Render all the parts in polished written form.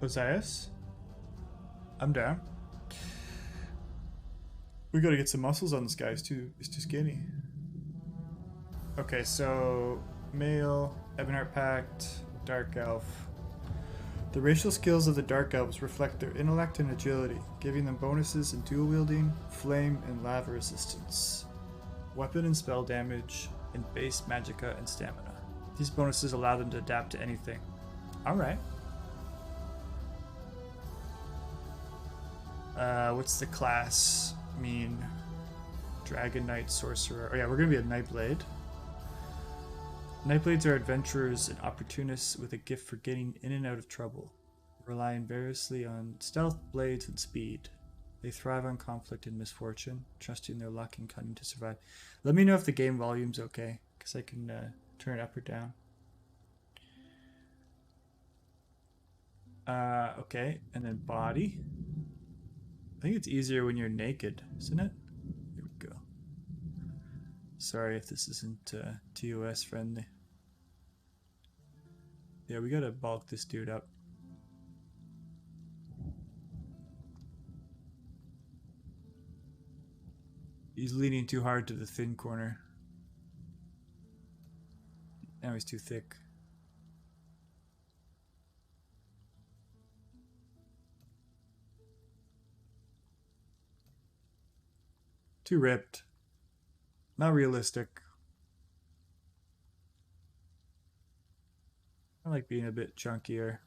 Ozias? I'm down. We gotta get some muscles on this guy. He's too skinny. Okay, so male, Ebonheart Pact, Dark Elf. The racial skills of the Dark Elves reflect their intellect and agility, giving them bonuses in dual wielding, flame, and lava resistance, weapon and spell damage, and base magicka and stamina. These bonuses allow them to adapt to anything. Alright. What's the class mean? Dragon Knight, Sorcerer. Oh yeah, we're gonna be a Nightblade. Nightblades are adventurers and opportunists with a gift for getting in and out of trouble, relying variously on stealth, blades, and speed. They thrive on conflict and misfortune, trusting their luck and cunning to survive. Let me know if the game volume's okay, because I can turn it up or down. Okay, and then body. I think it's easier when you're naked, isn't it? Here we go. Sorry if this isn't TOS friendly. Yeah, we gotta bulk this dude up. He's leaning too hard to the thin corner. Now he's too thick. Too ripped. Not realistic. I like being a bit chunkier.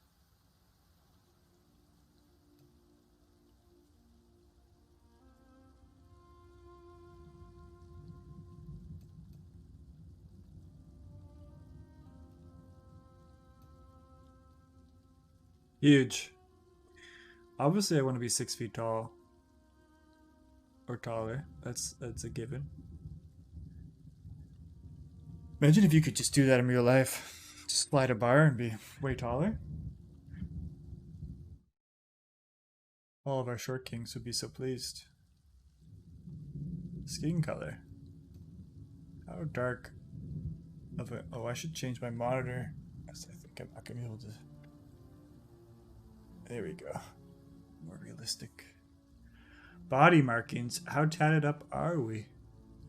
Huge. Obviously I want to be 6 feet tall. Or taller. That's a given. Imagine if you could just do that in real life. Just slide a bar and be way taller. All of our short kings would be so pleased. Skin color. How dark of a... Oh, I should change my monitor. I think I'm not going to be able to... There we go. More realistic. Body markings. How tatted up are we?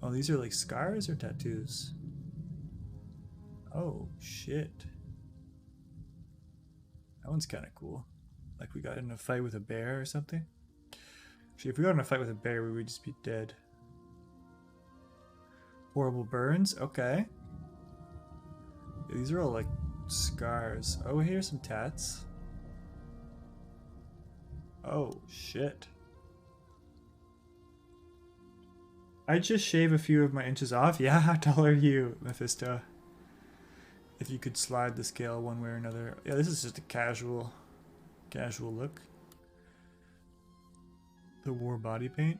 Oh, these are like scars or tattoos? Oh, shit. That one's kind of cool. Like we got in a fight with a bear or something. Actually, if we got in a fight with a bear, we would just be dead. Horrible burns. Okay. These are all like scars. Oh, here's some tats. Oh, shit. I just shave a few of my inches off. Yeah, how tall are you, Mephisto? If you could slide the scale one way or another. Yeah, this is just a casual look. The war body paint.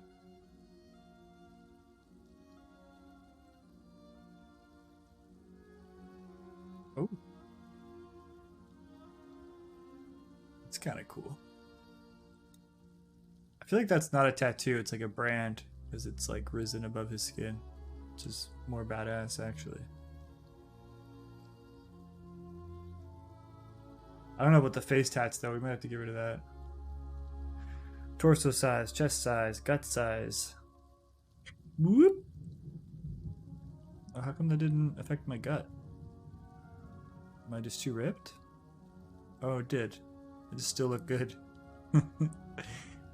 Oh. It's kind of cool. I feel like that's not a tattoo, it's like a brand, because it's like risen above his skin, which is more badass actually. I don't know about the face tats though, we might have to get rid of that. Torso size, chest size, gut size. Whoop! Oh, how come that didn't affect my gut? Am I just too ripped? Oh, it did. I just still look good.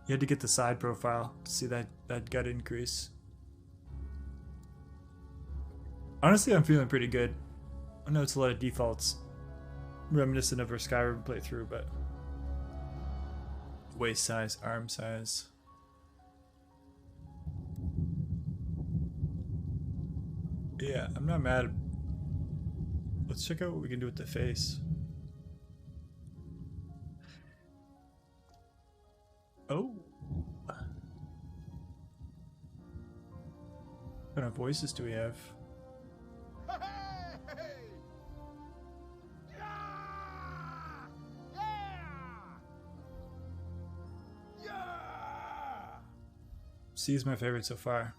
You had to get the side profile to see that gut increase. Honestly, I'm feeling pretty good. I know it's a lot of defaults. Reminiscent of our Skyrim playthrough, but... Waist size, arm size. Yeah, I'm not mad. Let's check out what we can do with the face. Oh. What kind of voices do we have? C is my favorite so far.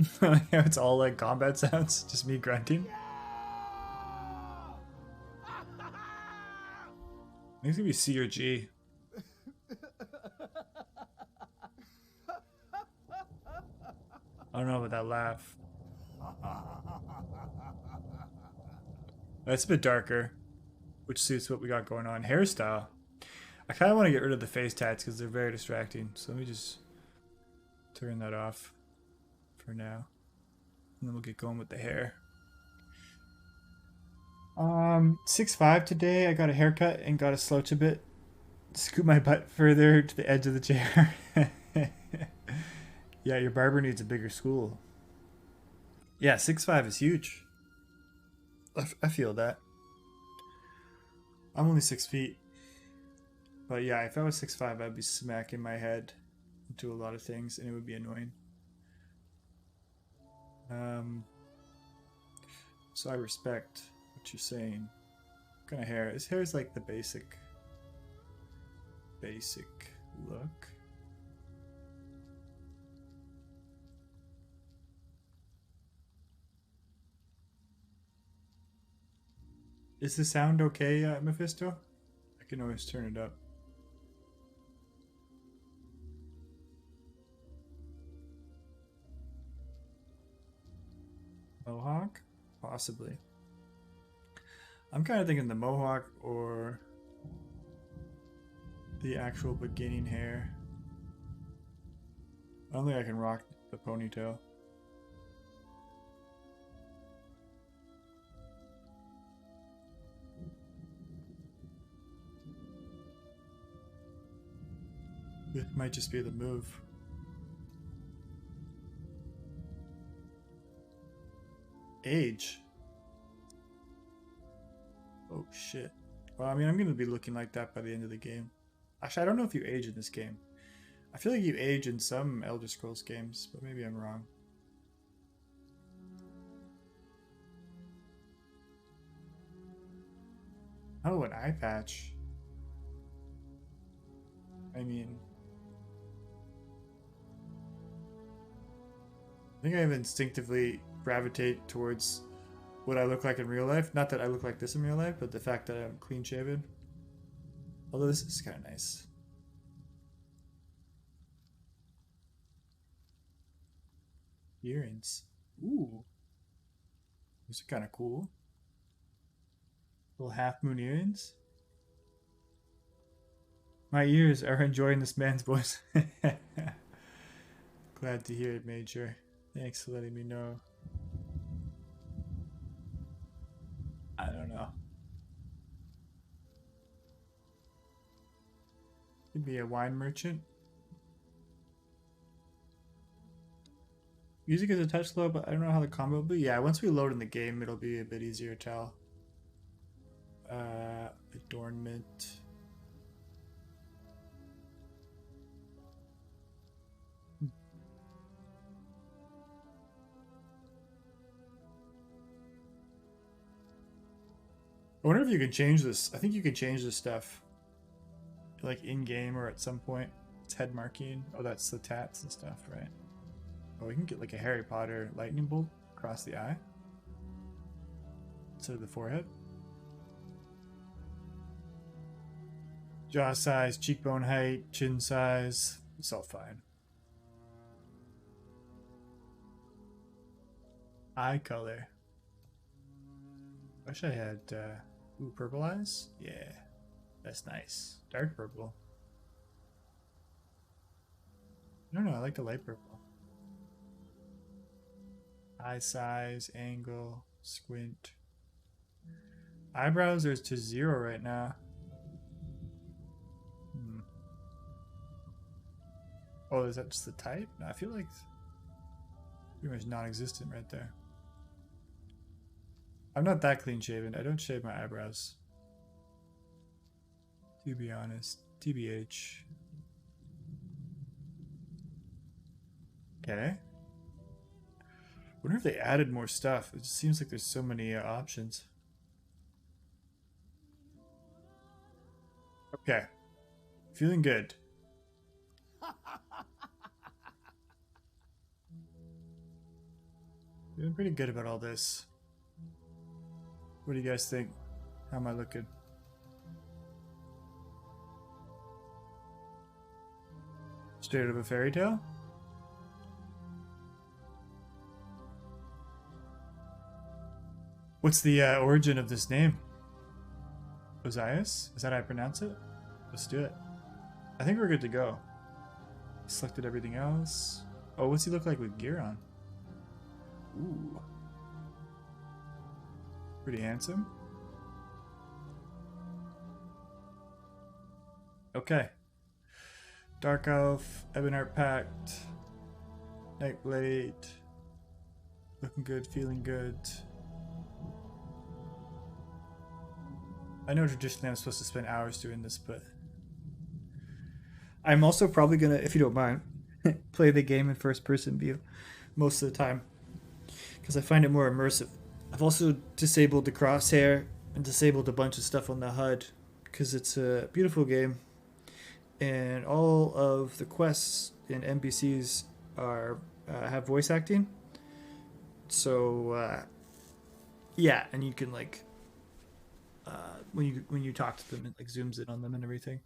It's all like combat sounds, just me grunting. I think it's gonna be C or G. I don't know about that laugh. That's a bit darker, which suits what we got going on. Hairstyle. I kind of want to get rid of the face tats because they're very distracting. So let me just turn that off for now. And then we'll get going with the hair. 6'5" today. I got a haircut and got a slouch a bit. Scoot my butt further to the edge of the chair. Yeah, your barber needs a bigger school. Yeah, 6'5" is huge. I feel that. I'm only 6 feet. But yeah, if I was 6'5", I'd be smacking my head into a lot of things and it would be annoying. So I respect what you're saying. What kind of hair? His hair is like the basic look. Is the sound okay, Mephisto? I can always turn it up. Mohawk? Possibly. I'm kind of thinking the mohawk or the actual beginning hair. I don't think I can rock the ponytail. It might just be the move. Age. Oh shit. Well, I mean, I'm gonna be looking like that by the end of the game. Actually, I don't know if you age in this game. I feel like you age in some Elder Scrolls games, but maybe I'm wrong. Oh, an eye patch. I mean, I think I instinctively gravitate towards what I look like in real life. Not that I look like this in real life, but the fact that I'm clean shaven. Although this is kind of nice. Earrings. Ooh. These are kind of cool. Little half moon earrings. My ears are enjoying this man's voice. Glad to hear it, Major. Thanks for letting me know. I don't know. Could be a wine merchant. Music is a touch slow, but I don't know how the combo will be. Yeah, once we load in the game, it'll be a bit easier to tell. Adornment. I wonder if you can change this. I think you can change this stuff. Like in-game or at some point. It's head marking. Oh, that's the tats and stuff, right? Oh, we can get like a Harry Potter lightning bolt across the eye. Instead of the forehead. Jaw size, cheekbone height, chin size. It's all fine. Eye color. Wish I had ooh, purple eyes? Yeah. That's nice. Dark purple. I don't know, I like the light purple. Eye size, angle, squint. Eyebrows are to 0 right now. Oh, is that just the type? No, I feel like it's pretty much non-existent right there. I'm not that clean shaven. I don't shave my eyebrows. To be honest. TBH. Okay. Wonder if they added more stuff. It just seems like there's so many options. Okay. Feeling good. Feeling pretty good about all this. What do you guys think? How am I looking? Straight out of a fairy tale? What's the origin of this name? Ozias? Is that how I pronounce it? Let's do it. I think we're good to go. Selected everything else. Oh, what's he look like with gear on? Ooh. Pretty handsome. Okay. Dark Elf, Ebonheart Pact, Nightblade. Looking good, feeling good. I know traditionally I'm supposed to spend hours doing this, but I'm also probably gonna, if you don't mind, play the game in first person view most of the time because I find it more immersive. I've also disabled the crosshair and disabled a bunch of stuff on the HUD because it's a beautiful game and all of the quests and NPCs are have voice acting. So yeah, and you can like when you talk to them, it like zooms in on them and everything.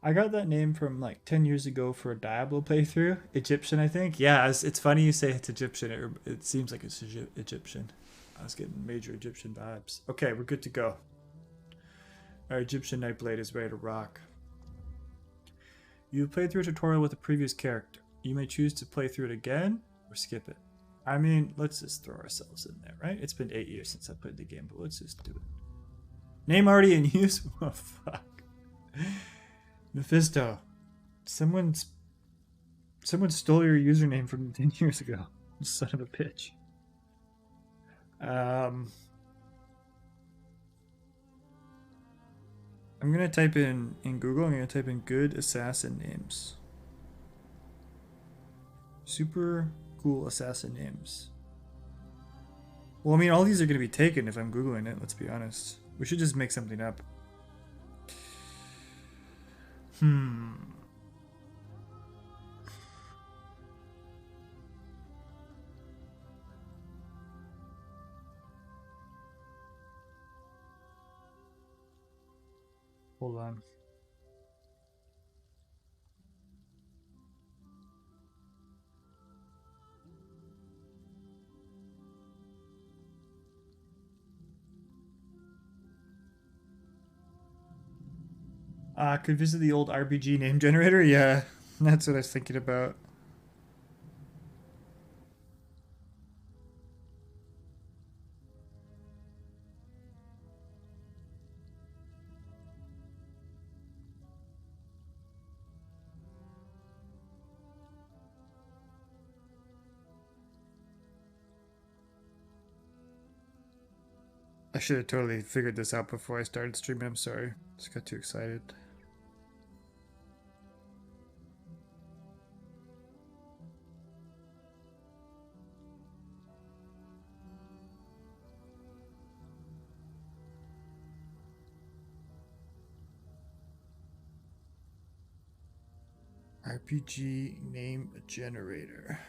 I got that name from like 10 years ago for a Diablo playthrough. Egyptian, I think. Yeah, it's funny you say it's Egyptian. It seems like it's Egyptian. I was getting major Egyptian vibes. Okay, we're good to go. Our Egyptian Nightblade is ready to rock. You played through a tutorial with a previous character. You may choose to play through it again or skip it. I mean, let's just throw ourselves in there, right? It's been 8 years since I played the game, but let's just do it. Name already in use? Oh, fuck. Mephisto. Someone stole your username from 10 years ago. Son of a bitch. I'm gonna type in Google, I'm gonna type in good assassin names. Super cool assassin names. Well, I mean, all these are gonna be taken if I'm Googling it, let's be honest. We should just make something up. Hold on. Could visit the old RPG name generator? Yeah, that's what I was thinking about. I should have totally figured this out before I started streaming. I'm sorry. Just got too excited. RPG name generator.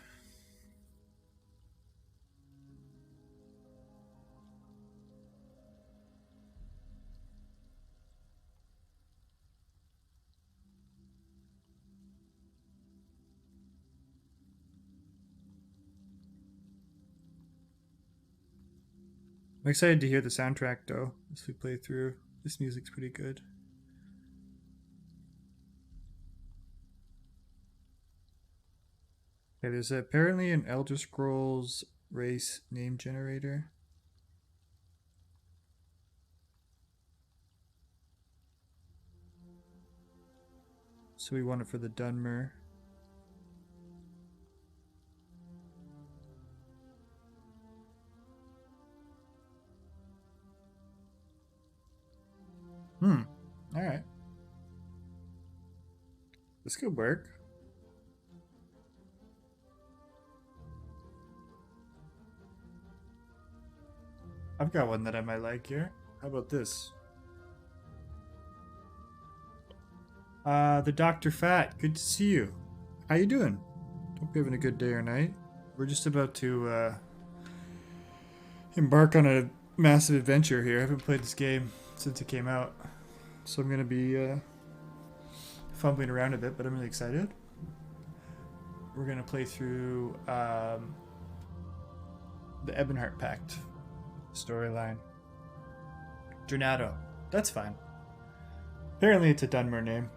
I'm excited to hear the soundtrack though as we play through. This music's pretty good. Okay, there's apparently an Elder Scrolls race name generator. So we want it for the Dunmer. Alright. This could work. I've got one that I might like here. How about this? The Dr. Fat. Good to see you. How you doing? Hope you're having a good day or night. We're just about to embark on a massive adventure here. I haven't played this game since it came out, so I'm gonna be fumbling around a bit, but I'm really excited. We're gonna play through the Ebonheart Pact storyline. Jornado. That's fine. Apparently it's a Dunmer name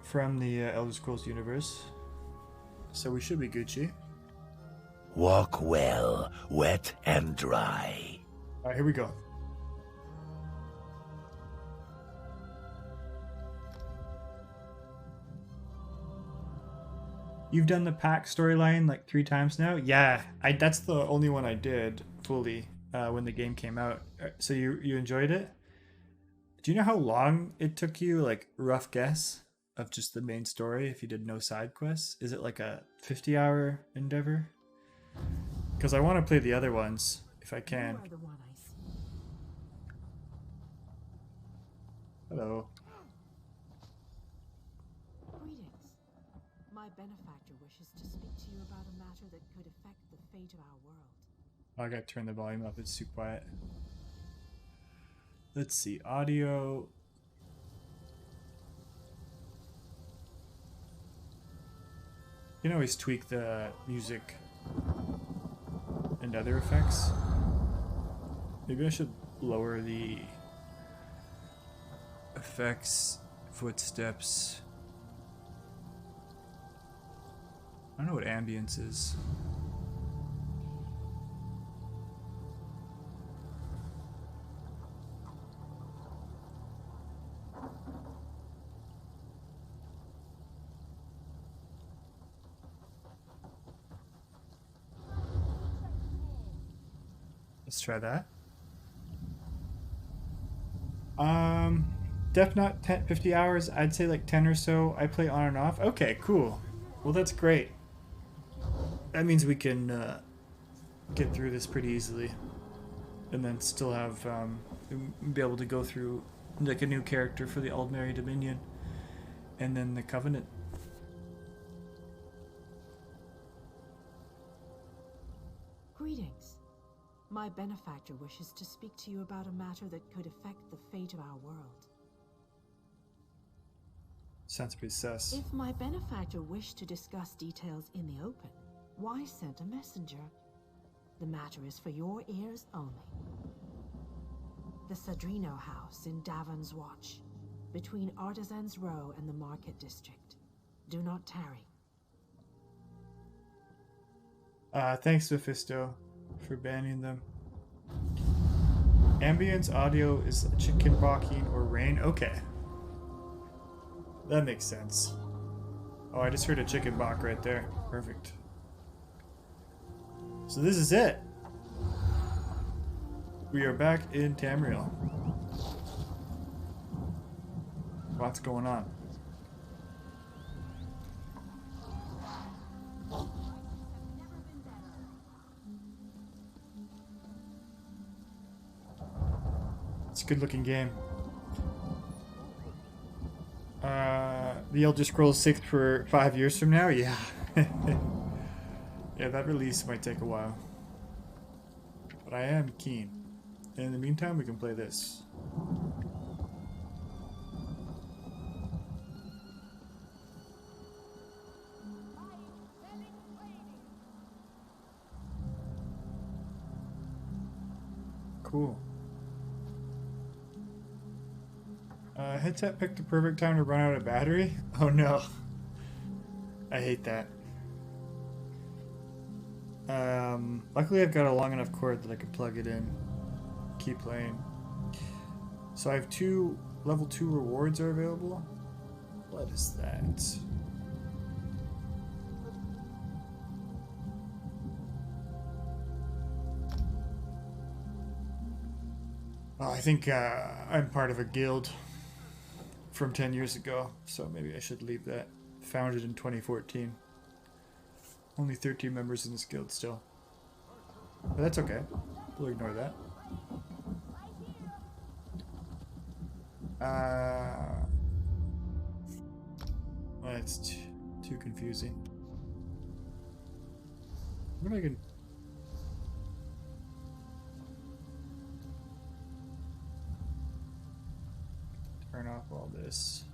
from the Elder Scrolls universe, so we should be Gucci. Walk well, wet and dry. Alright, here we go. You've done the Pact storyline like 3 times now? Yeah, that's the only one I did fully when the game came out. So you enjoyed it? Do you know how long it took you, like, rough guess, of just the main story if you did no side quests? Is it like a 50-hour endeavor? Because I want to play the other ones if I can. Hello. Greetings. My benefactor wishes to speak to you about a matter that could affect the fate of our world. Oh, I gotta turn the volume up, it's too quiet. Let's see, audio. You can always tweak the music and other effects. Maybe I should lower the effects, footsteps. I don't know what ambience is. Let's try that. Def not 50 hours. I'd say like 10 or so. I play on and off. Okay, cool. Well, that's great. That means we can get through this pretty easily, and then still have be able to go through like a new character for the Aldmeri Dominion, and then the Covenant. Greetings. My benefactor wishes to speak to you about a matter that could affect the fate of our world. Sounds pretty sus. If my benefactor wished to discuss details in the open, why send a messenger? The matter is for your ears only. The Sadrino House in Davon's Watch, between Artisans Row and the Market District. Do not tarry. Thanks, Mephisto, for banning them. Ambience audio is chicken barking or rain. Okay. That makes sense. Oh, I just heard a chicken bok right there. Perfect. So this is it. We are back in Tamriel. Lots going on. It's a good looking game. The Elder Scrolls 6 for 5 years from now? Yeah. Yeah, that release might take a while. But I am keen. And in the meantime, we can play this. Cool. Headset picked the perfect time to run out of battery? Oh no. I hate that. Luckily I've got a long enough cord that I can plug it in. Keep playing. So I have 2 level 2 rewards are available. What is that? Oh, I think I'm part of a guild from 10 years ago, so maybe I should leave that. Founded in 2014. Only 13 members in this guild still. But that's okay. We'll ignore that. Well, that's too confusing. What am I gonna... turn off all this.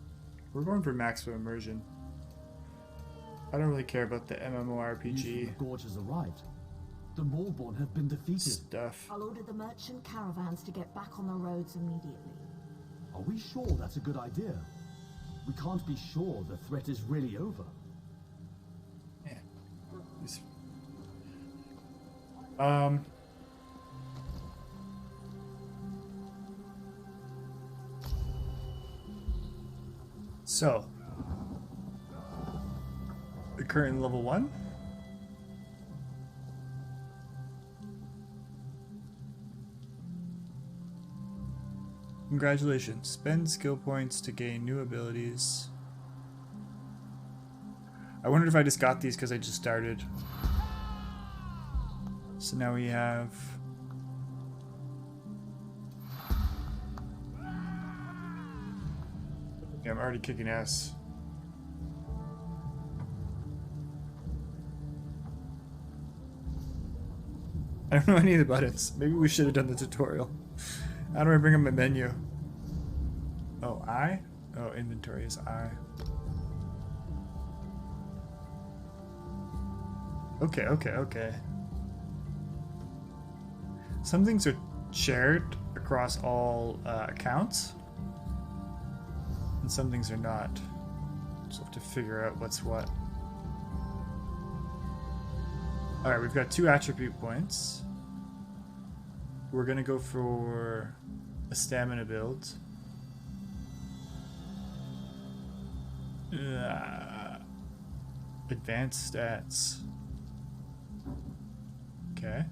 We're going for maximum immersion. I don't really care about the News from MMORPG the gorge has arrived. The Maulborn have been defeated. stuff. I'll order the merchant caravans to get back on the roads immediately. Are we sure that's a good idea? We can't be sure the threat is really over. Yeah. Um. So, the current level 1. Congratulations. Spend skill points to gain new abilities. I wondered if I just got these because I just started. So now we have... Yeah, I'm already kicking ass. I don't know any of the buttons. Maybe we should have done the tutorial. How do I bring up my menu? Oh, I? Oh, inventory is I. Okay. Some things are shared across all accounts, and some things are not. Just have to figure out what's what. Alright, we've got 2 attribute points. We're gonna go for a stamina build. Advanced stats. Okay.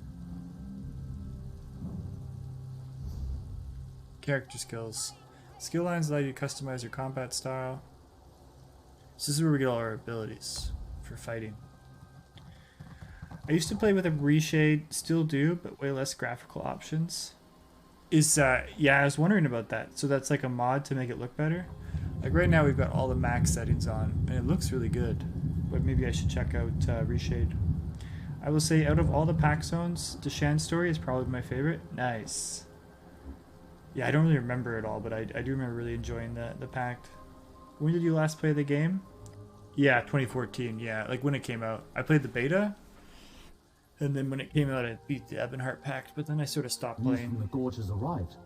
Character skills. Skill lines allow you to customize your combat style. So this is where we get all our abilities for fighting. I used to play with a reshade, still do, but way less graphical options. Yeah, I was wondering about that. So that's like a mod to make it look better. Like right now we've got all the max settings on, and it looks really good. But maybe I should check out reshade. I will say out of all the Pact zones, Deshan's story is probably my favorite. Nice. Yeah, I don't really remember it all, but I do remember really enjoying the Pact. When did you last play the game? Yeah, 2014, yeah, like when it came out. I played the beta, and then when it came out I beat the Ebonheart Pact, but then I sort of stopped News playing. from the gorge has arrived.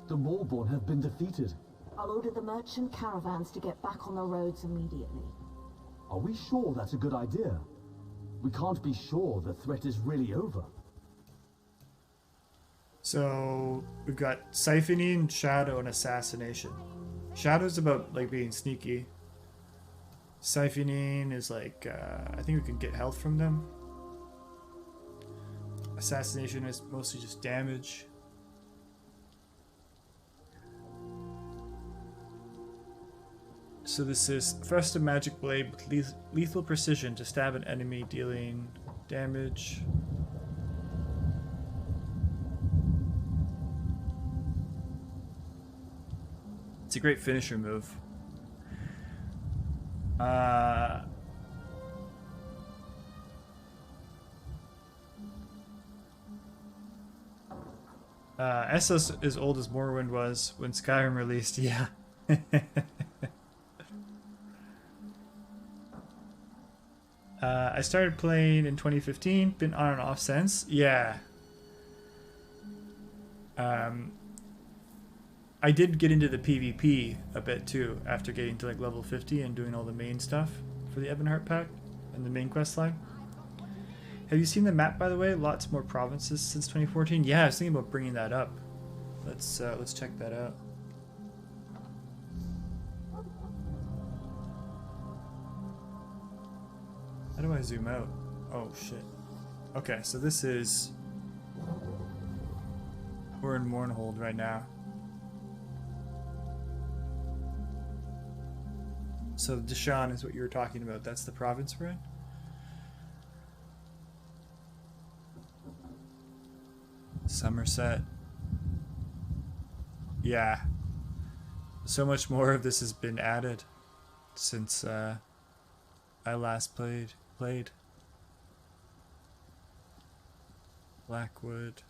The Maulborn have been defeated. I'll order the merchant caravans to get back on the roads immediately. Are we sure that's a good idea? We can't be sure the threat is really over. So we've got siphoning, shadow, and assassination. Shadow's about like being sneaky. Siphoning is like I think we can get health from them. Assassination is mostly just damage. So this is thrust a magic blade with lethal precision to stab an enemy, dealing damage. It's a great finisher move. Essos as old as Morrowind was when Skyrim released, yeah. I started playing in 2015, been on and off since. Yeah. I did get into the PvP a bit too after getting to like level 50 and doing all the main stuff for the Ebonheart Pact and the main quest line. Have you seen the map, by the way? Lots more provinces since 2014. Yeah, I was thinking about bringing that up. Let's check that out. How do I zoom out? Oh shit. Okay, so this is... We're in Mournhold right now. So Deshan is what you were talking about. That's the province we're in? Somerset. Yeah. So much more of this has been added since I last played. Blackwood.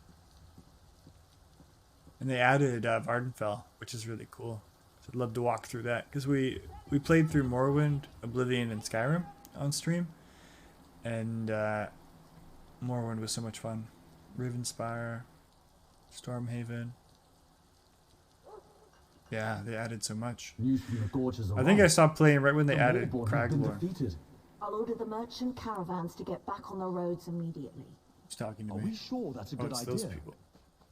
And they added Vardenfell, which is really cool. So I'd love to walk through that because we played through Morrowind, Oblivion, and Skyrim on stream, and Morrowind was so much fun. Rivenspire, Stormhaven. Yeah, they added so much. News from the gorges I think I stopped playing right when they added Warborn have been Craglorn. defeated. I'll order the merchant caravans to get back on the roads immediately. Who's talking to Are me? we sure that's a Oh, good it's idea? those people.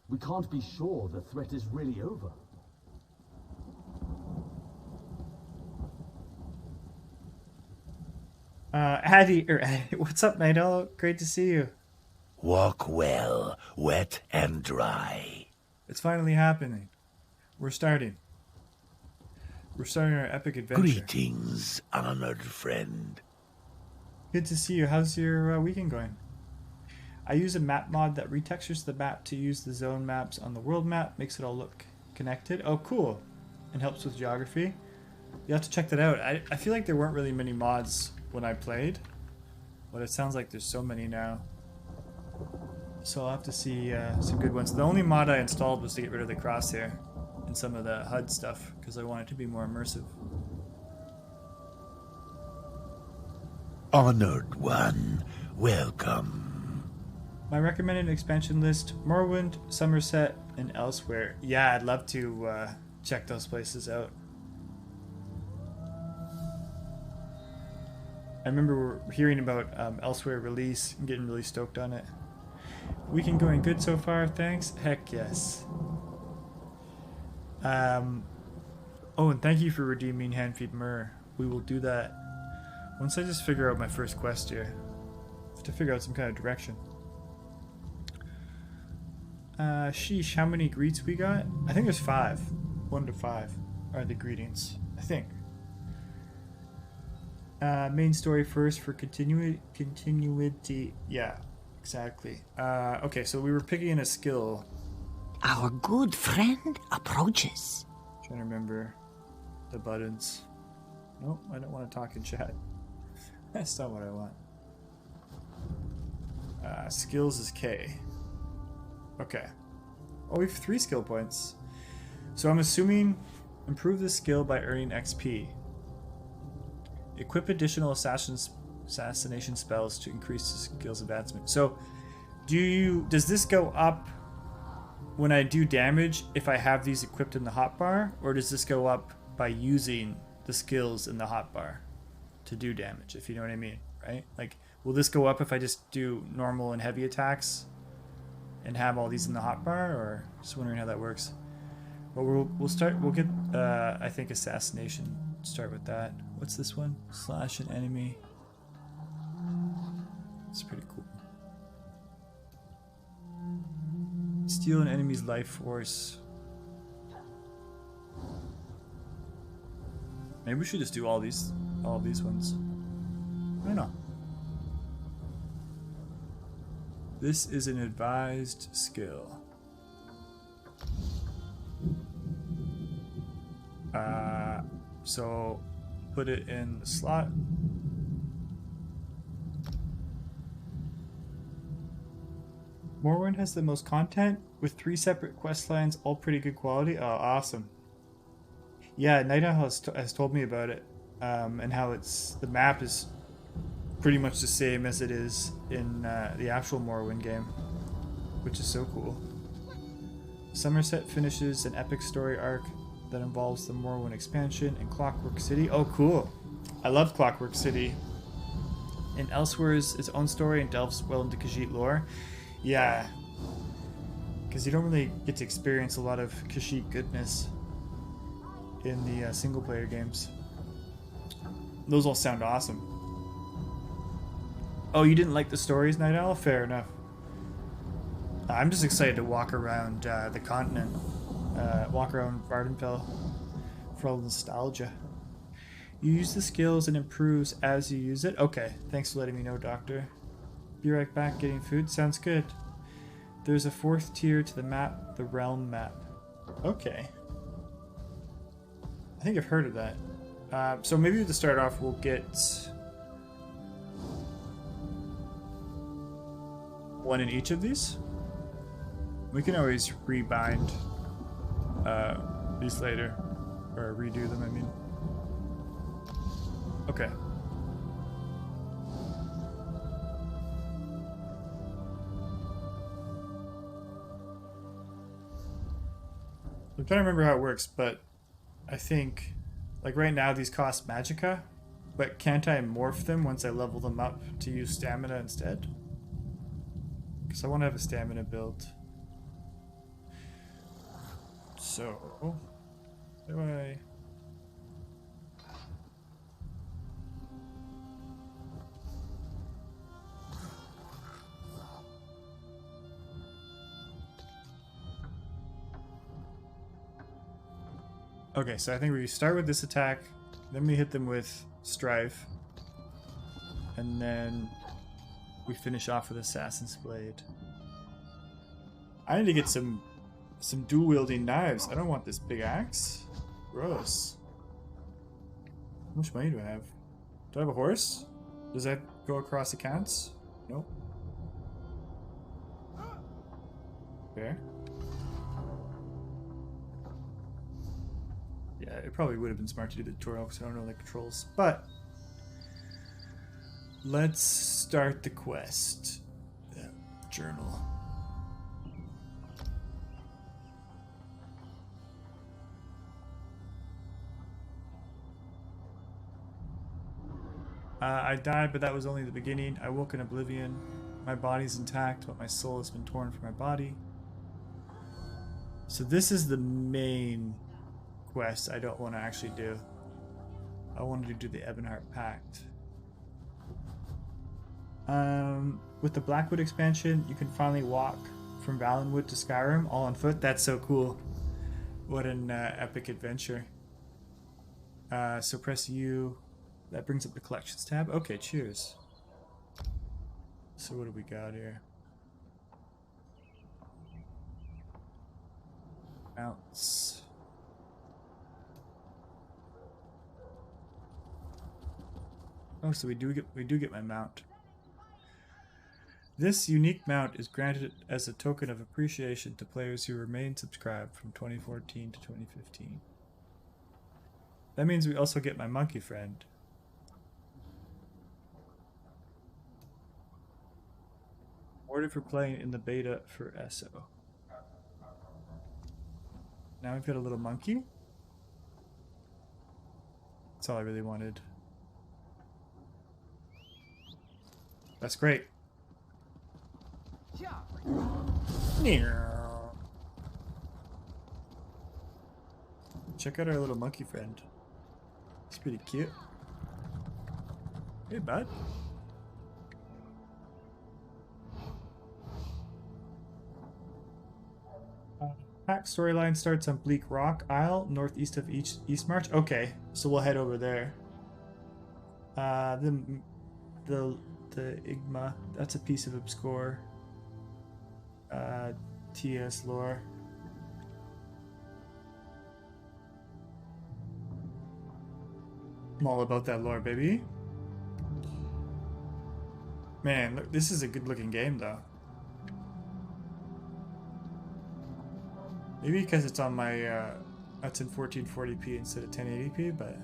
We can't be sure the threat is really over. Addy, what's up, Night Owl? Great to see you. Walk well, wet and dry. It's finally happening. We're starting. We're starting our epic adventure. Greetings, honored friend. Good to see you. How's your weekend going? I use a map mod that retextures the map to use the zone maps on the world map. Makes it all look connected. Oh, cool. And helps with geography. You have to check that out. I feel like there weren't really many mods when I played, but it sounds like there's so many now. So I'll have to see some good ones. The only mod I installed was to get rid of the crosshair and some of the HUD stuff because I want it to be more immersive. Honored one, welcome. My recommended expansion list: Morrowind, Somerset, and Elsewhere. Yeah, I'd love to check those places out. I remember hearing about Elsewhere release and getting really stoked on it. Weekend going good so far, thanks. Heck yes. Oh, and thank you for redeeming Handfeed Myrrh. We will do that once I just figure out my first quest here. I have to figure out some kind of direction. Sheesh, how many greets we got? I think there's 5. 1 to 5 are the greetings, I think. Main story first for continuity. Yeah, exactly. Okay, so we were picking a skill. Our good friend approaches. Trying to remember the buttons. Nope, I don't want to talk in chat. That's not what I want. Skills is K. Okay. Oh, we have 3 skill points. So I'm assuming improve the skill by earning XP. Equip additional assassination spells to increase the skill's advancement. So does this go up when I do damage if I have these equipped in the hotbar, or does this go up by using the skills in the hotbar to do damage, if you know what I mean, right? Like, will this go up if I just do normal and heavy attacks and have all these in the hotbar, or just wondering how that works. But we'll get I think assassination. Start with that. What's this one? Slash an enemy. It's pretty cool. Steal an enemy's life force. Maybe we should just do all of these ones. I don't know. This is an advised skill. So put it in the slot. Morrowind has the most content with 3 separate quest lines, all pretty good quality. Oh, awesome. Yeah, Night Owl has told me about it, and how the map is pretty much the same as it is in the actual Morrowind game, which is so cool. Somerset finishes an epic story arc that involves the Morrowind expansion and Clockwork City. Oh, cool. I love Clockwork City. And Elsewhere is its own story and delves well into Khajiit lore. Yeah, because you don't really get to experience a lot of Khajiit goodness in the single-player games. Those all sound awesome. Oh, you didn't like the stories, Night Owl? Fair enough. I'm just excited to walk around the continent. Walk around Vardenfell for all the nostalgia. You use the skills and improves as you use it. Okay, thanks for letting me know, Doctor. Be right back getting food. Sounds good. There's a 4th tier to the map, the realm map. Okay. I think I've heard of that. So maybe to start off, we'll get one in each of these. We can always rebind these later. Or redo them, I mean. Okay. I'm trying to remember how it works, but I think, like right now, these cost magicka, but can't I morph them once I level them up to use stamina instead? Because I want to have a stamina build. So, how do I... Okay, so I think we start with this attack, then we hit them with Strife, and then we finish off with Assassin's Blade. I need to get some dual-wielding knives. I don't want this big axe. Gross. How much money do I have? Do I have a horse? Does that go across accounts? Nope. Fair. Yeah, it probably would have been smart to do the tutorial because I don't know the controls. But let's start the quest. Journal. I died, but that was only the beginning. I woke in oblivion. My body's intact, but my soul has been torn from my body. So this is the main quest I don't want to actually do. I wanted to do the Ebonheart Pact. With the Blackwood expansion, you can finally walk from Valenwood to Skyrim all on foot. That's so cool. What an epic adventure. So press U. That brings up the collections tab. Okay, cheers. So what do we got here? Mounts. Oh, so we do get my mount. This unique mount is granted as a token of appreciation to players who remain subscribed from 2014 to 2015. That means we also get my monkey friend. Ordered for playing in the beta for ESO. Now we've got a little monkey. That's all I really wanted. That's great. Check out our little monkey friend. He's pretty cute. Hey, bud. Pact storyline starts on Bleak Rock Isle, northeast of Eastmarch. Okay, so we'll head over there. The Igma, that's a piece of obscure TS lore. I'm all about that lore, baby. Man, look, this is a good looking game though. Maybe because it's on my, that's in 1440p instead of 1080p, but...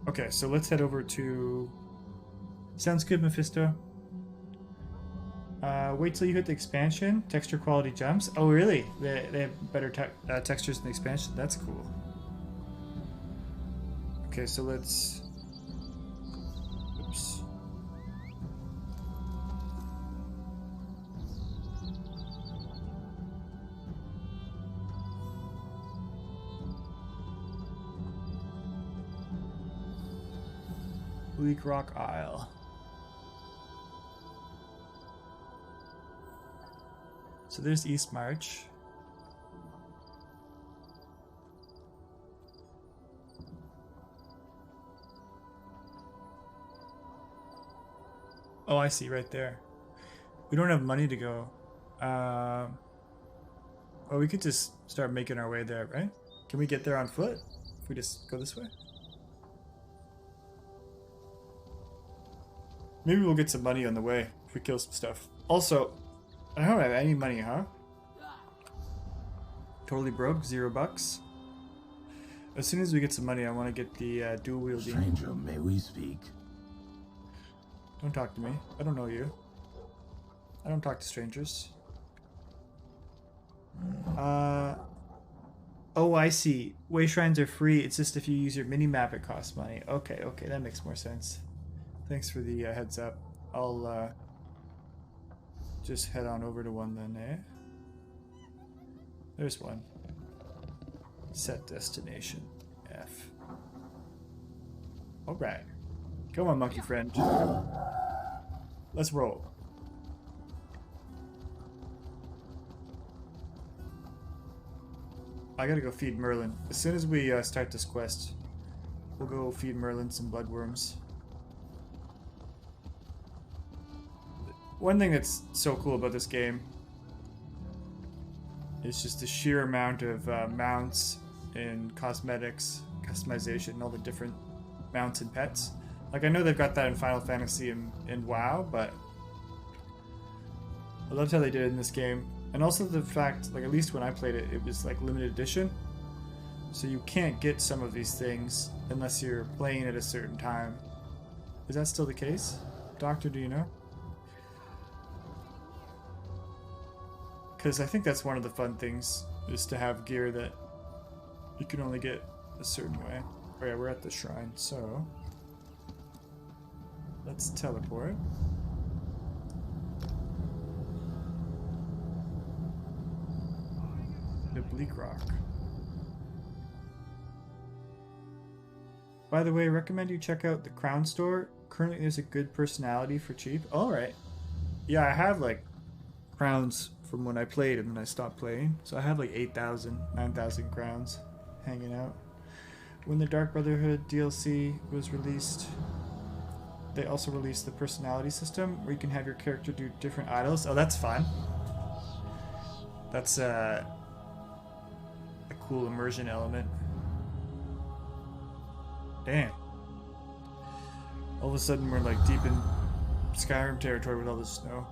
Okay, so let's head over to... Sounds good, Mephisto. Wait till you hit the expansion. Texture quality jumps. Oh, really? They have better textures in the expansion? That's cool. Okay, so let's... Oops. Bleak Rock Isle. So there's Eastmarch. Oh, I see, right there. We don't have money to go. Well, we could just start making our way there, right? Can we get there on foot? If we just go this way? Maybe we'll get some money on the way if we kill some stuff. Also, I don't have any money, huh? Totally broke, $0. As soon as we get some money, I want to get the dual wielding. Stranger, may we speak? Don't talk to me. I don't know you. I don't talk to strangers. Oh, I see. Way shrines are free. It's just if you use your mini map, it costs money. Okay, okay, that makes more sense. Thanks for the heads up. I'll just head on over to one then, eh? There's one. Set destination. F. Alright. Come on, monkey friend. Let's roll. I gotta go feed Merlin. As soon as we start this quest, we'll go feed Merlin some bloodworms. One thing that's so cool about this game is just the sheer amount of mounts and cosmetics, customization, and all the different mounts and pets. Like, I know they've got that in Final Fantasy and WoW, but I loved how they did it in this game. And also the fact, like, at least when I played it, it was like limited edition. So you can't get some of these things unless you're playing at a certain time. Is that still the case? Doctor, do you know? Because I think that's one of the fun things, is to have gear that you can only get a certain way. Oh yeah, we're at the shrine, so let's teleport. The Bleak Rock. By the way, recommend you check out the Crown Store. Currently there's a good personality for cheap. Alright. Yeah, I have like crowns from when I played and then I stopped playing. So I have like 8,000, 9,000 crowns hanging out. When the Dark Brotherhood DLC was released, they also released the personality system where you can have your character do different idols. Oh, that's fun. That's a cool immersion element. Damn. All of a sudden we're like deep in Skyrim territory with all this snow.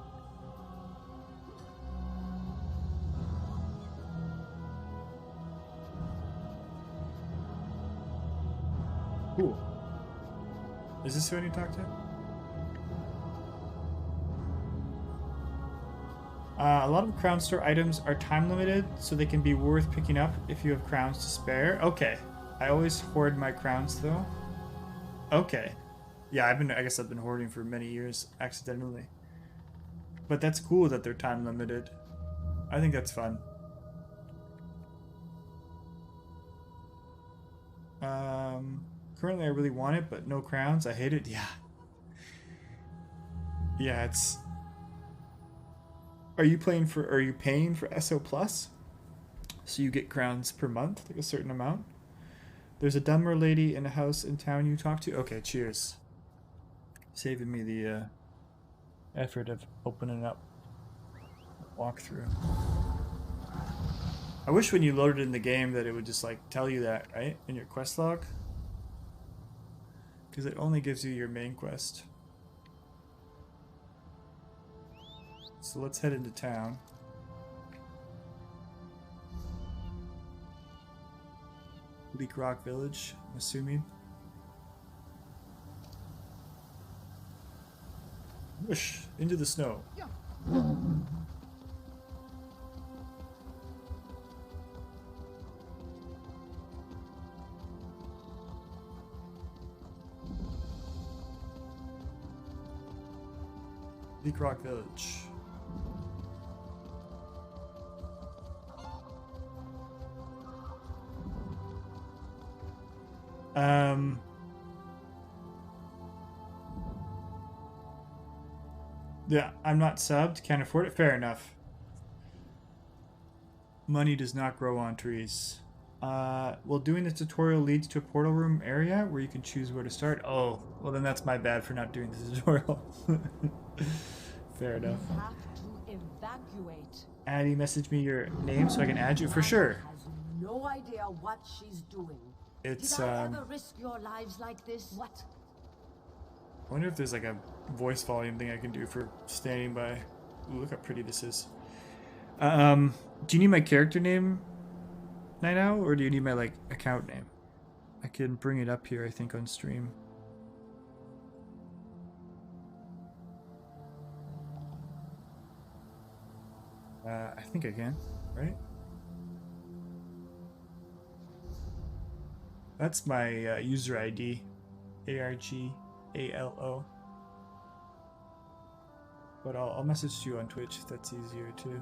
Cool. Is this who I need to talk to? A lot of Crown Store items are time limited, so they can be worth picking up if you have crowns to spare. Okay. I always hoard my crowns though. Okay. Yeah, I guess I've been hoarding for many years accidentally. But that's cool that they're time limited. I think that's fun. Currently I really want it, but no crowns. I hate it. Yeah. Yeah, it's... Are you paying for SO Plus? So you get crowns per month, like a certain amount? There's a dumber lady in a house in town you talk to? Okay, cheers. Saving me the effort of opening up walkthrough. I wish when you loaded in the game that it would just like tell you that, right? In your quest log. Because it only gives you your main quest. So let's head into town. Bleak Rock Village, I'm assuming. Whoosh! Into the snow. Bleak Rock Village. Yeah, I'm not subbed, can't afford it. Fair enough. Money does not grow on trees. Well, doing the tutorial leads to a portal room area where you can choose where to start. Oh, well then that's my bad for not doing the tutorial. Fair enough. You have to evacuate. Addie, message me your name so I can add you for sure. Has no idea what she's doing. It's Did I ever risk your lives like this? What? I wonder if there's like a voice volume thing I can do for standing by. Ooh, look how pretty this is. Do you need my character name, Night Owl, or do you need my like account name? I can bring it up here, I think, on stream. I think I can, right? That's my user ID, ARGALO. But I'll message you on Twitch if that's easier too.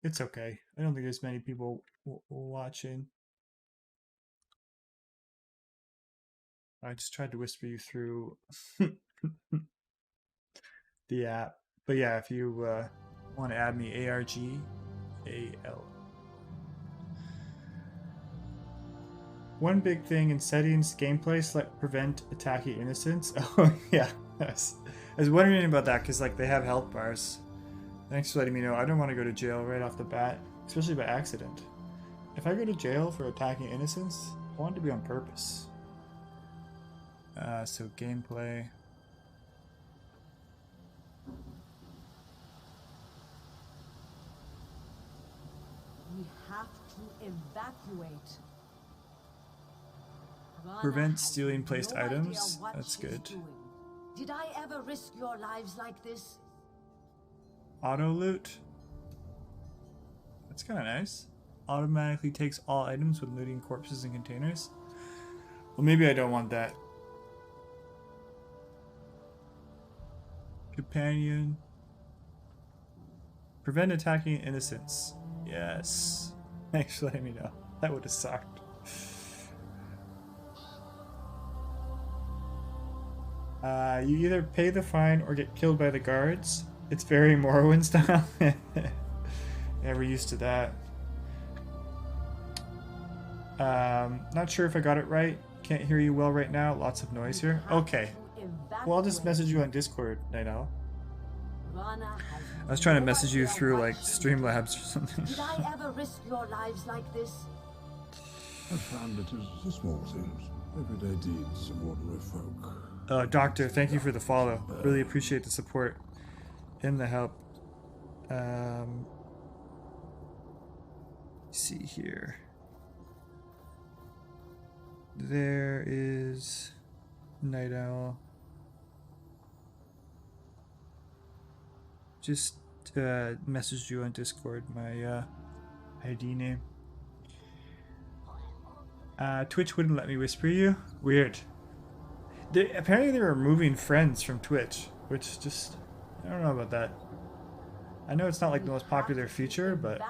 It's okay. I don't think there's many people watching. I just tried to whisper you through the app. But yeah, if you want to add me, ARGAL. One big thing in settings, gameplay, select prevent attacking innocents. Oh yeah, yes. I was wondering about that because like they have health bars. Thanks for letting me know. I don't want to go to jail right off the bat, especially by accident. If I go to jail for attacking innocents, I want it to be on purpose. So gameplay. We have to evacuate. Rana Prevent has stealing placed no idea items. what That's she's good. doing. Did I ever risk your lives like this? Auto loot. That's kind of nice. Automatically takes all items when looting corpses and containers. Well, maybe I don't want that. Companion. Prevent attacking innocents. Yes. Thanks for letting me know. That would have sucked. You either pay the fine or get killed by the guards. It's very Morrowind style. Yeah, we're used to that. Not sure if I got it right. Can't hear you well right now. Lots of noise here. Okay. Well, I'll just message you on Discord, Night Owl. I was trying to message you through like Streamlabs or something. Did I ever risk your lives like this? I found it as the small things, everyday deeds of ordinary folk. Doctor, thank you for the follow. Really appreciate the support and the help. See here. There is Night Owl. Just messaged you on Discord my ID name. Twitch wouldn't let me whisper you. Weird. Apparently they're removing friends from Twitch, which just, I don't know about that. I know it's not like the most popular feature, but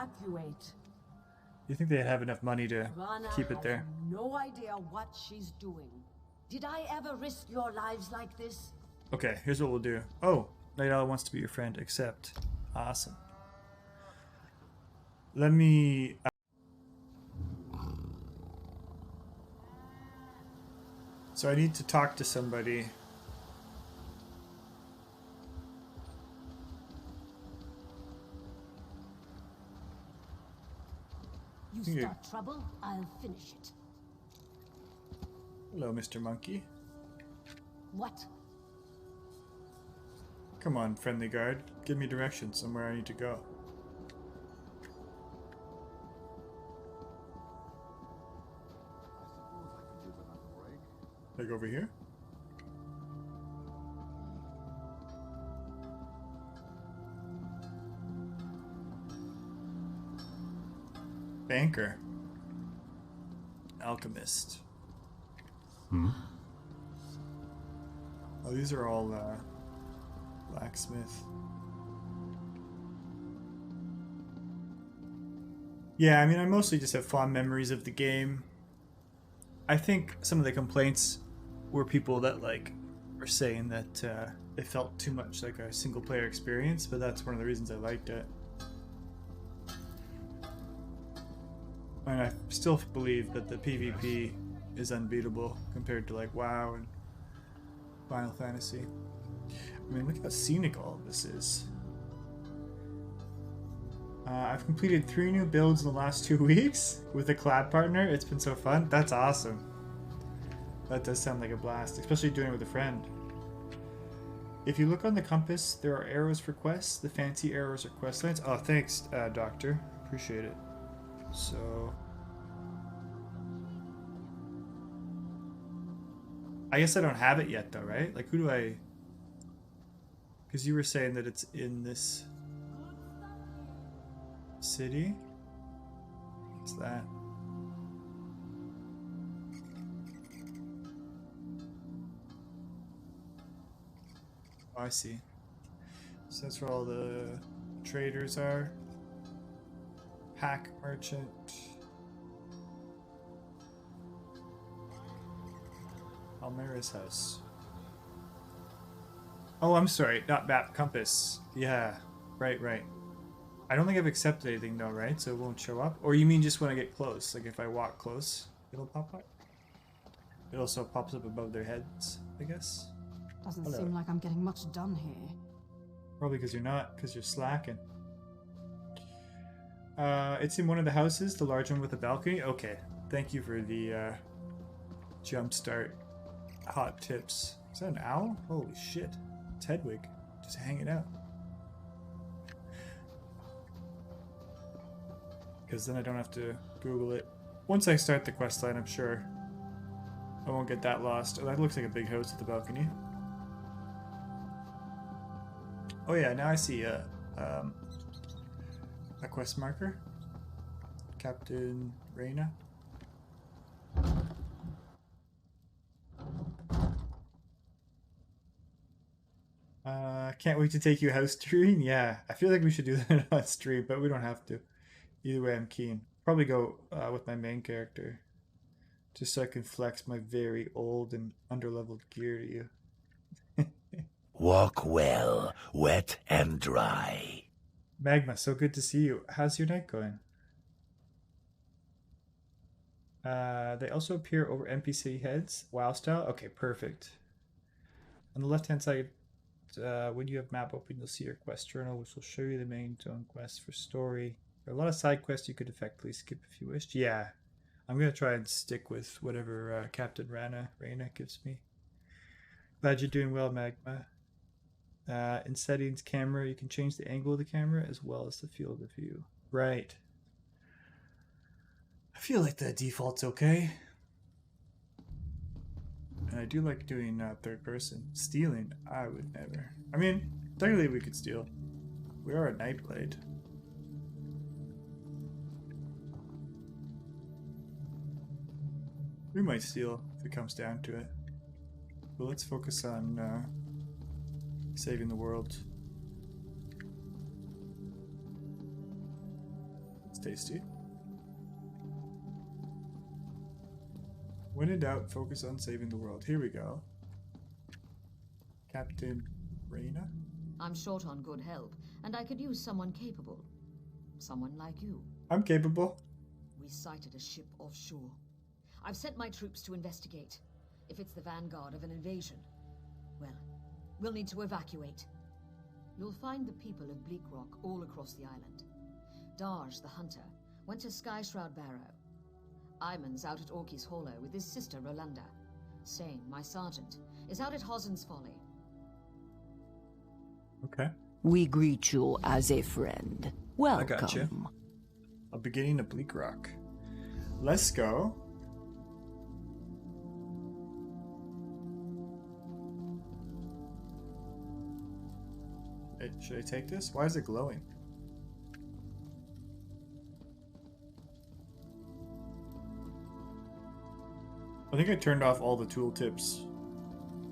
you think they'd have enough money to keep it there. No idea what she's doing. Did I ever risk your lives like this? Okay, here's what we'll do. Oh, Night Owl wants to be your friend, accept. Awesome. Let me... So I need to talk to somebody. You start trouble, I'll finish it. Hello, Mr. Monkey. What? Come on, friendly guard. Give me directions somewhere I need to go. Like over here? Banker. Alchemist. Hmm? Oh, these are all blacksmith. Yeah, I mean, I mostly just have fond memories of the game. I think some of the complaints were people that like were saying that it felt too much like a single player experience, but that's one of the reasons I liked it. And I still believe that the PvP is unbeatable compared to like WoW and Final Fantasy. I mean, look how scenic all of this is. I've completed 3 new builds in the last 2 weeks with a collab partner. It's been so fun. That's awesome. That does sound like a blast, especially doing it with a friend. If you look on the compass, there are arrows for quests. The fancy arrows are quest lines. Oh, thanks, Doctor. Appreciate it. So... I guess I don't have it yet, though, right? Like, who do I... Because you were saying that it's in this... city? What's that? Oh, I see. So that's where all the traders are. Pack merchant. Almera's house. Oh, I'm sorry. Not map, compass. Yeah. Right. I don't think I've accepted anything though, right? So it won't show up? Or you mean just when I get close? Like if I walk close, it'll pop up? It also pops up above their heads, I guess. Doesn't Hello. seem like I'm getting much done here. Probably because you're not, because you're slacking. It's in one of the houses, the large one with the balcony. Okay, thank you for the jumpstart hot tips. Is that an owl? Holy shit. It's Hedwig. Just hanging out. Because then I don't have to Google it. Once I start the quest line, I'm sure I won't get that lost. Oh, that looks like a big house at the balcony. Oh yeah, now I see a quest marker. Captain Reyna. Can't wait to take you house touring. Yeah, I feel like we should do that on stream, but we don't have to. Either way, I'm keen. Probably go with my main character, just so I can flex my very old and underleveled gear to you. Walk well, wet and dry. Magma, so good to see you. How's your night going? They also appear over NPC heads, WoW style. Okay, perfect. On the left-hand side, when you have map open, you'll see your quest journal, which will show you the main zone quests for story. There are a lot of side quests you could effectively skip if you wished. Yeah, I'm going to try and stick with whatever Captain Reyna gives me. Glad you're doing well, Magma. In settings, camera, you can change the angle of the camera as well as the field of view. Right. I feel like the default's okay. And I do like doing third person. Stealing, I would never. I mean, technically we could steal. We are a Nightblade. We might steal if it comes down to it. But let's focus on saving the world. It's tasty. When in doubt, focus on saving the world. Here we go. Captain Reyna? I'm short on good help, and I could use someone capable. Someone like you. I'm capable. We sighted a ship offshore. I've sent my troops to investigate. If it's the vanguard of an invasion, well, we'll need to evacuate. You'll find the people of Bleak Rock all across the island. Darj, the hunter, went to Sky Shroud Barrow. Iman's out at Orky's Hollow with his sister Rolanda. Sane, my sergeant, is out at Hosen's Folly. Okay. We greet you as a friend. Welcome. I got you. A beginning of Bleak Rock. Let's go. Should I take this? Why is it glowing? I think I turned off all the tooltips,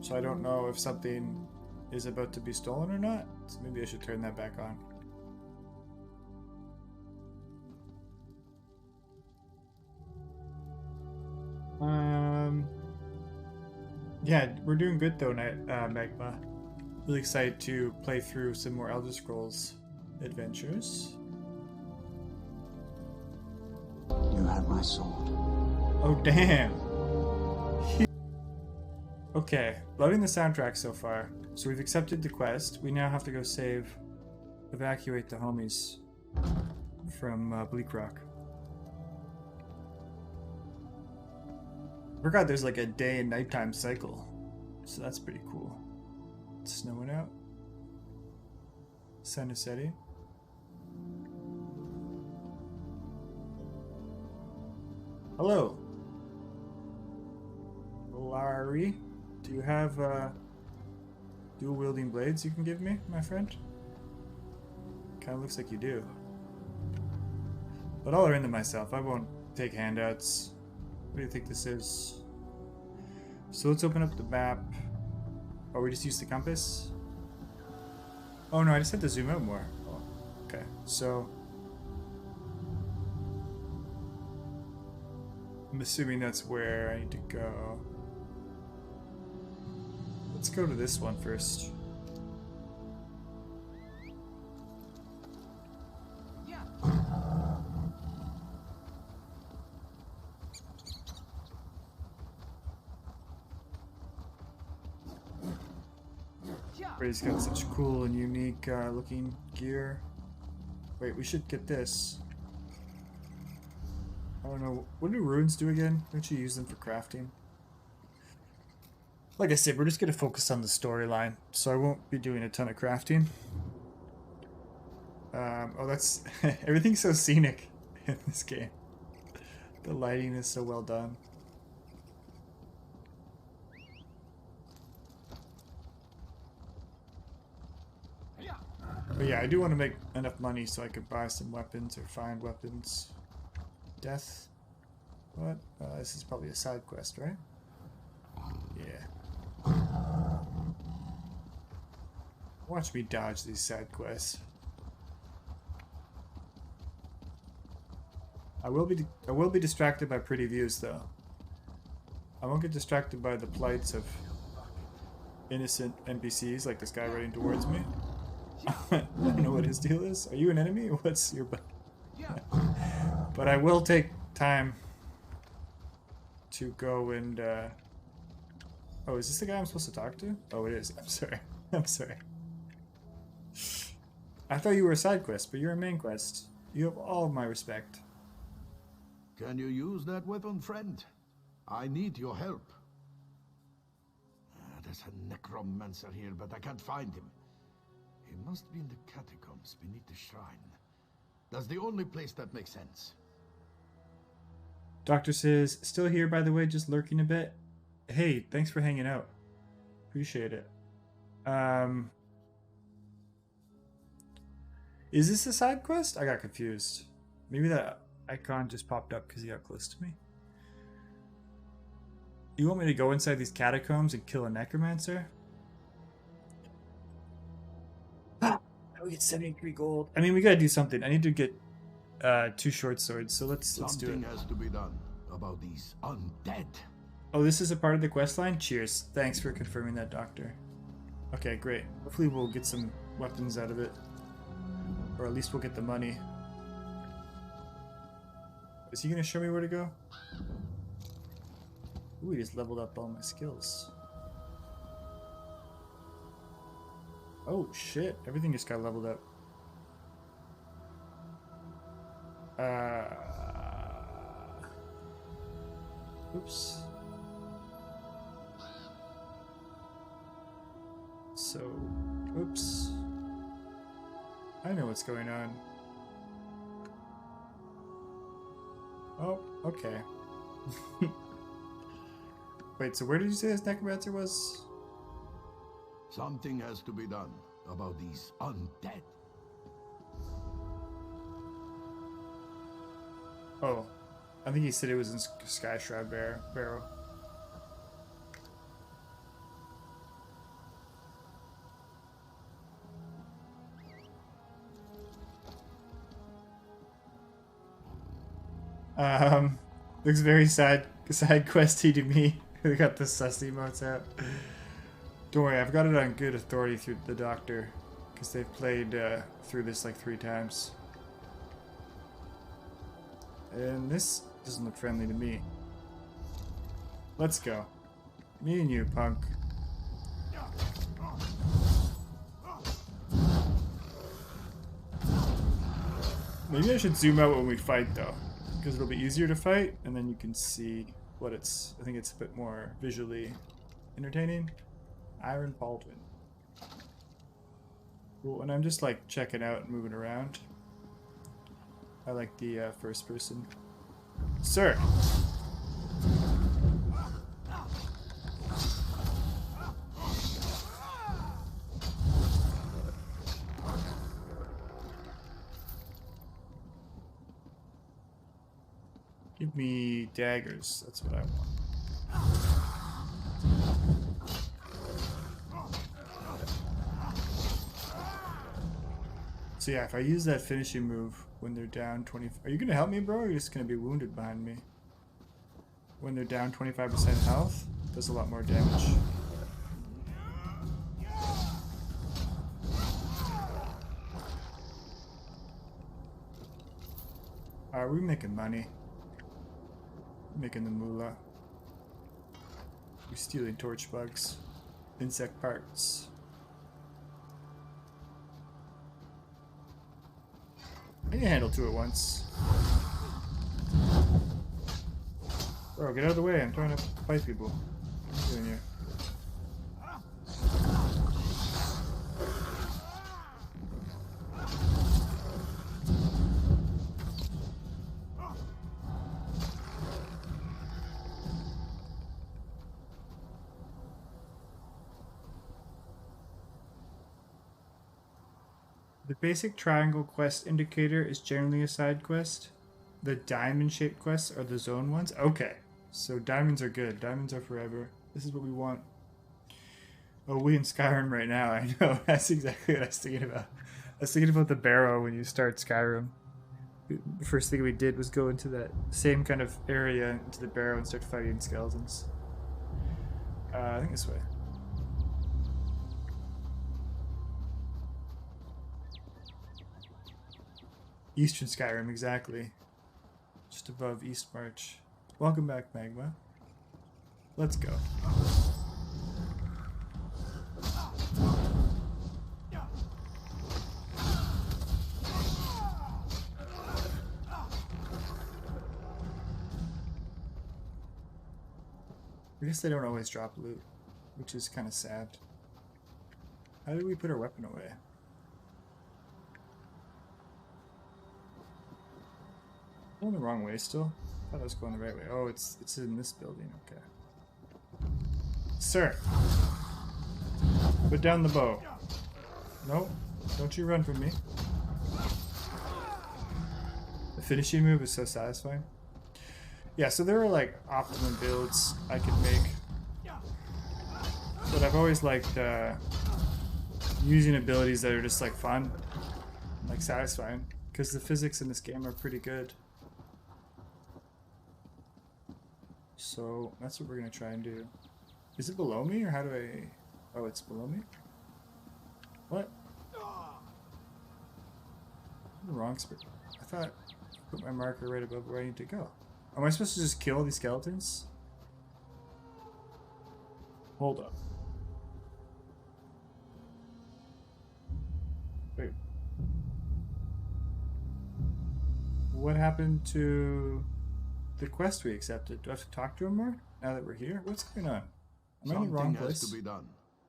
so I don't know if something is about to be stolen or not. So maybe I should turn that back on. Yeah, we're doing good though, Magma. Really excited to play through some more Elder Scrolls adventures. You had my sword. Oh, damn. Okay, loving the soundtrack so far. So we've accepted the quest. We now have to go evacuate the homies from Bleak Rock. I forgot there's like a day and nighttime cycle. So that's pretty cool. snowing out. Sun is setting. Hello. Larry, do you have dual wielding blades you can give me, my friend? Kind of looks like you do. But I'll learn them myself. I won't take handouts. What do you think this is? So let's open up the map. Oh, we just use the compass? Oh no, I just had to zoom out more. Oh, okay, so I'm assuming that's where I need to go. Let's go to this one first. Everybody's got such cool and unique looking gear. Wait, we should get this. I don't know. What do runes do again? Don't you use them for crafting? Like I said, we're just going to focus on the storyline, so I won't be doing a ton of crafting. Oh, that's... everything's so scenic in this game. The lighting is so well done. But yeah, I do want to make enough money so I could buy some weapons or find weapons. Death? What? This is probably a side quest, right? Yeah. Watch me dodge these side quests. I will be distracted by pretty views though. I won't get distracted by the plights of innocent NPCs like this guy running towards me. I don't know what his deal is. Are you an enemy? What's your... But I will take time to go and... Oh, is this the guy I'm supposed to talk to? Oh, it is. I'm sorry. I'm sorry. I thought you were a side quest, but you're a main quest. You have all of my respect. Can you use that weapon, friend? I need your help. There's a necromancer here, but I can't find him. He must be in the catacombs beneath the shrine. That's the only place that makes sense. Doctor says, still here by the way, just lurking a bit. Hey, thanks for hanging out. Appreciate it. Is this a side quest? I got confused. Maybe that icon just popped up because he got close to me. You want me to go inside these catacombs and kill a necromancer? We get 73 gold. I mean, we gotta do something. I need to get 2 short swords, so let's do it. Something has to be done about these undead. Oh, this is a part of the quest line? Cheers. Thanks for confirming that, Doctor. Okay, great. Hopefully we'll get some weapons out of it. Or at least we'll get the money. Is he gonna show me where to go? Ooh, he just leveled up all my skills. Oh shit, everything just got leveled up. Oops. So, oops. I know what's going on. Oh, okay. Wait, so where did you say this necromancer was? Something has to be done about these undead. Oh, I think he said it was in Sky Shroud Barrow. Looks very side questy to me. We got the sus emotes out. Don't worry, I've got it on good authority through the Doctor, because they've played through this like 3 times. And this doesn't look friendly to me. Let's go. Me and you, punk. Maybe I should zoom out when we fight though, because it'll be easier to fight, and then you can see what it's... I think it's a bit more visually entertaining. Iron Baldwin. Well, when I'm just like checking out and moving around, I like the first person. Sir! Give me daggers, that's what I want. So yeah, if I use that finishing move when they're down 20... Are you gonna help me, bro, or are you just gonna be wounded behind me? When they're down 25% health, does a lot more damage. Are we making money? Making the moolah. We're stealing torch bugs. Insect parts. I can handle two at once. Bro, get out of the way. I'm trying to fight people. What are you doing here? The basic triangle quest indicator is generally a side quest. The diamond-shaped quests are the zone ones. Okay, so diamonds are good. Diamonds are forever. This is what we want. Oh, we in Skyrim right now. I know. That's exactly what I was thinking about. I was thinking about the barrow when you start Skyrim. The first thing we did was go into that same kind of area, into the barrow, and start fighting skeletons. I think this way. Eastern Skyrim, exactly. Just above East March. Welcome back, Magma. Let's go. I guess they don't always drop loot, which is kind of sad. How did we put our weapon away? Going the wrong way still? I thought I was going the right way. Oh, it's in this building. Okay. Sir! Put down the bow. Nope. Don't you run from me. The finishing move is so satisfying. Yeah, so there are like optimum builds I could make. But I've always liked using abilities that are just like fun. Like satisfying. Because the physics in this game are pretty good. So that's what we're gonna try and do. Is it below me or how do I... Oh, it's below me? What? The wrong spot. I thought I put my marker right above where I need to go. Am I supposed to just kill these skeletons? Hold up. Wait. What happened to the quest we accepted? Do I have to talk to him more now that we're here? What's going on? Am I in the wrong place? Something has to be done.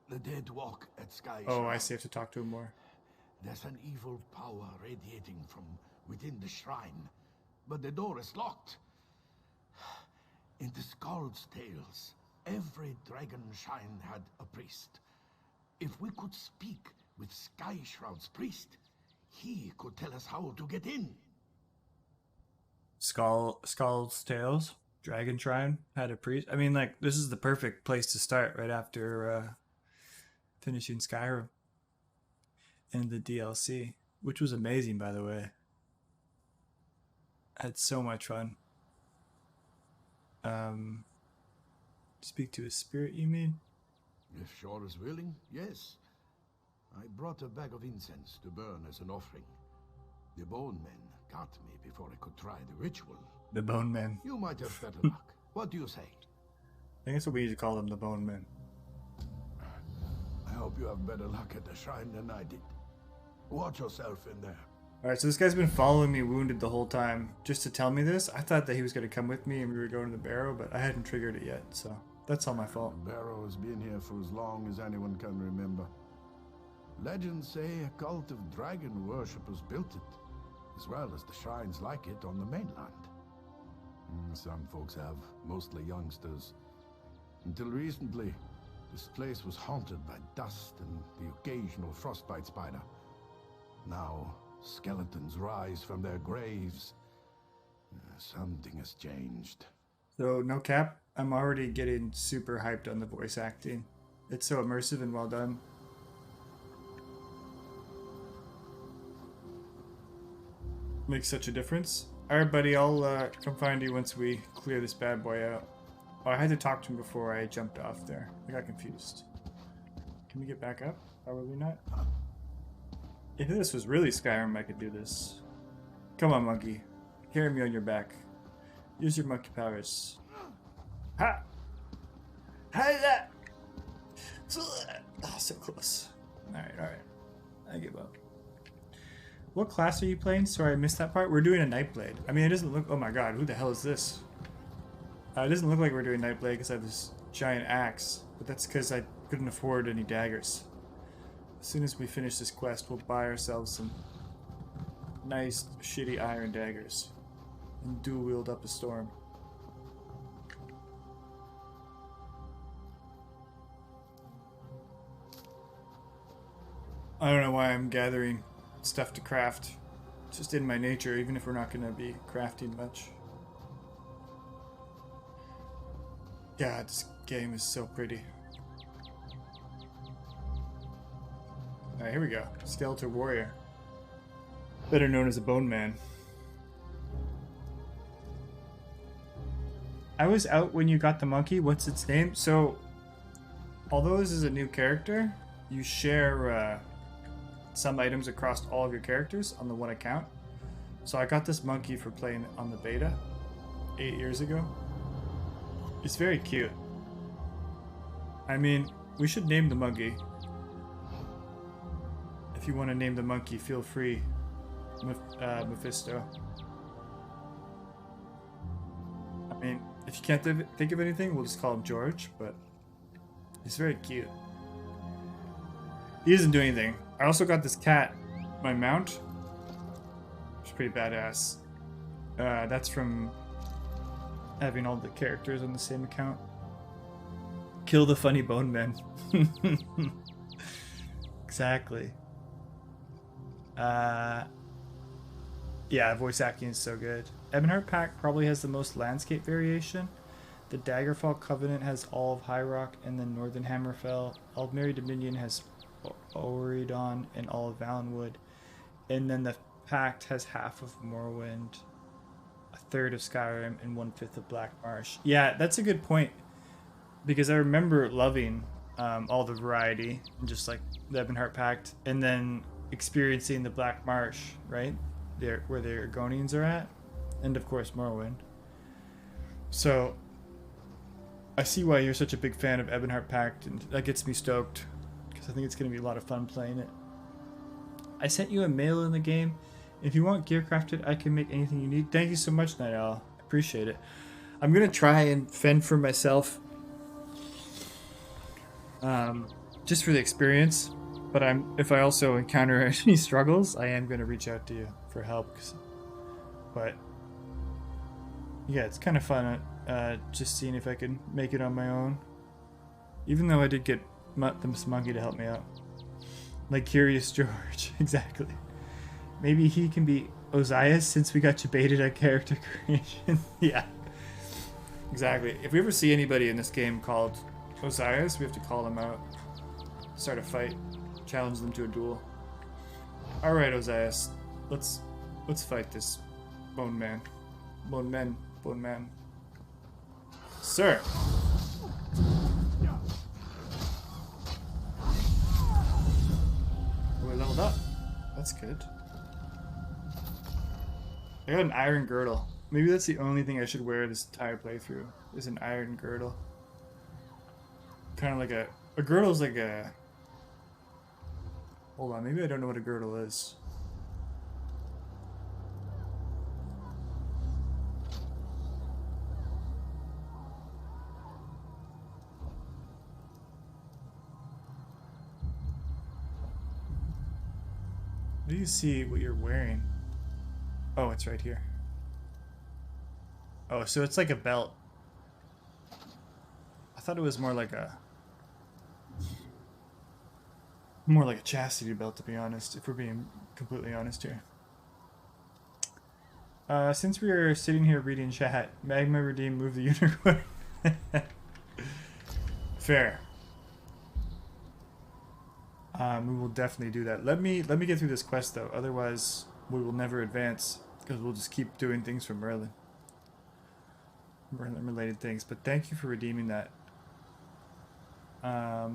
The dead walk at Sky Oh, Shrine. I see. I have to talk to him more. There's an evil power radiating from within the shrine, but the door is locked. In the Skald's tales, every dragon shrine had a priest. If we could speak with Sky Shroud's priest, he could tell us how to get in. Skull's Tales, Dragon Shrine had a priest. I mean, like, this is the perfect place to start right after finishing Skyrim and the DLC, which was amazing, by the way. I had so much fun. Speak to a spirit, you mean? If Shore is willing, yes. I brought a bag of incense to burn as an offering. The bone men got me before I could try the ritual. The Bone Men. You might have better luck. What do you say? I think that's what we need to call them, the Bone Men. I hope you have better luck at the shrine than I did. Watch yourself in there. Alright, so this guy's been following me wounded the whole time just to tell me this. I thought that he was going to come with me and we were going to the barrow, but I hadn't triggered it yet, so that's all my fault. The barrow has been here for as long as anyone can remember. Legends say a cult of dragon worshippers built it, as well as the shrines like it on the mainland. Some folks have, mostly youngsters. Until recently, this place was haunted by dust and the occasional frostbite spider. Now, skeletons rise from their graves. Something has changed. So, no cap, I'm already getting super hyped on the voice acting. It's so immersive and well done. Makes such a difference. Alright, buddy, I'll come find you once we clear this bad boy out. Oh, I had to talk to him before I jumped off there. I got confused. Can we get back up? Probably not. If this was really Skyrim, I could do this. Come on, monkey. Carry me on your back. Use your monkey powers. Ha! Hi that! Oh, so close. Alright, alright. I give up. What class are you playing? Sorry, I missed that part. We're doing a Nightblade. I mean, it doesn't look... Oh my god, who the hell is this? It doesn't look like we're doing Nightblade because I have this giant axe. But that's because I couldn't afford any daggers. As soon as we finish this quest, we'll buy ourselves some nice, shitty iron daggers. And dual wield up a storm. I don't know why I'm gathering stuff to craft. It's just in my nature, even if we're not going to be crafting much. God, this game is so pretty. Alright, here we go. Skeletal Warrior. Better known as a Bone Man. I was out when you got the monkey. What's its name? So, although this is a new character, you share some items across all of your characters on the one account. So I got this monkey for playing on the beta 8 years ago. It's very cute. I mean, we should name the monkey. If you want to name the monkey, feel free. Mephisto. I mean, if you can't think of anything, we'll just call him George, but he's very cute. He doesn't do anything. I also got this cat, my mount. It's pretty badass. That's from having all the characters on the same account. Kill the funny bone men. Exactly. Yeah, voice acting is so good. Ebonheart Pact probably has the most landscape variation. The Daggerfall Covenant has all of High Rock, and then Northern Hammerfell. Aldmeri Dominion has Oridon and all of Valenwood. And then the Pact has half of Morrowind, a third of Skyrim, and 1/5 of Black Marsh. Yeah, that's a good point. Because I remember loving all the variety, and just like the Ebonheart Pact, and then experiencing the Black Marsh, right? There, where the Argonians are at. And of course Morrowind. So I see why you're such a big fan of Ebonheart Pact, and that gets me stoked because I think it's going to be a lot of fun playing it. I sent you a mail in the game. If you want gear crafted, I can make anything you need. Thank you so much, Night Owl. I appreciate it. I'm going to try and fend for myself just for the experience, but if I also encounter any struggles, I am going to reach out to you for help. But yeah, it's kind of fun just seeing if I can make it on my own. Even though I did get this monkey to help me out. Like Curious George, exactly. Maybe he can be Ozias since we got you baited at character creation. Yeah, exactly. If we ever see anybody in this game called Ozias, we have to call them out. Start a fight. Challenge them to a duel. Alright, Ozias. Let's fight this bone man. Bone man. Sir! We're leveled up. That's good. I got an iron girdle. Maybe that's the only thing I should wear this entire playthrough, is an iron girdle. Kind of like a girdle's like a... Hold on, maybe I don't know what a girdle is. Do you see what you're wearing? Oh, it's right here. Oh, so it's like a belt. I thought it was more like a chastity belt, to be honest, if we're being completely honest here. Since we are sitting here reading chat, Magma redeem, move the unicorn. Fair. We will definitely do that. Let me get through this quest though, otherwise we will never advance because we'll just keep doing things from Merlin. Merlin related things. But thank you for redeeming that. How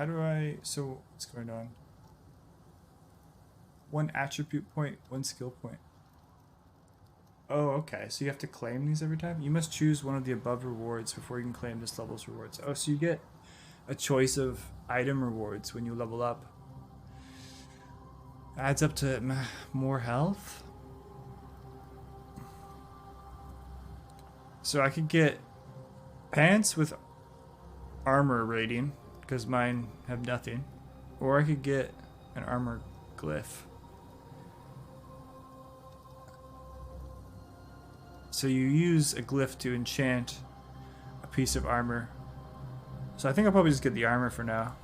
do I? So what's going on? 1 attribute point, 1 skill point. Oh, okay. So you have to claim these every time? You must choose one of the above rewards before you can claim this level's rewards. Oh, so you get a choice of item rewards when you level up. Adds up to more health. So I could get pants with armor rating, because mine have nothing. Or I could get an armor glyph. So you use a glyph to enchant a piece of armor. So I think I'll probably just get the armor for now.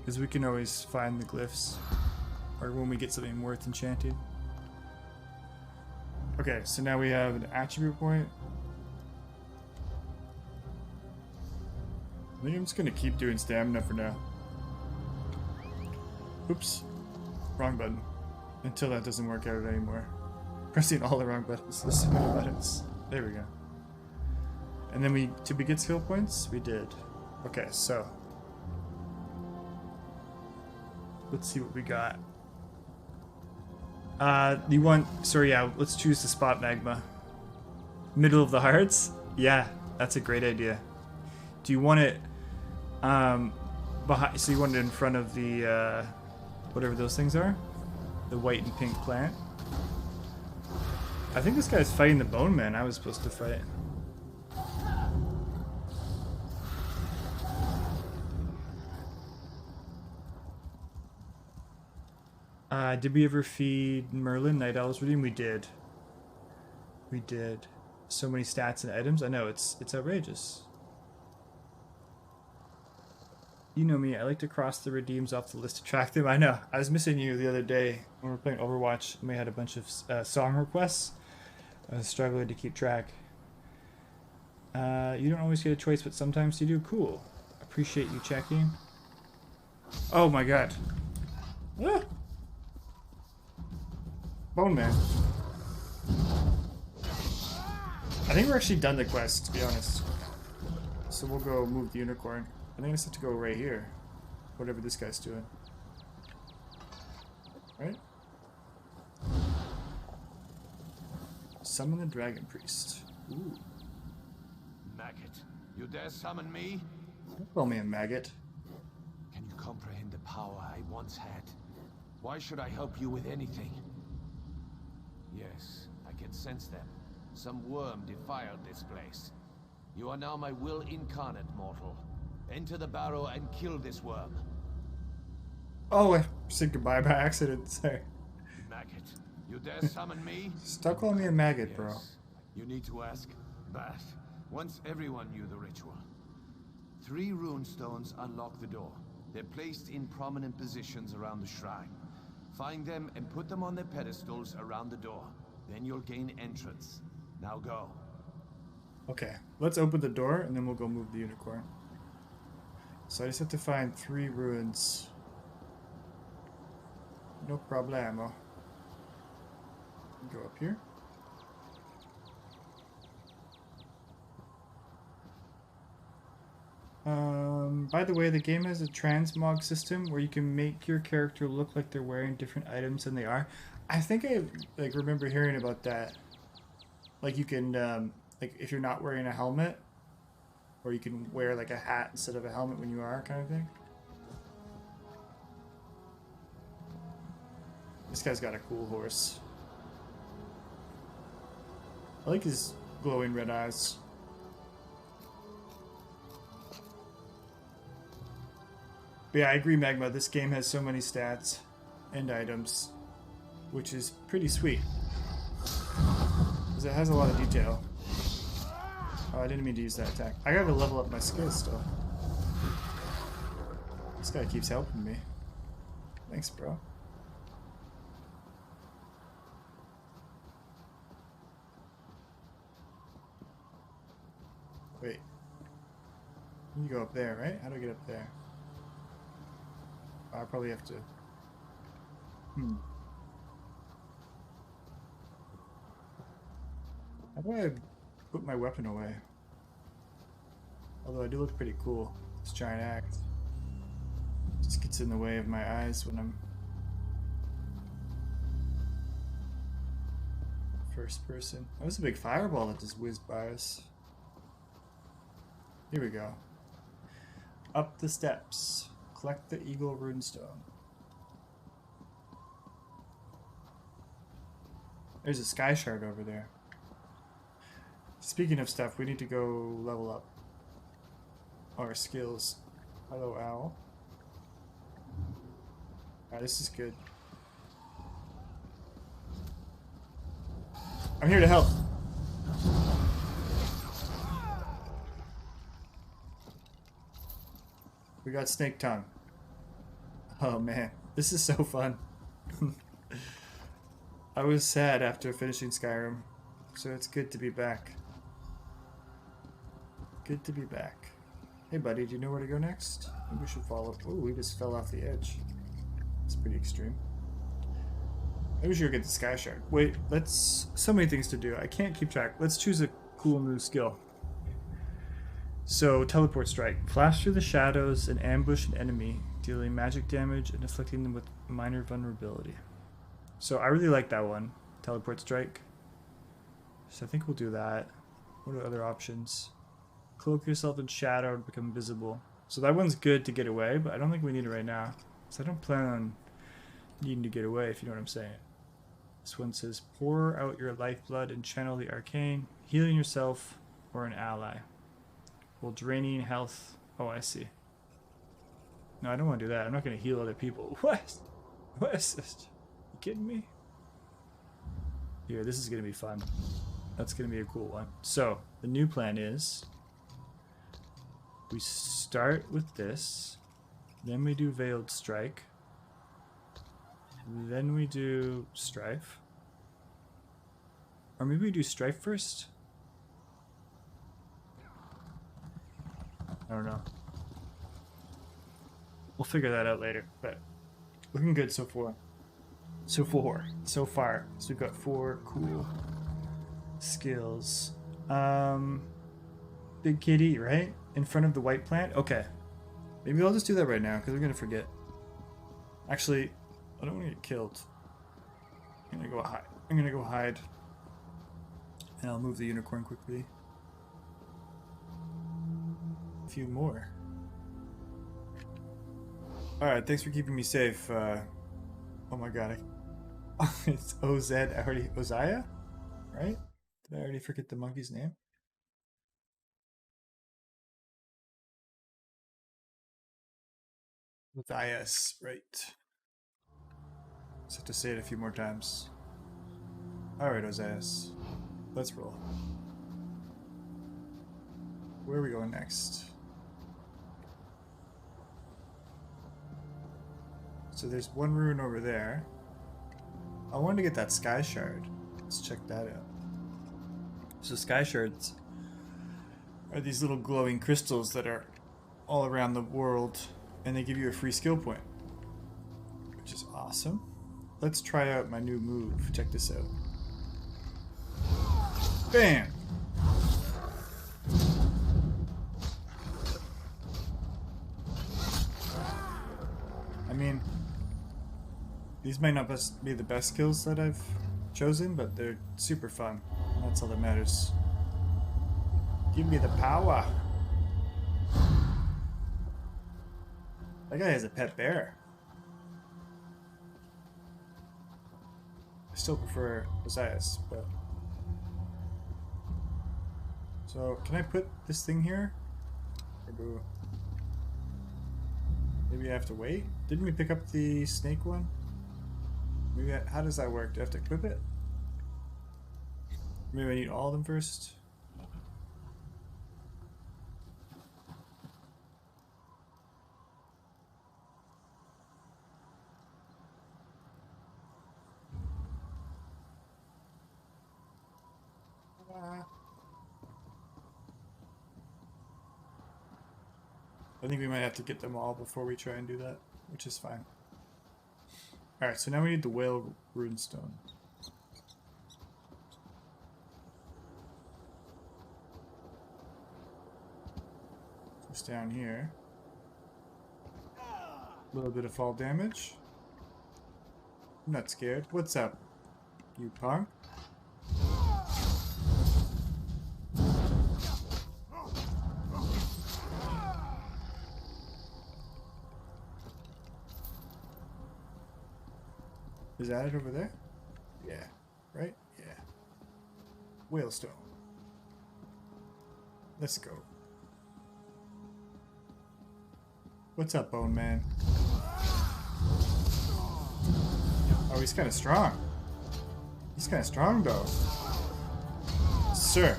Because we can always find the glyphs. Or when we get something worth enchanting. Okay, so now we have an attribute point. I think I'm just going to keep doing stamina for now. Oops. Wrong button. Until that doesn't work out anymore. Pressing all the wrong buttons. There's so many buttons. There we go. And then did we get skill points? We did. Okay, so. Let's see what we got. Let's choose the spot magma. Middle of the hearts? Yeah, that's a great idea. Do you want it behind, so you want it in front of the whatever those things are? The white and pink plant? I think this guy's fighting the bone man I was supposed to fight. Did we ever feed Merlin Night Owl's redeem? We did. We did. So many stats and items. I know, it's outrageous. You know me, I like to cross the redeems off the list to track them. I know. I was missing you the other day when we were playing Overwatch and we had a bunch of song requests. I was struggling to keep track. You don't always get a choice, but sometimes you do. Cool. Appreciate you checking. Oh my god. Ah! Bone Man. I think we're actually done the quest, to be honest. So we'll go move the unicorn. I think I just have to go right here. Whatever this guy's doing. Right? Summon the Dragon Priest. Ooh. Maggot, you dare summon me? Don't call me a maggot. Can you comprehend the power I once had? Why should I help you with anything? Yes, I can sense them. Some worm defiled this place. You are now my will incarnate, mortal. Enter the barrow and kill this worm. Oh, I said goodbye by accident. Sorry. Maggot, you dare summon me? Stop calling me a maggot, bro. You need to ask Bat. Once everyone knew the ritual. 3 rune stones unlock the door. They're placed in prominent positions around the shrine. Find them and put them on their pedestals around the door. Then you'll gain entrance. Now go. Okay, let's open the door and then we'll go move the unicorn. So I just have to find 3 ruins. No problemo. Go up here. By the way, the game has a transmog system where you can make your character look like they're wearing different items than they are. I think I remember hearing about that. Like you can like if you're not wearing a helmet, or you can wear like a hat instead of a helmet when you are, kind of thing. This guy's got a cool horse. I like his glowing red eyes. But yeah, I agree, Magma. This game has so many stats and items, which is pretty sweet. Because it has a lot of detail. Oh, I didn't mean to use that attack. I gotta level up my skills still. This guy keeps helping me. Thanks, bro. Wait. You go up there, right? How do I get up there? I probably have to... How do I put my weapon away? Although I do look pretty cool. This giant axe just gets in the way of my eyes when I'm first person. That was a big fireball that just whizzed by us. Here we go. Up the steps. Collect the eagle runestone. There's a sky shard over there. Speaking of stuff, we need to go level up our skills. Hello, owl. Alright, this is good. I'm here to help. We got snake tongue. Oh man, this is so fun. I was sad after finishing Skyrim, so it's good to be back. Good to be back. Hey buddy, do you know where to go next? Maybe we should follow. Oh, we just fell off the edge. It's pretty extreme. Maybe we should go get the sky shard. Wait, let's... So many things to do. I can't keep track. Let's choose a cool new skill. So, teleport strike. Flash through the shadows and ambush an enemy, dealing magic damage and afflicting them with minor vulnerability. So I really like that one. Teleport strike. So I think we'll do that. What are other options? Cloak yourself in shadow and become visible. So that one's good to get away, but I don't think we need it right now. So I don't plan on needing to get away, if you know what I'm saying. This one says, pour out your lifeblood and channel the arcane, healing yourself or an ally. While draining health. Oh, I see. No, I don't want to do that. I'm not going to heal other people. What? What is this? You kidding me? Here, this is going to be fun. That's going to be a cool one. So, the new plan is we start with this, then we do Veiled Strike, then we do Strife. Or maybe we do Strife first? I don't know. We'll figure that out later, but looking good so far. So far. So we've got 4 cool skills. Big kitty, right? In front of the white plant? Okay. Maybe I'll just do that right now, because we're going to forget. Actually, I don't want to get killed. I'm going to go hide. I'm going to go hide. And I'll move the unicorn quickly. A few more. Alright, thanks for keeping me safe. Oh my god. It's OZ. Oziah? Right? Did I already forget the monkey's name? Ozias, right. Just have to say it a few more times. Alright, Ozias. Let's roll. Where are we going next? So there's one rune over there. I wanted to get that sky shard. Let's check that out. So sky shards are these little glowing crystals that are all around the world, and they give you a free skill point, which is awesome. Let's try out my new move. Check this out. Bam! I mean, these might not be the best skills that I've chosen, but they're super fun. That's all that matters. Give me the power. That guy has a pet bear. I still prefer Ozias, but... So, can I put this thing here? Or do... Maybe I have to wait? Didn't we pick up the snake one? Maybe how does that work? Do I have to equip it? Maybe I need all of them first? I think we might have to get them all before we try and do that, which is fine. Alright, so now we need the whale runestone. Just down here. A little bit of fall damage. I'm not scared. What's up, you punk? Is that it over there? Yeah. Right? Yeah. Whalestone. Let's go. What's up, Bone Man? Oh, he's kind of strong. He's kind of strong, though. Sir.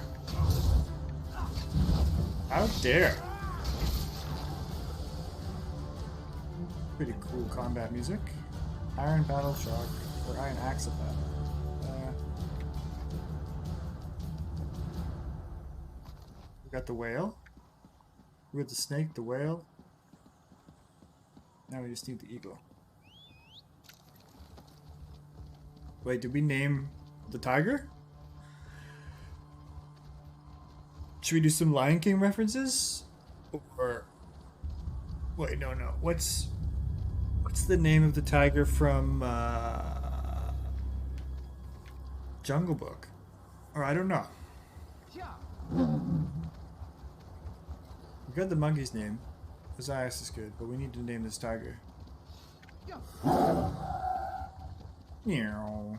How dare. Pretty cool combat music. Iron Battle Shock, or Iron Axe of Battle. We got the whale. We got the snake, the whale. Now we just need the eagle. Wait, did we name the tiger? Should we do some Lion King references? Or... Wait, no. What's the name of the tiger from Jungle Book? Or I don't know. We got the monkey's name. Ozias is good, but we need to name this tiger. Meow.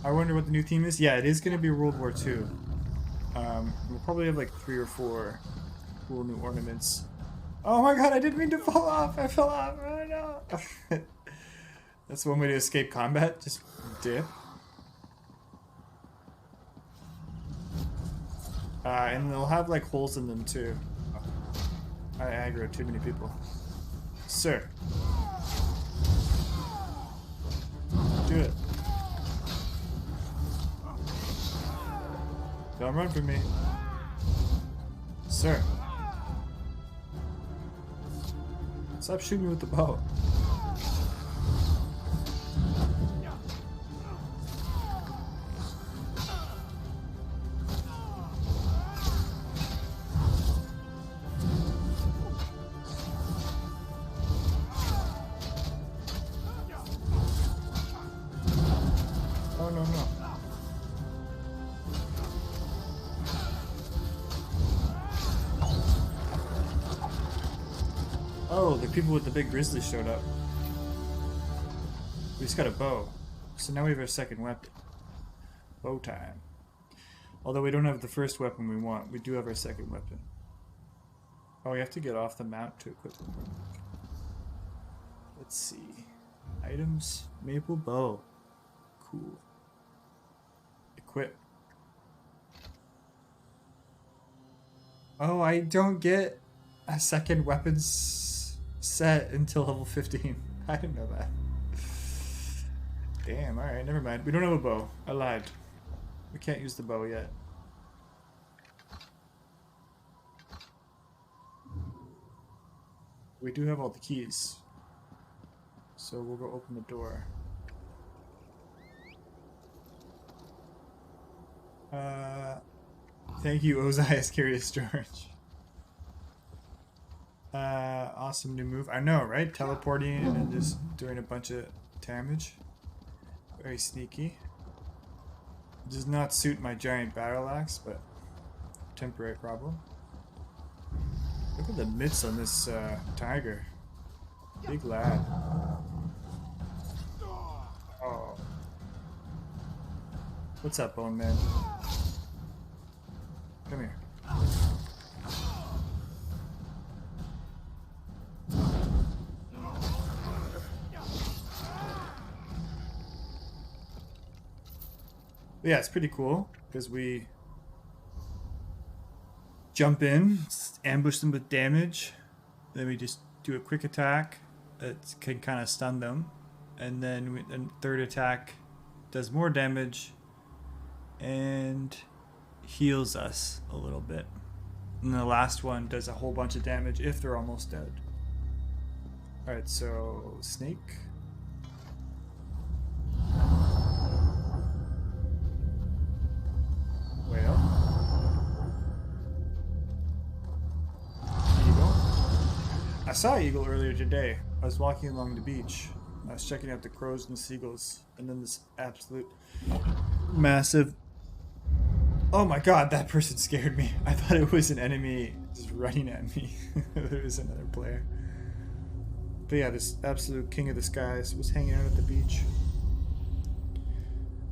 I wonder what the new theme is. Yeah, it is going to be World War II. We'll probably have like 3 or 4 cool new ornaments. Oh my god, I didn't mean to fall off. I fell off. Oh no. That's one way to escape combat. Just dip. And they'll have like holes in them too. I aggro too many people. Sir. Do it. Don't run from me. Sir. Stop shooting me with the bow. Oh, no. Oh, the people with the big grizzly showed up. We just got a bow. So now we have our second weapon. Bow time. Although we don't have the first weapon we want, we do have our second weapon. Oh, we have to get off the map to equip it. Let's see. Items. Maple bow. Cool. Equip. Oh, I don't get a second weapons set until level 15. I didn't know that. Damn, alright, never mind. We don't have a bow. I lied. We can't use the bow yet. We do have all the keys. So we'll go open the door. Thank you, Ozias Curious George. Awesome new move. I know, right? Teleporting and just doing a bunch of damage. Very sneaky. Does not suit my giant battle axe, but temporary problem. Look at the mitts on this tiger. Big lad. Oh. What's up, Bone Man? Come here. But yeah, it's pretty cool because we jump in, ambush them with damage, then we just do a quick attack that can kind of stun them, and then the third attack does more damage and heals us a little bit, and the last one does a whole bunch of damage if they're almost dead. Alright, so snake. Whale. Eagle. I saw an eagle earlier today. I was walking along the beach. I was checking out the crows and the seagulls, and then this absolute massive... Oh my god, that person scared me. I thought it was an enemy just running at me. There was another player. But yeah, this absolute king of the skies was hanging out at the beach.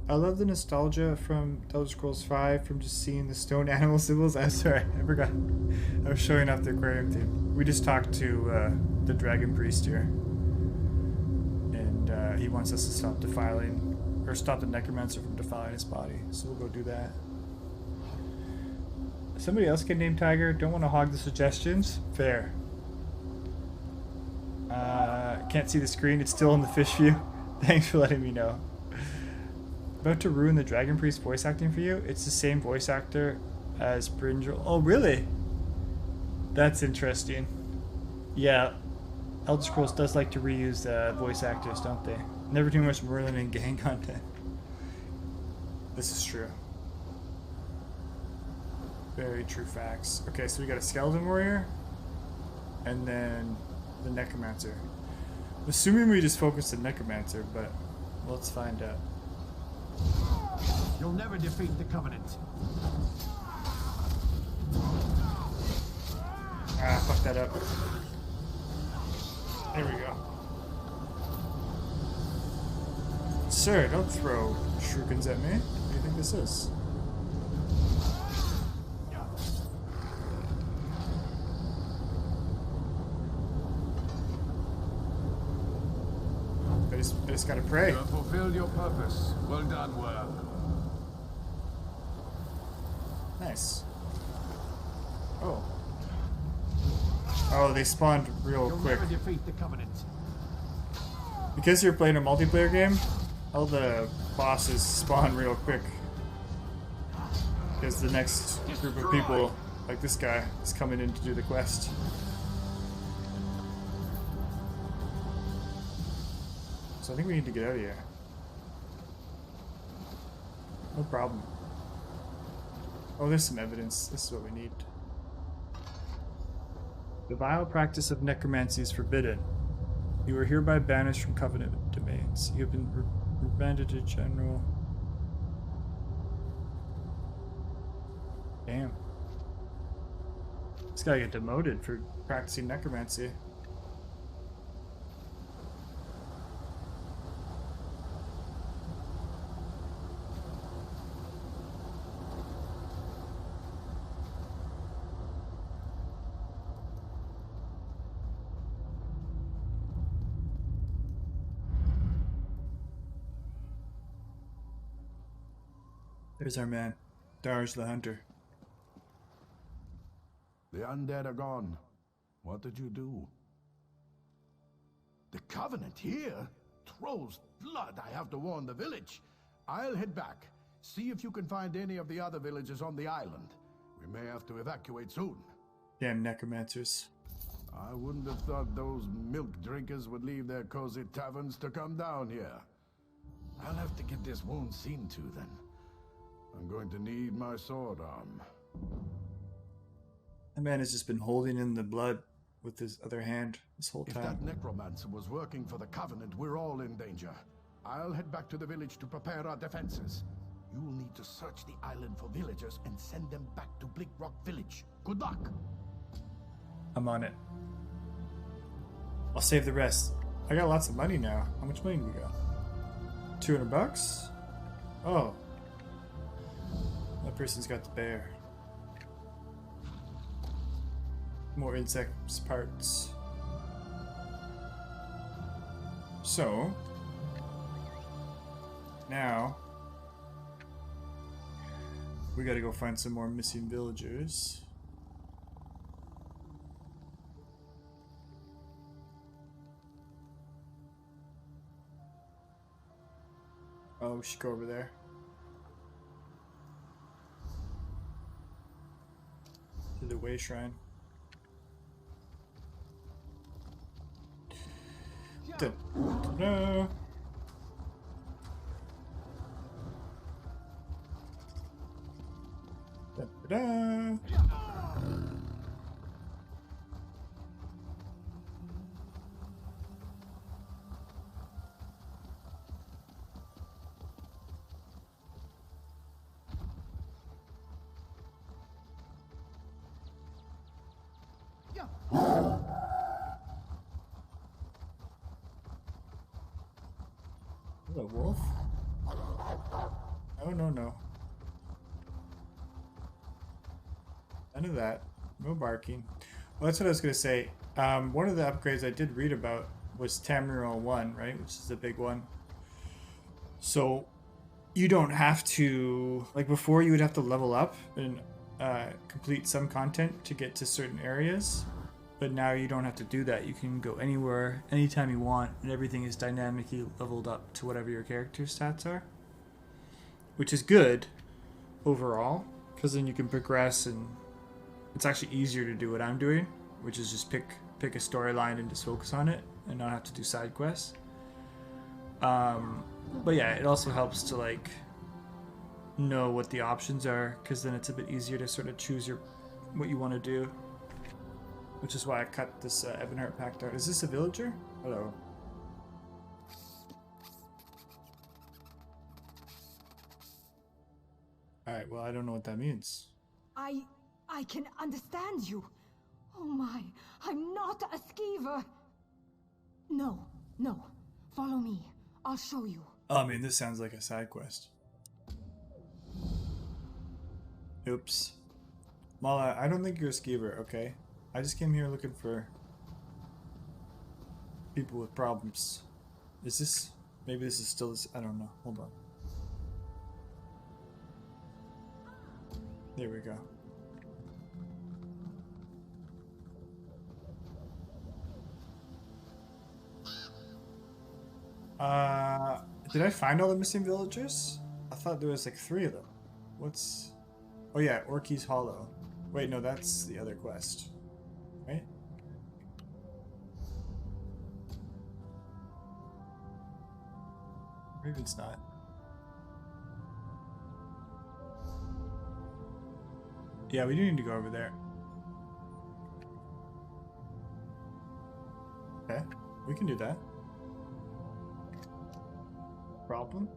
I love the nostalgia from Elder Scrolls V, from just seeing the stone animal symbols. I'm sorry, I forgot. I was showing off the aquarium theme. We just talked to the dragon priest here. And he wants us to stop defiling, or stop the necromancer from defiling his body. So we'll go do that. Somebody else can name Tiger. Don't want to hog the suggestions. Fair. Can't see the screen. It's still in the fish view. Thanks for letting me know. About to ruin the Dragon Priest voice acting for you. It's the same voice actor as Brindle. Oh, really? That's interesting. Yeah, Elder Scrolls does like to reuse voice actors, don't they? Never too much Merlin and gang content. This is true. Very true facts. Okay, so we got a skeleton warrior, and then the necromancer. Assuming we just focus the necromancer, but let's find out. You'll never defeat the Covenant. Ah, fuck that up. There we go. Sir, don't throw shurikens at me. What do you think this is? I just gotta pray. You have fulfilled your purpose. Well done, worm. Nice. Oh. Oh, they spawned real quick. You'll never defeat the Covenant. Because you're playing a multiplayer game, all the bosses spawn real quick. Because the next group of people, like this guy, is coming in to do the quest. So I think we need to get out of here. No problem. Oh, there's some evidence. This is what we need. The vile practice of necromancy is forbidden. You are hereby banished from Covenant domains. You have been rebranded to General. Damn. This guy got demoted for practicing necromancy. There's our man, Darj the Hunter. The undead are gone. What did you do? The Covenant here? Troll's blood. I have to warn the village. I'll head back. See if you can find any of the other villages on the island. We may have to evacuate soon. Damn necromancers. I wouldn't have thought those milk drinkers would leave their cozy taverns to come down here. I'll have to get this wound seen to then. I'm going to need my sword arm. That man has just been holding in the blood with his other hand this whole time. If that necromancer was working for the Covenant, we're all in danger. I'll head back to the village to prepare our defenses. You'll need to search the island for villagers and send them back to Bleak Rock Village. Good luck! I'm on it. I'll save the rest. I got lots of money now. How much money do we got? $200? Oh. That person's got the bear. More insects parts. So now We gotta go find some more missing villagers. Oh, we should go over there. To the Way Shrine. No. Da-da-da. Hello, wolf. Oh, no, no. None of that. No barking. Well, that's what I was going to say. One of the upgrades I did read about was Tamriel 1, right? Which is the big one. So you don't have to... Like, before you would have to level up and complete some content to get to certain areas. But now you don't have to do that. You can go anywhere, anytime you want, and everything is dynamically leveled up to whatever your character stats are. Which is good overall, because then you can progress, and it's actually easier to do what I'm doing, which is just pick a storyline and just focus on it and not have to do side quests. But yeah, it also helps to like know what the options are, because then it's a bit easier to sort of choose what you want to do. Which is why I cut this Ebonheart Pact out. Is this a villager? Hello. Alright, well, I don't know what that means. I can understand you. Oh my, I'm not a skeever. No, follow me. I'll show you. Oh, I mean, this sounds like a side quest. Oops. Mala, I don't think you're a skeever, okay? I just came here looking for people with problems. Is this... Maybe this is still this... I don't know. Hold on. There we go. Did I find all the missing villagers? I thought there was like 3 of them. What's... Oh yeah, Orky's Hollow. Wait, no, that's the other quest. Right? Maybe it's not. Yeah, we do need to go over there. Okay, we can do that. Problem?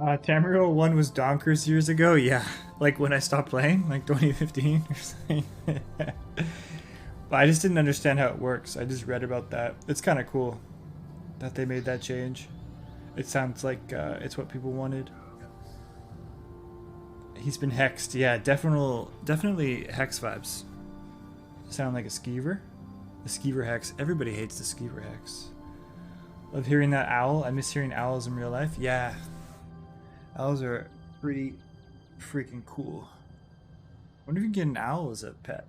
Tamriel 1 was donkers years ago? Yeah, like when I stopped playing, like 2015 or something. But I just didn't understand how it works. I just read about that. It's kind of cool that they made that change. It sounds like it's what people wanted. He's been hexed. Yeah, definitely hex vibes. Sound like a skeever? The skeever hex. Everybody hates the skeever hex. Love hearing that owl. I miss hearing owls in real life. Yeah. Owls are pretty freaking cool. I wonder if you can get an owl as a pet.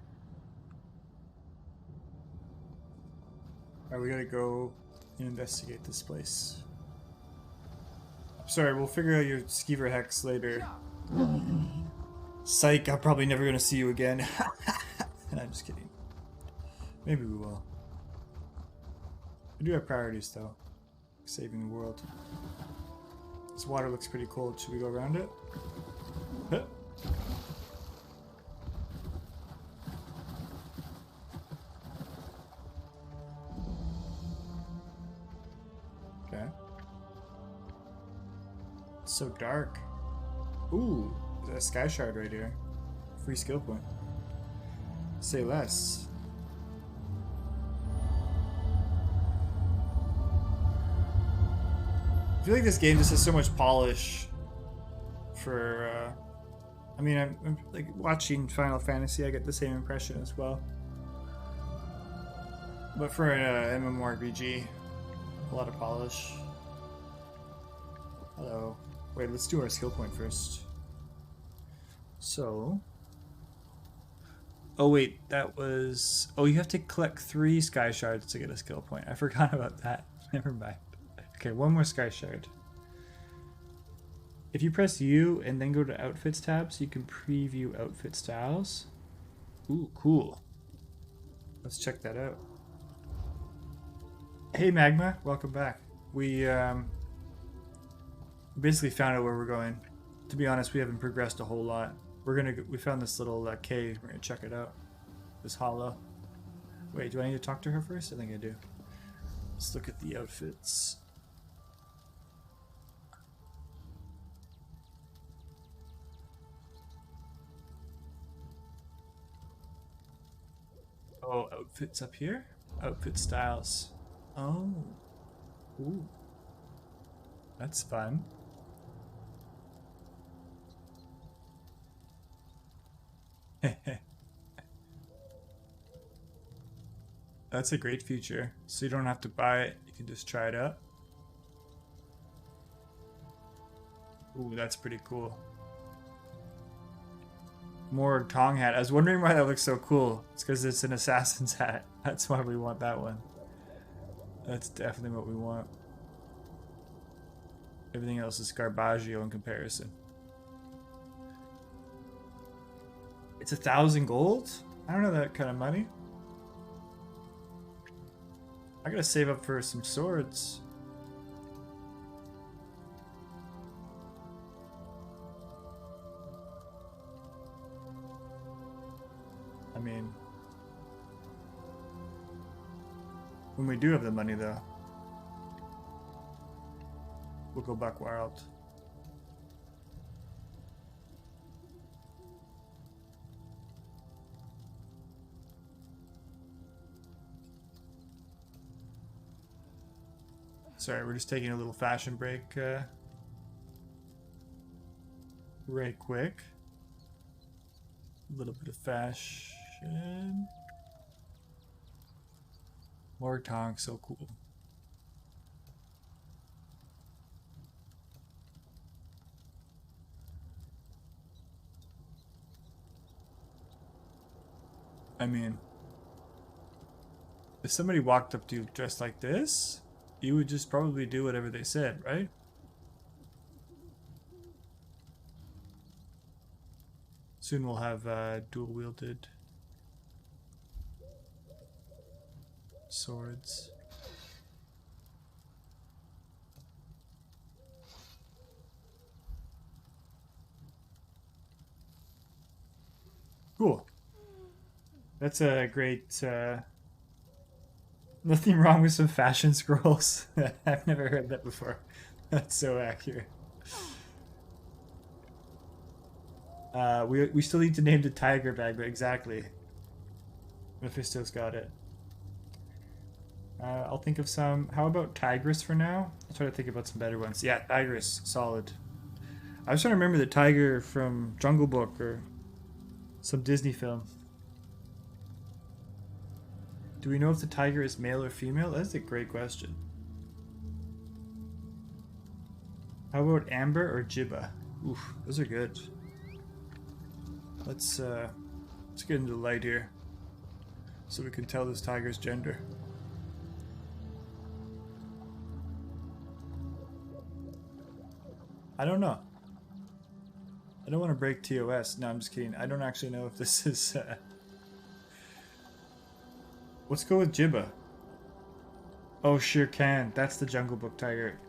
Alright, we gotta go and investigate this place. Sorry, we'll figure out your skeever hex later. Psych, I'm probably never gonna see you again. And I'm just kidding. Maybe we will. We do have priorities though. Saving the world. This water looks pretty cold. Should we go around it? Huh? Okay. It's so dark. Ooh, there's a sky shard right here. Free skill point. Say less. I feel like this game just has so much polish for, I mean, I'm like watching Final Fantasy, I get the same impression as well. But for an MMORPG, a lot of polish. Hello. Wait, let's do our skill point first. So... Oh wait, that was... Oh, you have to collect 3 sky shards to get a skill point. I forgot about that. Never mind. Okay, 1 more sky shard. If you press U and then go to Outfits tabs, you can preview outfit styles. Ooh, cool. Let's check that out. Hey Magma, welcome back. We basically found out where we're going. To be honest, we haven't progressed a whole lot. We found this little cave. We're gonna check it out. This hollow. Wait, do I need to talk to her first? I think I do. Let's look at the outfits. Oh, outfits up here? Outfit styles. Oh. Ooh. That's fun. That's a great feature. So you don't have to buy it, you can just try it out. Ooh, that's pretty cool. More Tong hat. I was wondering why that looks so cool. It's because it's an assassin's hat. That's why we want that one. That's definitely what we want. Everything else is garbaggio in comparison. It's 1,000 gold? I don't know that kind of money. I gotta save up for some swords. I mean, when we do have the money though, we'll go back wild. Sorry, we're just taking a little fashion break right quick. A little bit of fashion. More Tong, so cool. I mean, if somebody walked up to you dressed like this, you would just probably do whatever they said, right? Soon we'll have dual-wielded swords. Cool. That's a great... Nothing wrong with some fashion scrolls. I've never heard that before. That's so accurate. We still need to name the tiger bag, but exactly. Mephisto's got it. I'll think of some. How about Tigress for now? I'll try to think about some better ones. Yeah, Tigress, solid. I was trying to remember the tiger from Jungle Book or some Disney film. Do we know if the tiger is male or female? That's a great question. How about Amber or Jibba? Oof, those are good. Let's get into the light here, so we can tell this tiger's gender. I don't know. I don't want to break TOS. No, I'm just kidding. I don't actually know if this is... Let's go with Jibba. Oh, sure can. That's the Jungle Book tiger.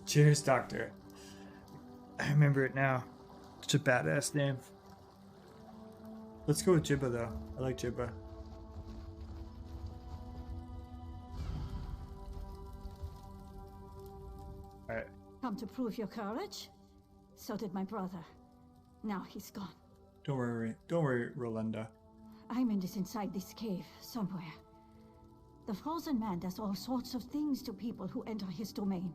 Cheers, Doctor. I remember it now. Such a badass name. Let's go with Jibba, though. I like Jibba. Alright. Come to prove your courage? So did my brother. Now he's gone. Don't worry, Rolanda. Hyman is inside this cave, somewhere. The Frozen Man does all sorts of things to people who enter his domain.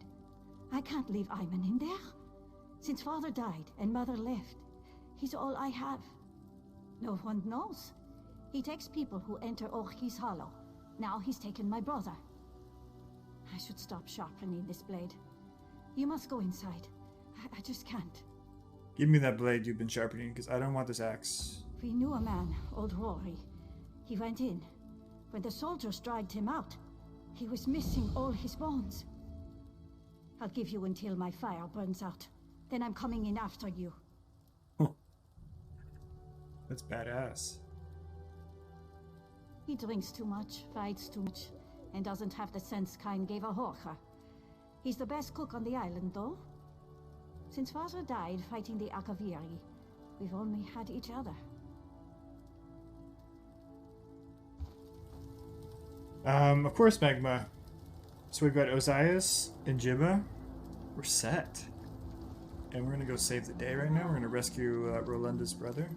I can't leave Hyman in there. Since father died and mother left, he's all I have. No one knows. He takes people who enter Orchis Hollow. Now he's taken my brother. I should stop sharpening this blade. You must go inside. I just can't. Give me that blade you've been sharpening, because I don't want this axe. We knew a man, old Rory. He went in. When the soldiers dragged him out, he was missing all his bones. I'll give you until my fire burns out. Then I'm coming in after you. That's badass. He drinks too much, fights too much, and doesn't have the sense Kain gave a Horcha. He's the best cook on the island, though. Since Father died fighting the Akaviri, we've only had each other. Of course, Magma. So we've got Ozias and Jibba. We're set. And we're gonna go save the day right now. We're gonna rescue Rolanda's brother.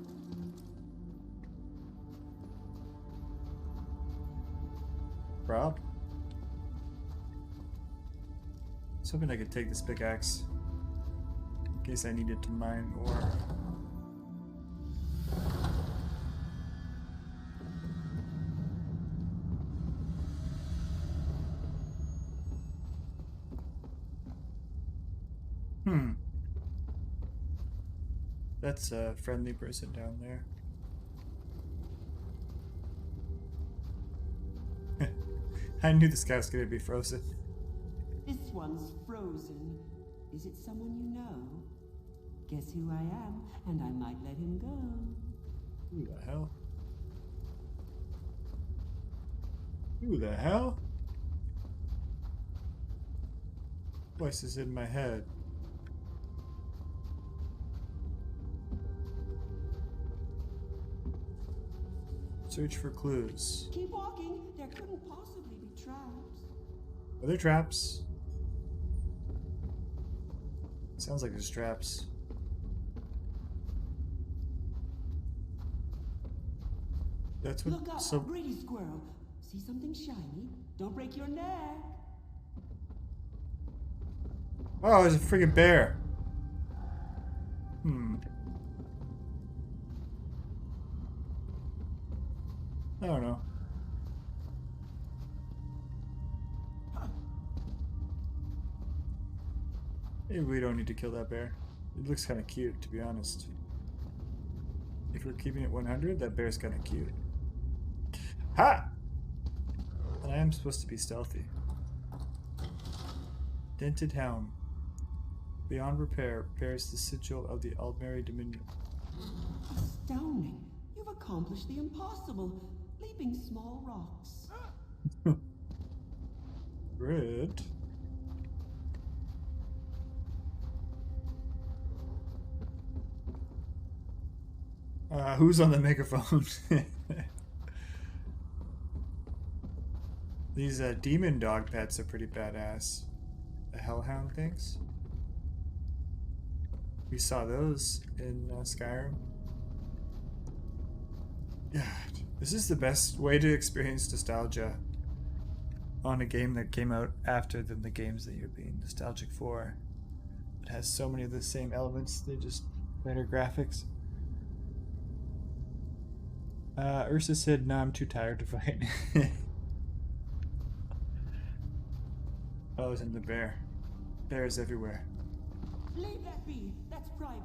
Rob? I was hoping I could take this pickaxe in case I needed to mine ore. That's a friendly person down there. I knew this guy was gonna be frozen. This one's frozen. Is it someone you know? Guess who I am, and I might let him go. Who the hell? Who the hell? Voice is in my head. Search for clues. Keep walking. There couldn't possibly be traps. Are there traps? Sounds like there's traps. That's what. Look up, So Brady squirrel. See something shiny? Don't break your neck. oh, there's a freaking bear. I don't know. Maybe we don't need to kill that bear. It looks kind of cute, to be honest. If we're keeping it 100, that bear's kind of cute. Ha! And I am supposed to be stealthy. Dented helm. Beyond repair, bears the sigil of the Aldmeri Dominion. Astounding. You've accomplished the impossible. Leaping small rocks. Red. Who's on the megaphone? These demon dog pets are pretty badass. The hellhound things. We saw those in Skyrim. God, this is the best way to experience nostalgia on a game that came out after than the games that you're being nostalgic for. It has so many of the same elements, they just better graphics. Ursa said, "No, I'm too tired to fight." Oh, it's in the bear. Bears everywhere. Leave that be. That's private.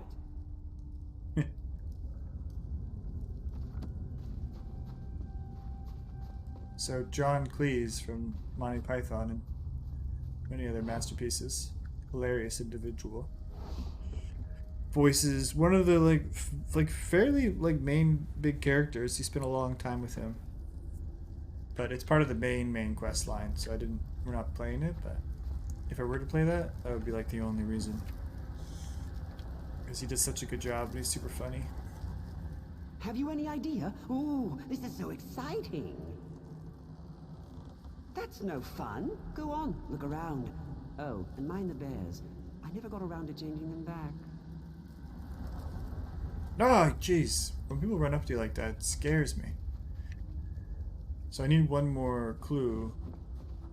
So John Cleese from Monty Python and many other masterpieces, hilarious individual, voices one of the like fairly main big characters. He spent a long time with him, but it's part of the main quest line. So we're not playing it, but if I were to play that, that would be like the only reason, because he does such a good job and he's super funny. Have you any idea? Ooh, this is so exciting. That's no fun. Go on, look around. Oh, and mind the bears. I never got around to changing them back. Oh, jeez. When people run up to you like that, it scares me. So I need one more clue.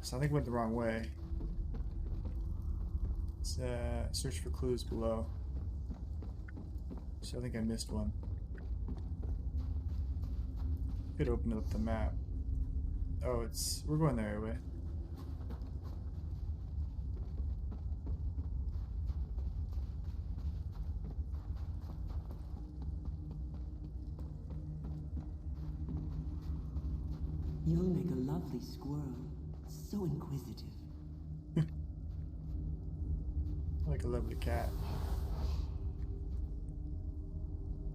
So I think I went the wrong way. Let's search for clues below. So I think I missed one. Could open up the map. Oh, we're going there anyway. You'll make a lovely squirrel. So inquisitive. Like a lovely cat.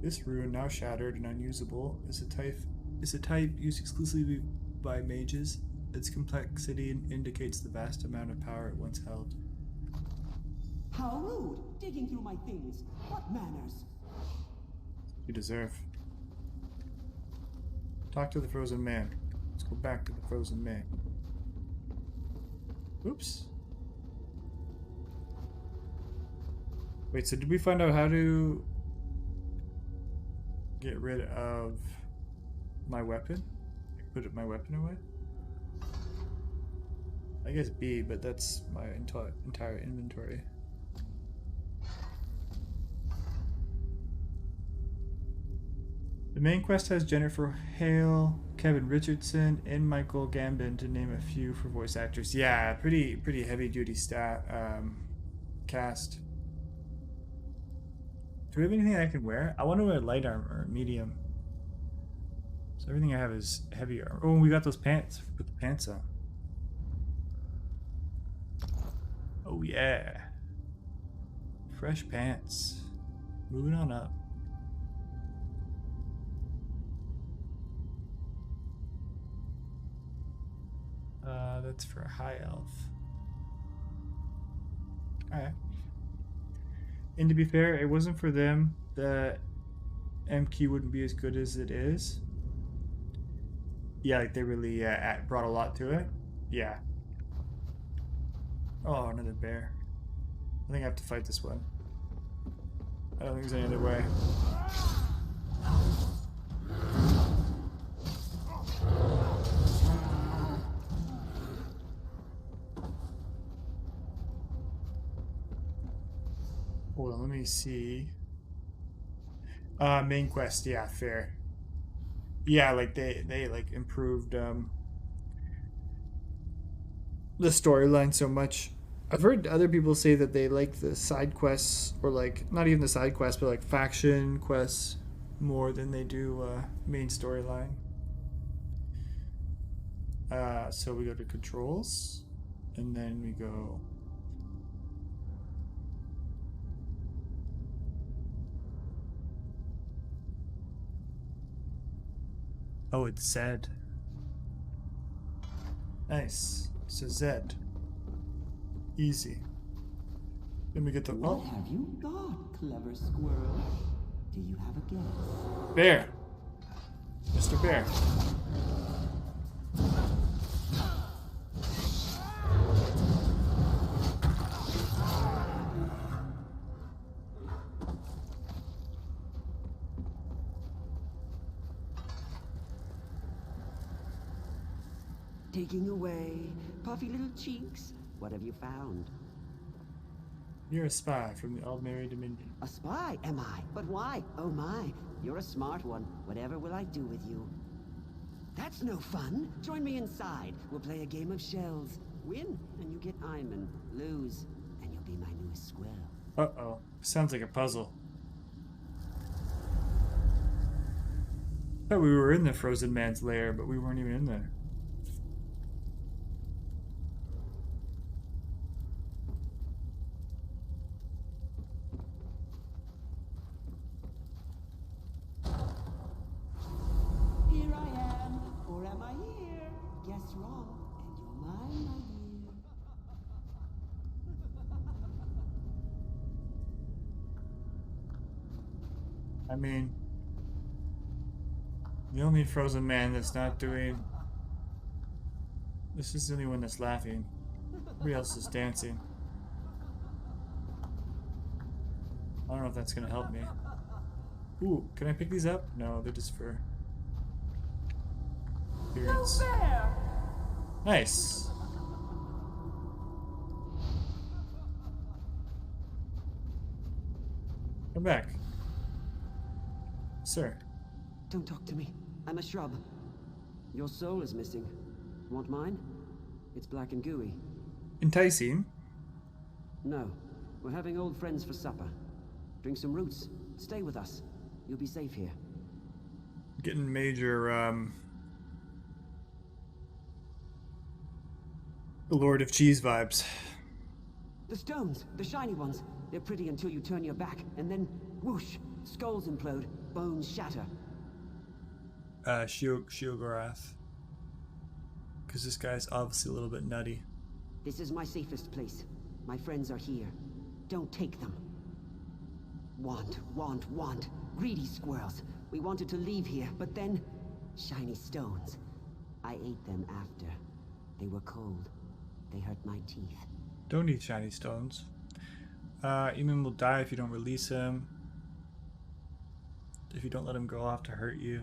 This rune, now shattered and unusable, is a type used exclusively by mages. Its complexity indicates the vast amount of power it once held. How rude! Digging through my things. What manners? You deserve. Talk to the frozen man. Let's go back to the frozen man. Oops. Wait, so did we find out how to get rid of my weapon? Put my weapon away? I guess B, but that's my entire inventory. The main quest has Jennifer Hale, Kevin Richardson, and Michael Gambon, to name a few for voice actors. Yeah, pretty heavy duty cast. Do we have anything I can wear? I want to wear light armor, medium. So everything I have is heavy armor. Oh, we got those pants. Put the pants on. Oh yeah. Fresh pants. Moving on up. That's for a high elf. Alright. And to be fair, it wasn't for them, the M key wouldn't be as good as it is. Yeah, like they really brought a lot to it. Yeah. Oh, another bear. I think I have to fight this one. I don't think there's any other way. Hold on, let me see. Main quest, yeah, fair. Yeah, like they like improved the storyline so much. I've heard other people say that they like the side quests, or like not even the side quests, but like faction quests more than they do main storyline. So we go to controls, and then we go. Oh, it's Z. Nice. So Z. Easy. Then we get the. What have you got, clever squirrel? Do you have a guess? Bear. Mr. Bear. Taking away, puffy little cheeks. What have you found? You're a spy from the Aldmeri Dominion. A spy, am I? But why? Oh my, you're a smart one. Whatever will I do with you? That's no fun. Join me inside. We'll play a game of shells. Win, and you get Iman. Lose, and you'll be my newest squirrel. Uh-oh. Sounds like a puzzle. I thought we were in the frozen man's lair, but we weren't even in there. Here I am, or am I here? Guess wrong, and you're mine, my dear. I mean, the only frozen man that's not doing... This is the only one that's laughing. Everybody else is dancing. I don't know if that's gonna help me. Ooh, can I pick these up? No, they're just for appearance. Nice. Come back. Sir. Don't talk to me. I'm a shrub. Your soul is missing. Want mine? It's black and gooey. Enticing. No. We're having old friends for supper. Drink some roots. Stay with us. You'll be safe here. Getting major The Lord of Cheese vibes. The stones, the shiny ones. They're pretty until you turn your back, and then whoosh, skulls implode, bones shatter. Shiogorath. Because this guy's obviously a little bit nutty. This is my safest place. My friends are here. Don't take them. Want. Greedy squirrels. We wanted to leave here, but then... shiny stones. I ate them after. They were cold. They hurt my teeth. Don't eat shiny stones. Eamon will die if you don't release him. If you don't let him go off to hurt you.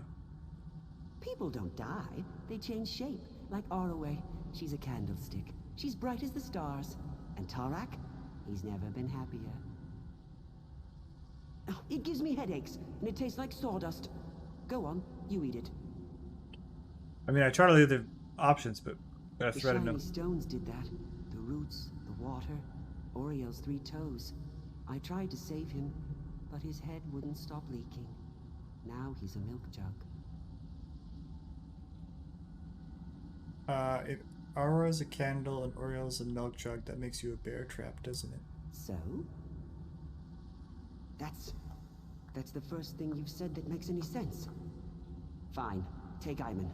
People don't die. They change shape. Like Arroway. She's a candlestick. She's bright as the stars. And Tarak? He's never been happier. Oh, it gives me headaches, and it tastes like sawdust. Go on, you eat it. I mean, I try to leave the options, but I The threaded shiny them. stones did that. The roots, the water, Oriel's 3 toes. I tried to save him, but his head wouldn't stop leaking. Now he's a milk jug. If Aura's a candle and Oriel's a milk jug, that makes you a bear trap, doesn't it? So? That's the first thing you've said that makes any sense. Fine, take Iman.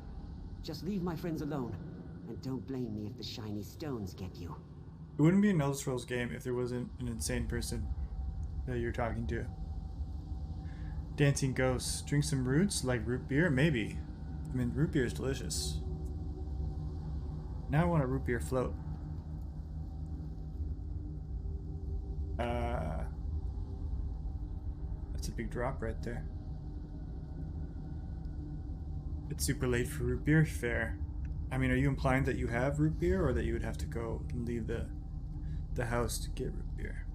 Just leave my friends alone, and don't blame me if the shiny stones get you. It wouldn't be an Elder Scrolls game if there wasn't an insane person that you're talking to. Dancing ghosts. Drink some roots, like root beer? Maybe. I mean, root beer is delicious. Now I want a root beer float. That's a big drop right there. It's super late for root beer fare. I mean, are you implying that you have root beer, or that you would have to go and leave the house to get root beer?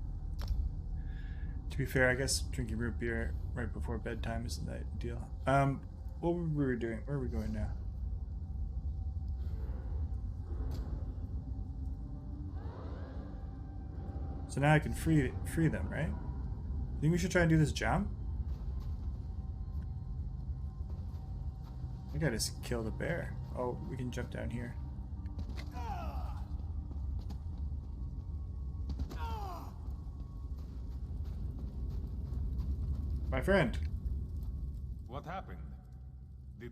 To be fair, I guess drinking root beer right before bedtime isn't that ideal. What were we doing? Where are we going now? So now I can free them, right? Think we should try and do this jump? I think I just killed a bear. Oh, we can jump down here. My friend. What happened? Did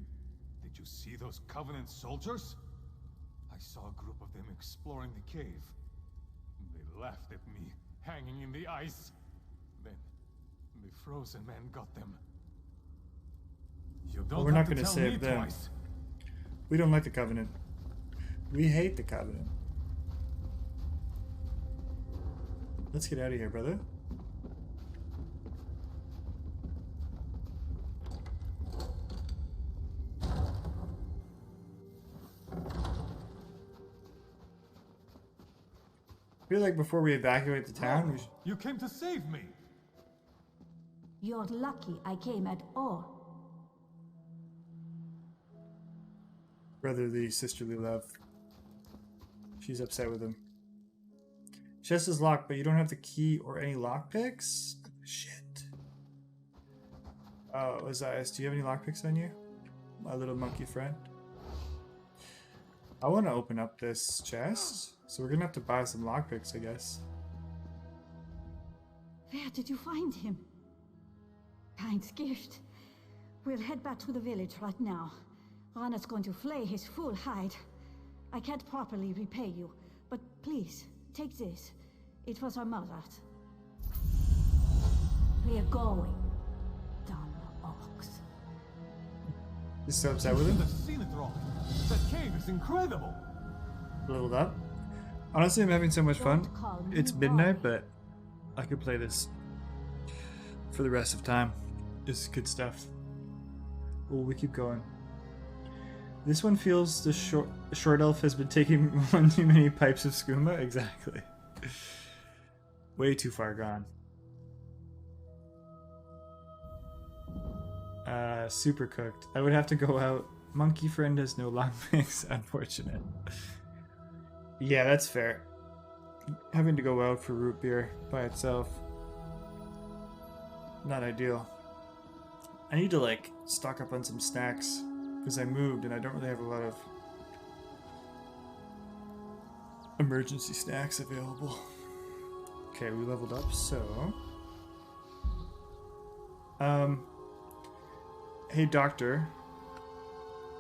you see those Covenant soldiers? I saw a group of them exploring the cave. They laughed at me, hanging in the ice. Then, the frozen man got them. You don't We're not have going to tell save me them. twice. We don't like the Covenant. We hate the Covenant. Let's get out of here, brother. I feel like before we evacuate the town, we should... You came to save me. You're lucky I came at all. Brotherly, sisterly love. She's upset with him. Chest is locked, but you don't have the key or any lockpicks? Shit. Oh, Ozias, do you have any lockpicks on you? My little monkey friend. I want to open up this chest, so we're gonna have to buy some lockpicks, I guess. Where did you find him? Kind's gift. We'll head back to the village right now. Rana's going to flay his full hide. I can't properly repay you, but please, take this. It was our mother's. We're going, dumb ox. You're so upset with him? I've seen it wrong. That cave is incredible. Leveled up. Honestly, I'm having so much fun. Don't call me It's midnight, but I could play this for the rest of time. This is good stuff. Oh, we keep going. This one feels the short elf has been taking one too many pipes of skooma. Exactly. Way too far gone. Super cooked. I would have to go out. Monkey friend has no lockpicks. Unfortunate. Yeah, that's fair. Having to go out for root beer by itself. Not ideal. I need to like stock up on some snacks because I moved and I don't really have a lot of emergency snacks available. Okay, we leveled up, so... Hey, Doctor.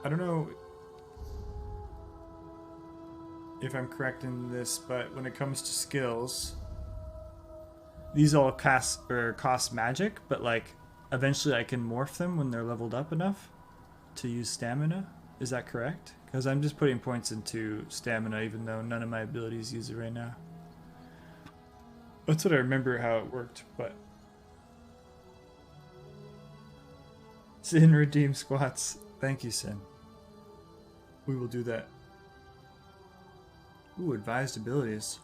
I don't know if I'm correct in this, but when it comes to skills, these all cost magic, but like eventually I can morph them when they're leveled up enough to use stamina. Is that correct? Because I'm just putting points into stamina even though none of my abilities use it right now. That's what I remember how it worked, but... Sin redeem squats. Thank you, Sin. We will do that. Ooh, advised abilities.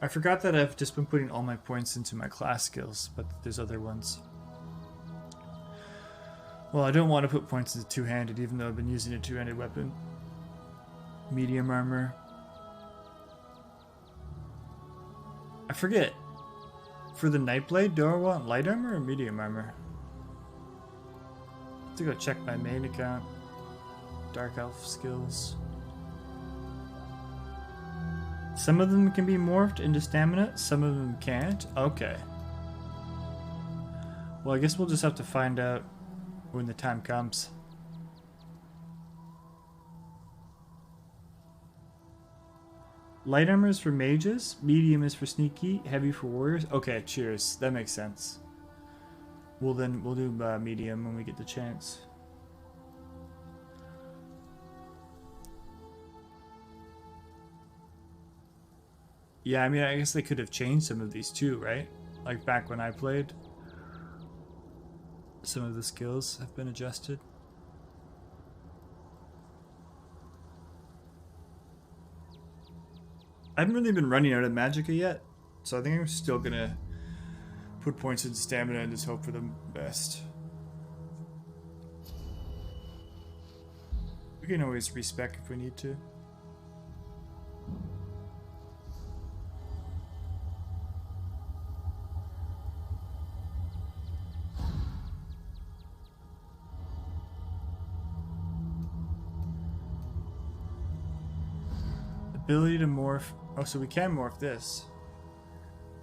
I forgot that I've just been putting all my points into my class skills, but there's other ones. Well, I don't want to put points into two-handed, even though I've been using a two-handed weapon. Medium armor. I forget. For the Nightblade, do I want light armor or medium armor? I have to go check my main account. Dark Elf skills. Some of them can be morphed into stamina, some of them can't. Okay. Well, I guess we'll just have to find out when the time comes. Light armor is for mages, medium is for sneaky, heavy for warriors. Okay, cheers. That makes sense. Well then, we'll do medium when we get the chance. Yeah, I mean, I guess they could have changed some of these too, right? Like back when I played. Some of the skills have been adjusted. I haven't really been running out of magicka yet, so I think I'm still gonna put points into stamina and just hope for the best. We can always respec if we need to. Ability to morph. Oh, so we can morph this.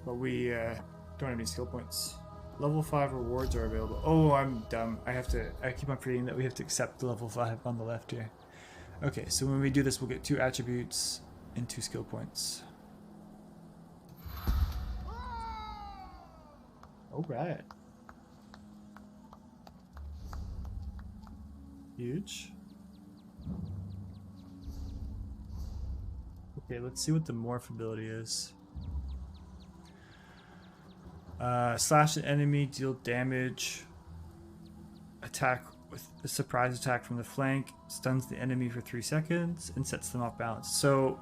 But we don't have any skill points. Level 5 rewards are available. Oh, I'm dumb. I keep on forgetting that we have to accept the level 5 on the left here. Okay, so when we do this, we'll get 2 attributes and 2 skill points. Alright. Huge. Okay, let's see what the morph ability is. Slash an enemy, deal damage. Attack with a surprise attack from the flank. Stuns the enemy for 3 seconds and sets them off balance. So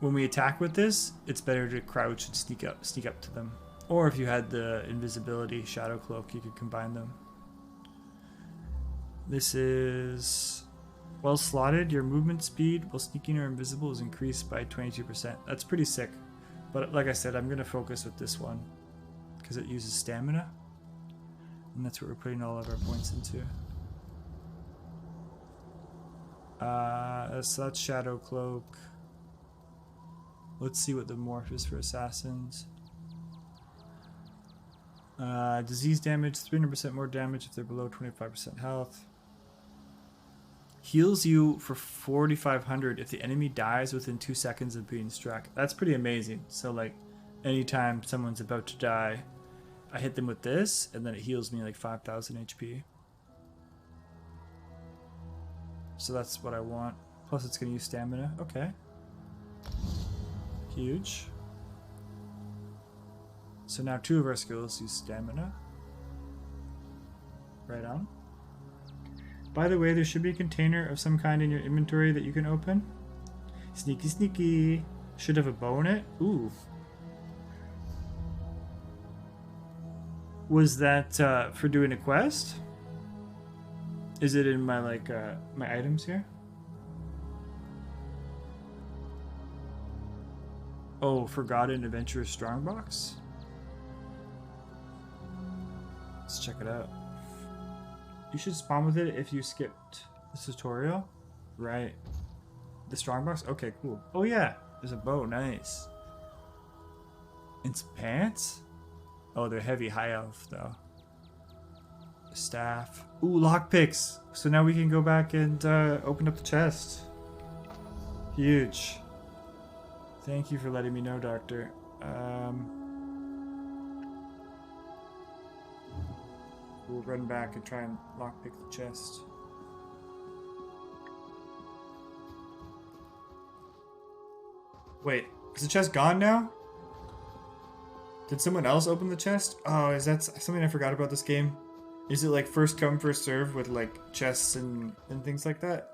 when we attack with this, it's better to crouch and sneak up to them. Or if you had the invisibility shadow cloak, you could combine them. This is... Well slotted, your movement speed while sneaking or invisible is increased by 22%. That's pretty sick. But like I said, I'm going to focus with this one because it uses stamina. And that's what we're putting all of our points into. So that's Shadow Cloak. Let's see what the morph is for assassins. Disease damage, 300% more damage if they're below 25% health. Heals you for 4,500 if the enemy dies within 2 seconds of being struck. That's pretty amazing. So like, anytime someone's about to die, I hit them with this, and then it heals me like 5,000 HP. So that's what I want. Plus it's going to use stamina. Okay. Huge. So now 2 of our skills use stamina. Right on. By the way, there should be a container of some kind in your inventory that you can open. Sneaky, sneaky. Should have a bow in it. Ooh. Was that for doing a quest? Is it in my my items here? Oh, Forgotten Adventurer's Strongbox? Let's check it out. You should spawn with it if you skipped this tutorial. Right. The strongbox? Okay, cool. Oh yeah, there's a bow. Nice. And some pants? Oh, they're heavy high elf though. Staff. Ooh, lockpicks. So now we can go back and open up the chest. Huge. Thank you for letting me know, Doctor. We'll run back and try and lockpick the chest. Wait, is the chest gone now? Did someone else open the chest? Oh, is that something I forgot about this game? Is it like first come, first serve with like chests and things like that?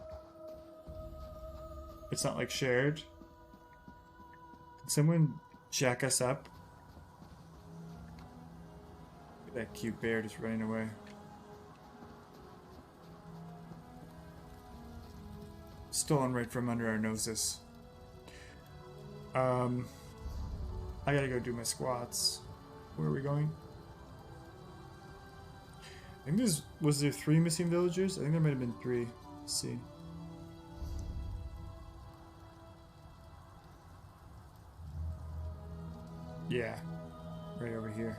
It's not like shared. Can someone jack us up? Look at that cute bear just running away. Stolen right from under our noses. I gotta go do my squats. Where are we going? I think was there 3 missing villagers? I think there might have been 3. Let's see. Yeah, right over here.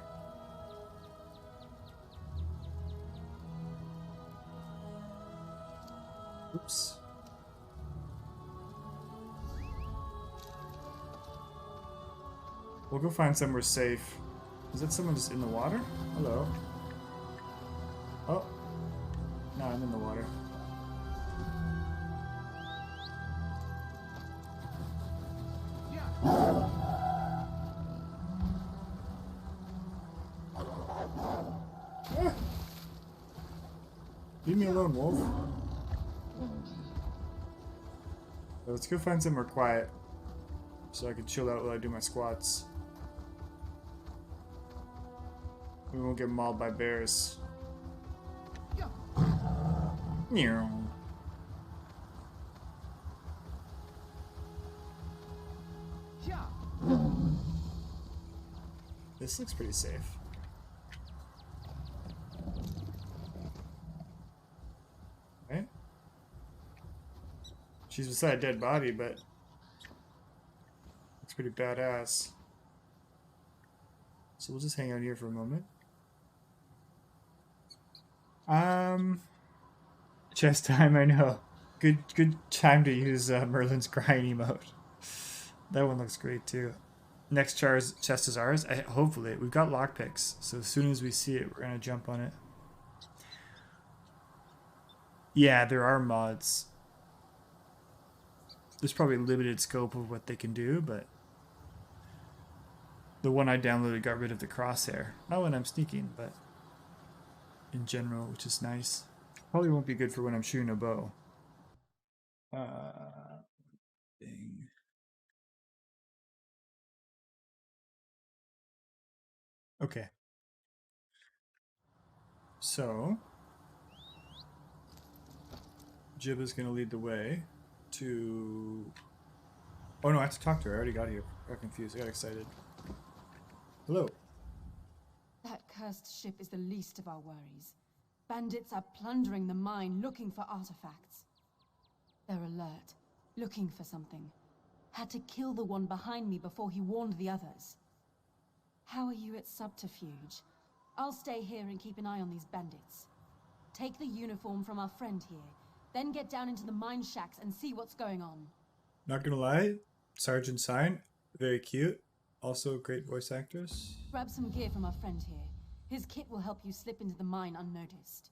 Oops. We'll go find somewhere safe. Is that someone just in the water? Hello. Oh. No, I'm in the water. Ah. Leave me alone, wolf. Let's go find somewhere quiet so I can chill out while I do my squats. We won't get mauled by bears. Meow. This looks pretty safe. Right? She's beside a dead body, but looks pretty badass. So we'll just hang out here for a moment. Chest time, I know. Good time to use Merlin's crying emote. That one looks great too. Next chest is ours. Hopefully, we've got lockpicks, so as soon as we see it, we're gonna jump on it. Yeah, there are mods. There's probably limited scope of what they can do, but the one I downloaded got rid of the crosshair. Not when I'm sneaking, but in general, which is nice. Probably won't be good for when I'm shooting a bow. Dang. Okay. So, Jibba's gonna lead the way to... Oh no, I have to talk to her. I already got here. I got confused. I got excited. Hello. That cursed ship is the least of our worries. Bandits are plundering the mine, looking for artifacts. They're alert, looking for something. Had to kill the one behind me before he warned the others. How are you at subterfuge? I'll stay here and keep an eye on these bandits. Take the uniform from our friend here, then get down into the mine shacks and see what's going on. Not gonna lie, Sergeant Sign, very cute. Also a great voice actress. Grab some gear from our friend here. His kit will help you slip into the mine unnoticed.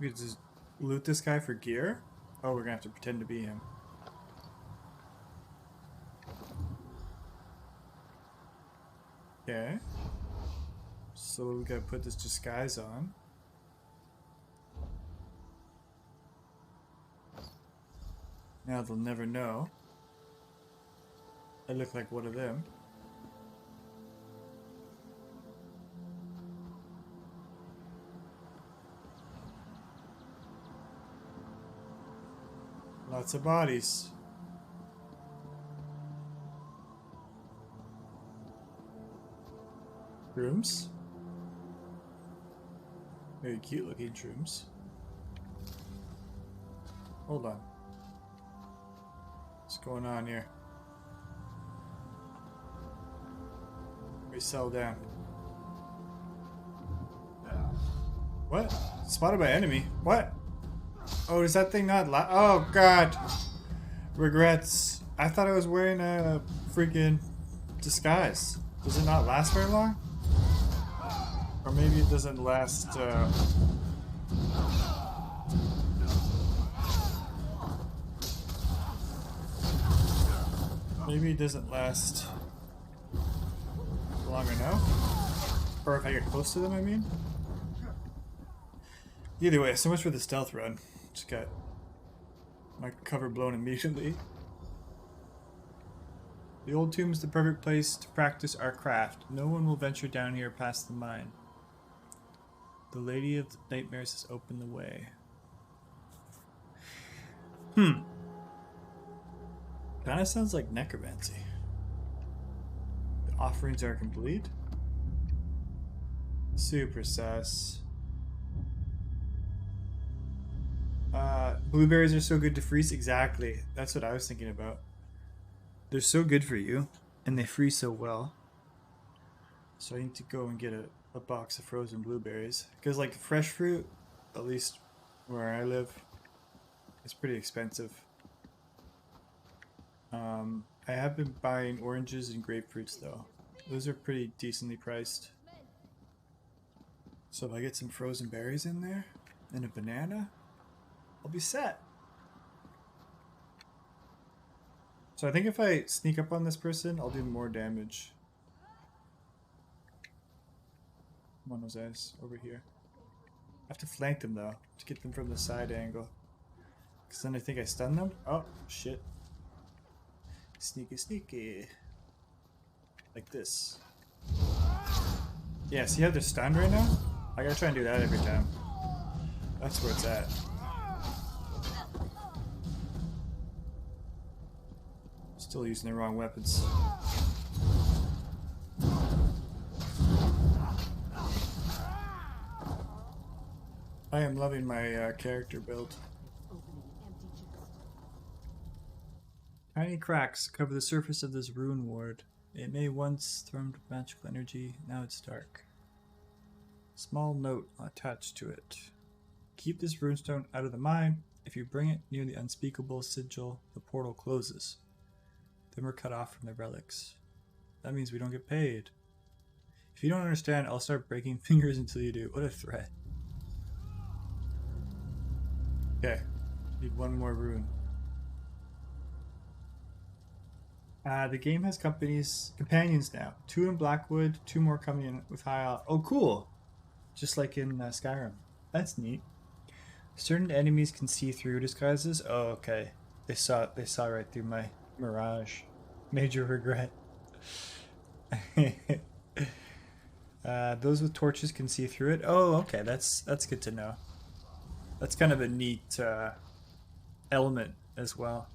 We could just loot this guy for gear? Oh, we're gonna have to pretend to be him. Okay. So we gotta put this disguise on. Now they'll never know. I look like one of them. Lots of bodies. shrooms. Very cute looking shrooms. Hold on. What's going on here? We sell down. What? Spotted by enemy? What? Oh, does that thing not oh god! Regrets. I thought I was wearing a freaking disguise. Does it not last very long? Or maybe it doesn't last, maybe it doesn't last long enough? Or if I get close to them, I mean? Either way, so much for the stealth run. Just got my cover blown immediately. The old tomb is the perfect place to practice our craft. No one will venture down here past the mine. The Lady of the Nightmares has opened the way. Kinda sounds like necromancy. The offerings are complete. Super sus. Blueberries are so good to freeze. Exactly. That's what I was thinking about. They're so good for you, and they freeze so well. So I need to go and get a box of frozen blueberries. Because, like, fresh fruit, at least where I live, is pretty expensive. I have been buying oranges and grapefruits, though. Those are pretty decently priced. So if I get some frozen berries in there, and a banana, I'll be set. So I think if I sneak up on this person, I'll do more damage. Come on, those guys, over here. I have to flank them, though, to get them from the side angle. Because then I think I stun them. Oh, shit. Sneaky, sneaky. Like this. Yeah, see how they're stunned right now? I gotta try and do that every time. That's where it's at. Still using the wrong weapons. I am loving my character build. Tiny cracks cover the surface of this rune ward. It may once thrummed with magical energy, now it's dark. Small note attached to it. Keep this runestone out of the mine. If you bring it near the unspeakable sigil, the portal closes. Then we're cut off from the relics. That means we don't get paid. If you don't understand, I'll start breaking fingers until you do. What a threat. Okay. Need one more rune. The game has companions now. 2 in Blackwood, 2 more coming in with high. Oh, cool! Just like in Skyrim. That's neat. Certain enemies can see through disguises. Oh, okay. They saw right through my mirage. Major regret. Those with torches can see through it. Oh, okay. That's good to know. That's kind of a neat element as well.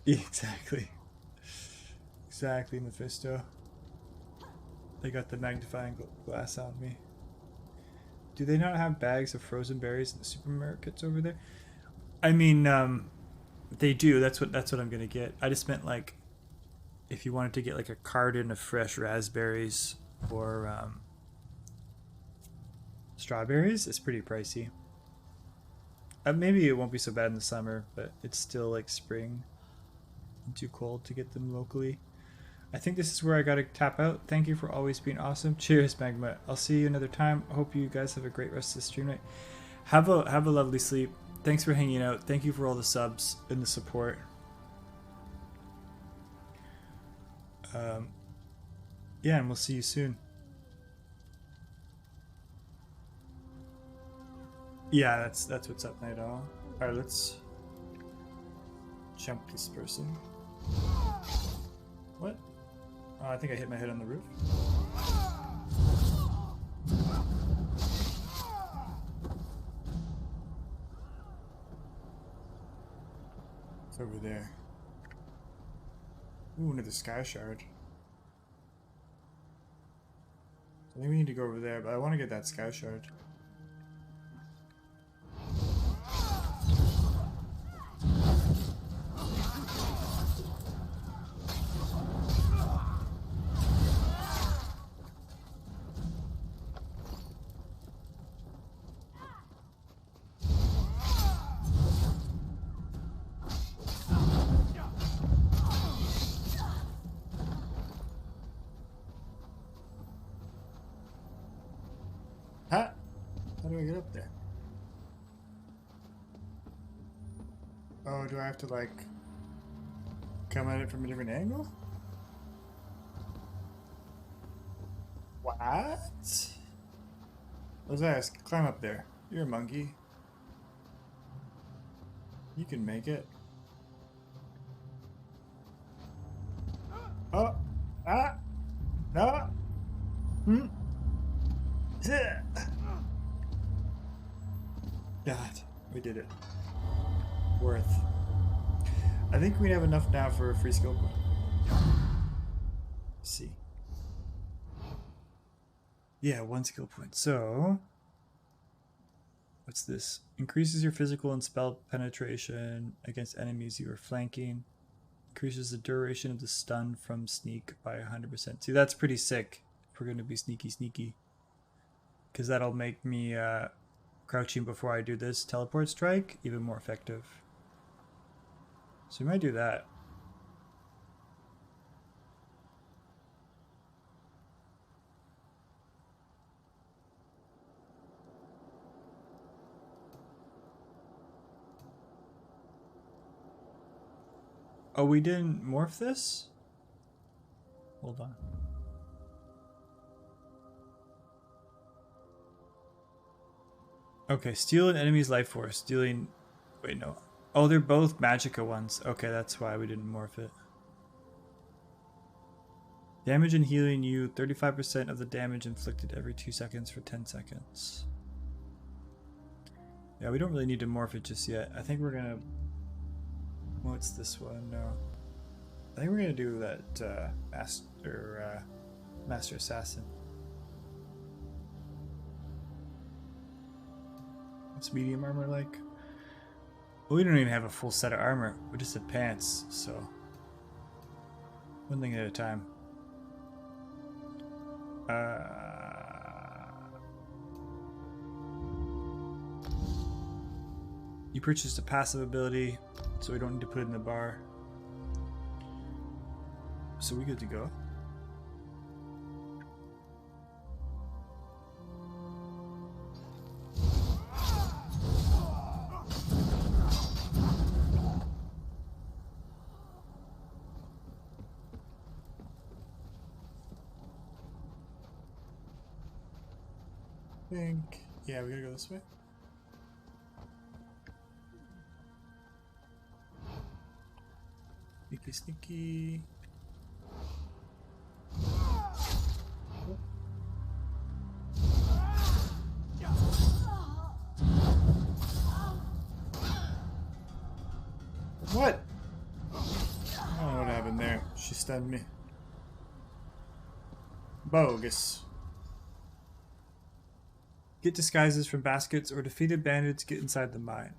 Exactly. Exactly, Mephisto. They got the magnifying glass on me. Do they not have bags of frozen berries in the supermarkets over there? I mean, they do. That's what I'm gonna get. I just meant, like, if you wanted to get like a carton of fresh raspberries or strawberries, it's pretty pricey. Maybe it won't be so bad in the summer, but it's still like spring and too cold to get them locally. I think this is where I gotta tap out. Thank you for always being awesome. Cheers, Magma. I'll see you another time. I hope you guys have a great rest of the stream night. Have a lovely sleep. Thanks for hanging out. Thank you for all the subs and the support. Yeah, and we'll see you soon. Yeah, that's what's up, Night Owl. Alright, let's jump this person. What? Oh, I think I hit my head on the roof. It's over there. Ooh, another sky shard. I think we need to go over there, but I want to get that sky shard. Huh? How do I get up there? Oh, do I have to, like, come at it from a different angle? What? Let's ask. Climb up there. You're a monkey. You can make it. Oh! Ah! No! Hmm? God, we did it. Worth. I think we have enough now for a free skill point. Let's see. Yeah, 1 skill point. So, what's this? Increases your physical and spell penetration against enemies you are flanking. Increases the duration of the stun from sneak by 100%. See, that's pretty sick. If we're going to be sneaky. Because that'll make me crouching before I do this teleport strike even more effective. So we might do that. Oh, we didn't morph this? Hold on. Okay, steal an enemy's life force. Dealing... Wait, no. Oh, they're both Magicka ones. Okay, that's why we didn't morph it. Damage and healing you 35% of the damage inflicted every 2 seconds for 10 seconds. Yeah, we don't really need to morph it just yet. I think we're gonna... What's this one? No. I think we're gonna do that Master Assassin. What's medium armor like? Well, we don't even have a full set of armor. We just have pants, so... One thing at a time. You purchased a passive ability, so we don't need to put it in the bar. So we good to go. Yeah, we gotta go this way. Sneaky. What? I don't know what happened there. She stunned me. Bogus. Get disguises from baskets or defeated bandits get inside the mine.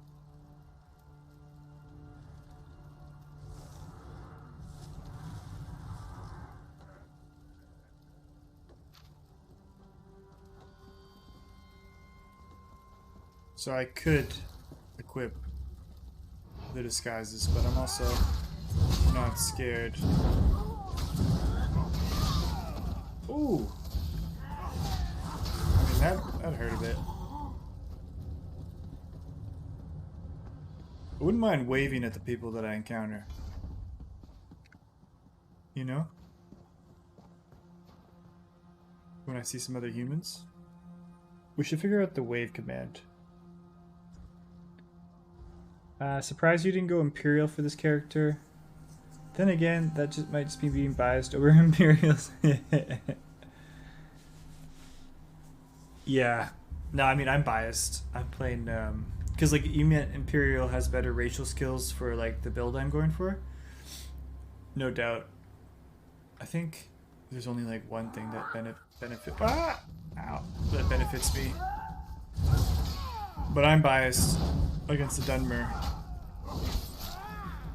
So I could equip the disguises, but I'm also not scared. Ooh! I mean, that hurt a bit. I wouldn't mind waving at the people that I encounter. You know? When I see some other humans. We should figure out the wave command. Surprised you didn't go Imperial for this character. Then again, that just might just be being biased over Imperials. Yeah. No, I mean, I'm biased. I'm playing, because, like, you meant Imperial has better racial skills for, like, the build I'm going for. No doubt. I think there's only like one thing that that benefits me. But I'm biased against the Dunmer.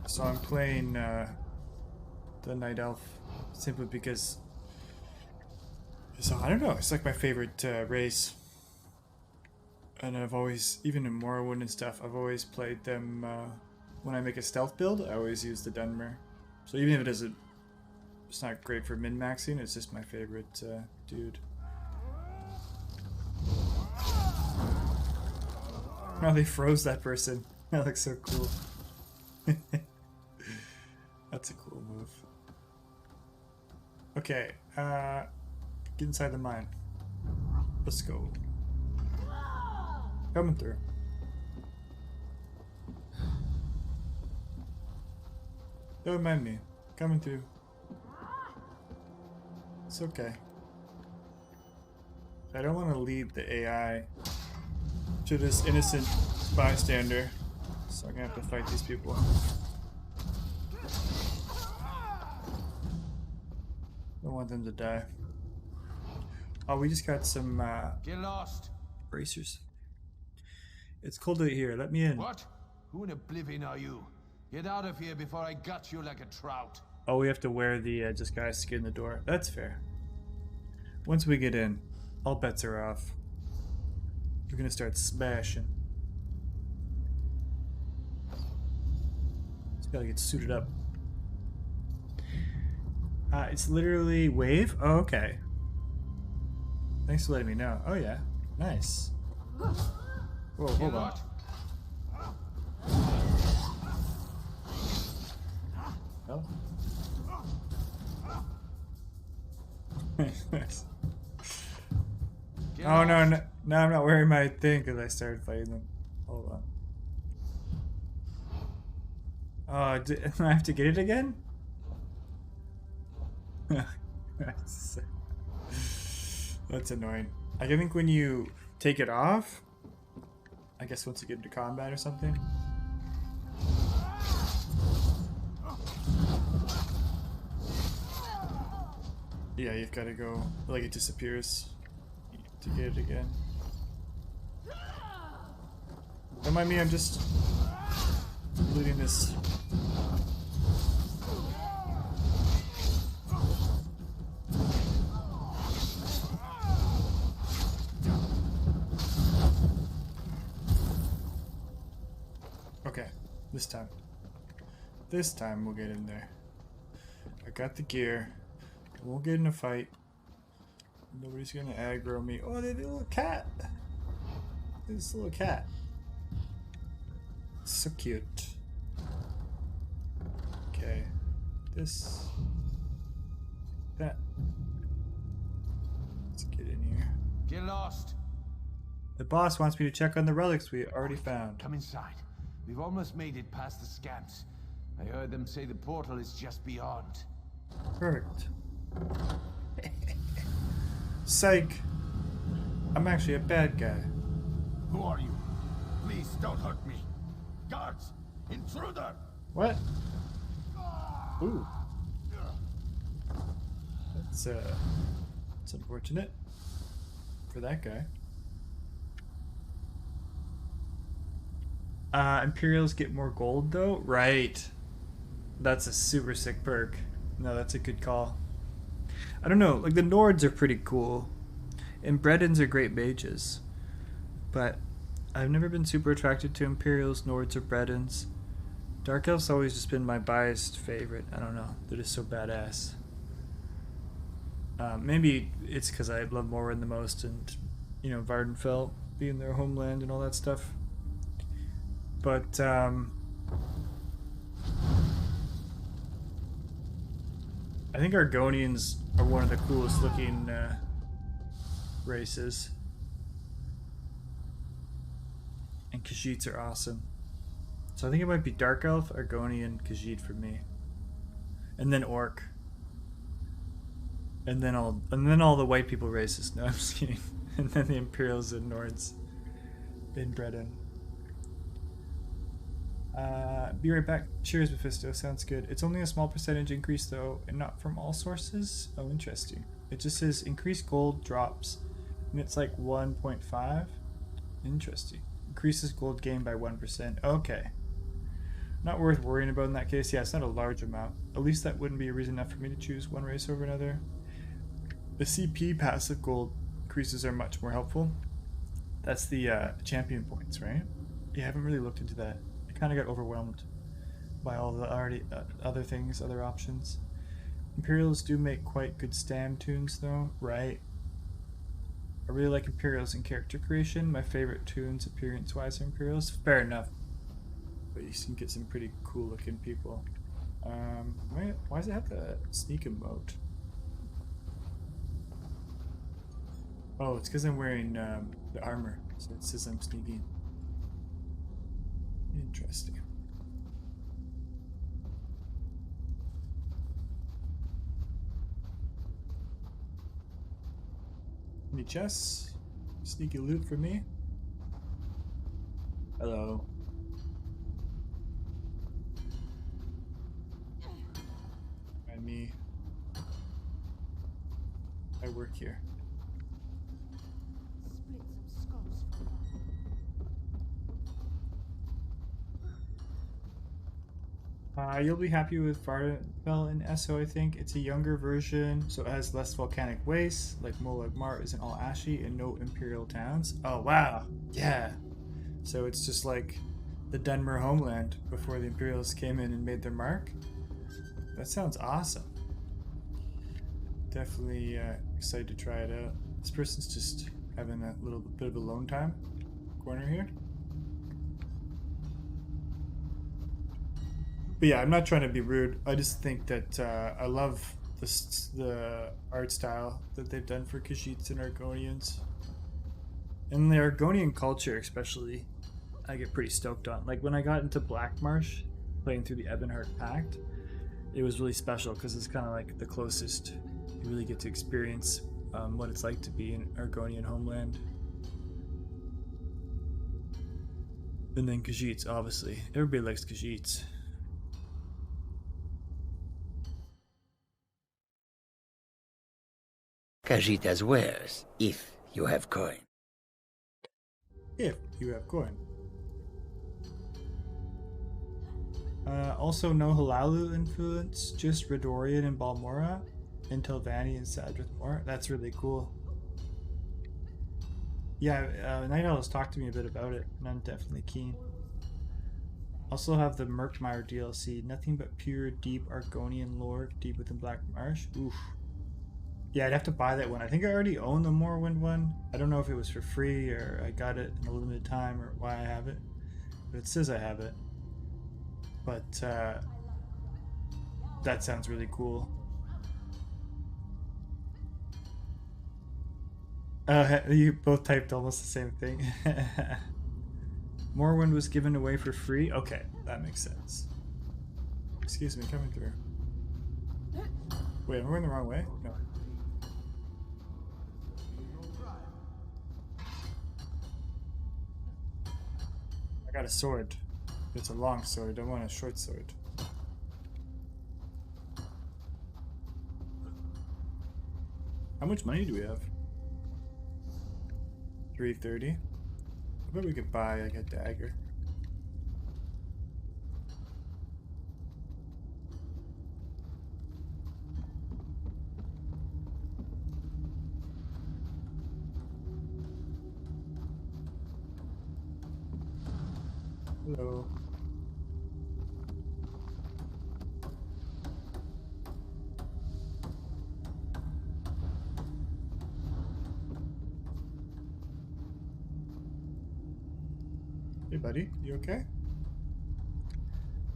So I'm playing the Night Elf simply because, so I don't know, it's like my favorite race. And I've always, even in Morrowind and stuff, I've always played them, when I make a stealth build, I always use the Dunmer. So even if it doesn't, it's not great for min-maxing, it's just my favorite dude. Oh, they froze that person. That looks so cool. That's a cool move. Okay, get inside the mine. Let's go. Coming through. Don't mind me. Coming through. It's okay. I don't want to lead the AI to this innocent bystander, so I'm gonna have to fight these people. Don't want them to die. Oh, we just got some Get lost. bracers. It's cold out here. Let me in. What? Who in oblivion are you? Get out of here before I gut you like a trout. Oh, we have to wear the disguise skin in the door. That's fair. Once we get in, all bets are off. We're gonna start smashing. Just gotta get suited up. It's literally wave? Oh, okay. Thanks for letting me know. Oh, yeah. Nice. Whoa, hold on. Oh. Oh, no, no. No, I'm not wearing my thing because I started fighting them. Hold on. Do I have to get it again? That's annoying. I think when you take it off, I guess once you get into combat or something. Yeah, you've got to go, like it disappears to get it again. Don't mind me, I'm just looting this. Okay, this time. This time we'll get in there. I got the gear. I won't get in a fight. Nobody's gonna aggro me. Oh, they have a little cat. This little cat. So cute. Okay. This. That. Let's get in here. Get lost. The boss wants me to check on the relics we already found. Come inside. We've almost made it past the scans. I heard them say the portal is just beyond. Perfect. Psych. I'm actually a bad guy. Who are you? Please don't hurt me. Guards! Intruder! What? Ooh. That's unfortunate for that guy. Imperials get more gold though? Right. That's a super sick perk. No, that's a good call. I don't know, like the Nords are pretty cool. And Bredens are great mages. But I've never been super attracted to Imperials, Nords, or Bredens. Dark Elf's always just been my biased favorite. I don't know. They're just so badass. Maybe it's because I love Morrowind the most and, you know, Vardenfell being their homeland and all that stuff. But, I think Argonians are one of the coolest looking races. And Khajiits are awesome. So I think it might be Dark Elf, Argonian, Khajiit for me. And then Orc. And then all the white people races. No, I'm just kidding. And then the Imperials and Nords in Breton. Be right back. Cheers, Mephisto. Sounds good. It's only a small percentage increase, though, and not from all sources. Oh, interesting. It just says increased gold drops, and it's like 1.5. Interesting. Increases gold gain by 1%. Okay. Not worth worrying about in that case. Yeah, it's not a large amount. At least that wouldn't be a reason enough for me to choose one race over another. The CP passive gold increases are much more helpful. That's the champion points, right? Yeah, I haven't really looked into that. I kind of got overwhelmed by all the other things, other options. Imperials do make quite good stam tunes, though, right? I really like Imperials in character creation. My favorite tunes, appearance-wise, are Imperials. Fair enough. But you can get some pretty cool-looking people. Why does it have the sneak emote? Oh, it's because I'm wearing the armor, so it says I'm sneaking. Interesting. Any chests? Sneaky loot for me? Hello. And me. I work here. You'll be happy with Vardavel in SO, I think. It's a younger version, so it has less volcanic waste, like Molag Mar isn't all ashy, and no imperial towns. Oh, wow. Yeah. So it's just like the Dunmer homeland before the Imperials came in and made their mark. That sounds awesome. Definitely excited to try it out. This person's just having a little bit of a alone time. Corner here. But yeah, I'm not trying to be rude. I just think that I love the art style that they've done for Khajiits and Argonians. And the Argonian culture especially, I get pretty stoked on. Like when I got into Black Marsh, playing through the Ebonheart Pact, it was really special because it's kind of like the closest you really get to experience what it's like to be in Argonian homeland. And then Khajiits, obviously. Everybody likes Khajiits. Khajiit has wares, if you have coin. If you have coin. Also no Halalu influence, just Redorian and Balmora, and Telvanni and Sadrith Moor. That's really cool. Yeah, Night Owl has talked to me a bit about it, and I'm definitely keen. Also have the Murkmire DLC, nothing but pure deep Argonian lore deep within Black Marsh. Oof. Yeah, I'd have to buy that one. I think I already own the Morrowind one. I don't know if it was for free or I got it in a limited time or why I have it. But it says I have it. But that sounds really cool. You both typed almost the same thing. Morrowind was given away for free? Okay, that makes sense. Excuse me, coming through. Wait, am I going the wrong way? No. I got a sword. It's a long sword. I want a short sword. How much money do we have? 330. I bet we could buy like a dagger. Hello. Hey buddy, you okay?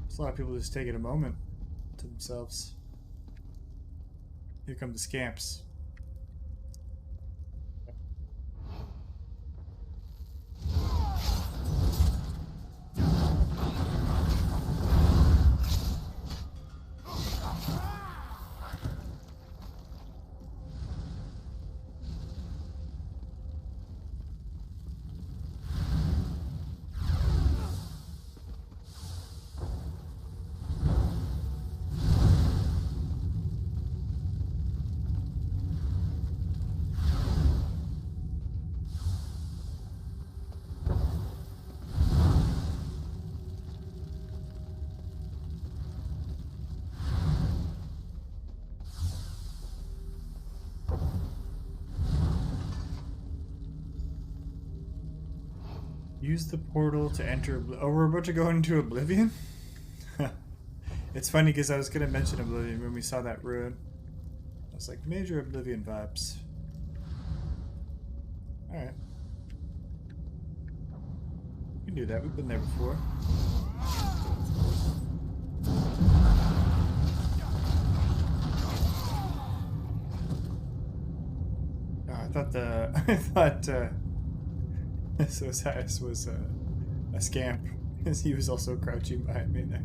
There's a lot of people just taking a moment to themselves. Here come the scamps. Use the portal to enter. Oh, we're about to go into Oblivion? It's funny because I was going to mention Oblivion when we saw that ruin. I was like, major Oblivion vibes. Alright. We can do that. We've been there before. Oh, I thought Osiris was a scamp, because he was also crouching behind me there.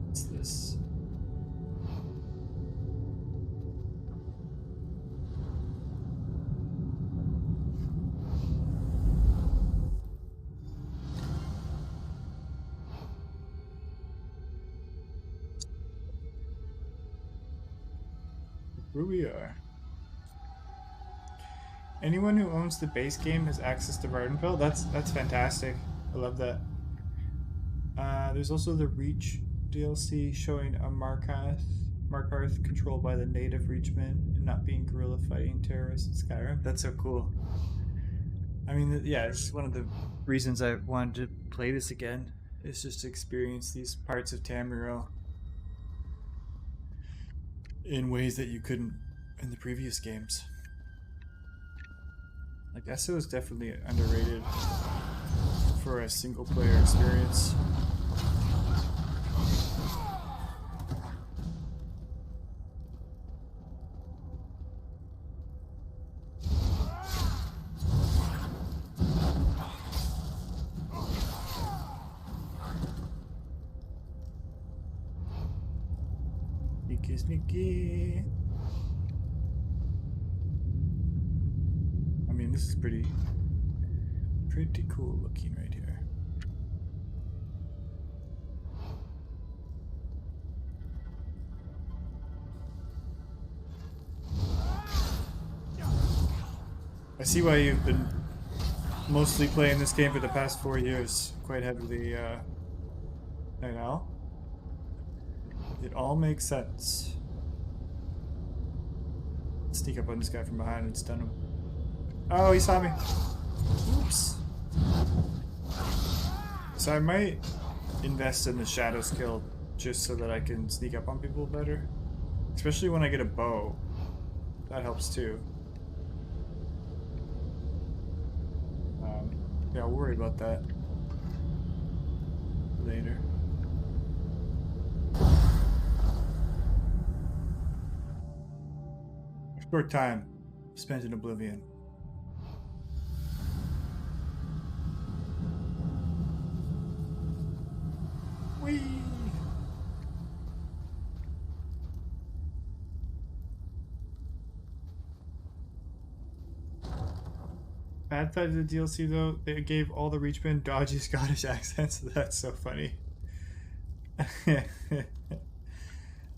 What's this? Here we are. Anyone who owns the base game has access to Vardenfell. That's fantastic. I love that. There's also the Reach DLC showing a Markarth controlled by the native Reachmen and not being guerrilla fighting terrorists in Skyrim. That's so cool. I mean, yeah, it's one of the reasons I wanted to play this again. Is just to experience these parts of Tamriel in ways that you couldn't in the previous games. Like, Esso is definitely underrated for a single player experience. Sneaky, sneaky. I mean, this is pretty cool looking right here. I see why you've been mostly playing this game for the past 4 years quite heavily, Night Owl. It all makes sense. Sneak up on this guy from behind and stun him. Oh, he saw me. Oops. So I might invest in the shadow skill just so that I can sneak up on people better. Especially when I get a bow. That helps too. Yeah, I'll worry about that later. Short time spent in Oblivion. Whee! Bad side of the DLC though, they gave all the Reachmen dodgy Scottish accents. That's so funny.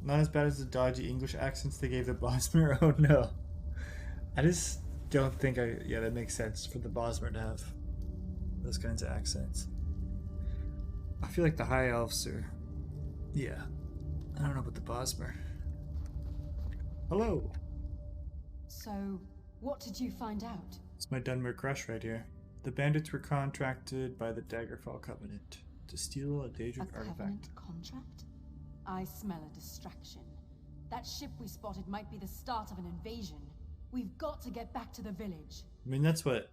Not as bad as the dodgy English accents they gave the Bosmer. Oh no. I just don't think yeah, that makes sense for the Bosmer to have those kinds of accents. I feel like the High Elves are... Yeah. I don't know about the Bosmer. Hello. So, what did you find out? It's my Dunmer crush right here. The bandits were contracted by the Daggerfall Covenant to steal a Daedric artifact. Covenant contract? I smell a distraction. That ship we spotted might be the start of an invasion. We've got to get back to the village. I mean, that's what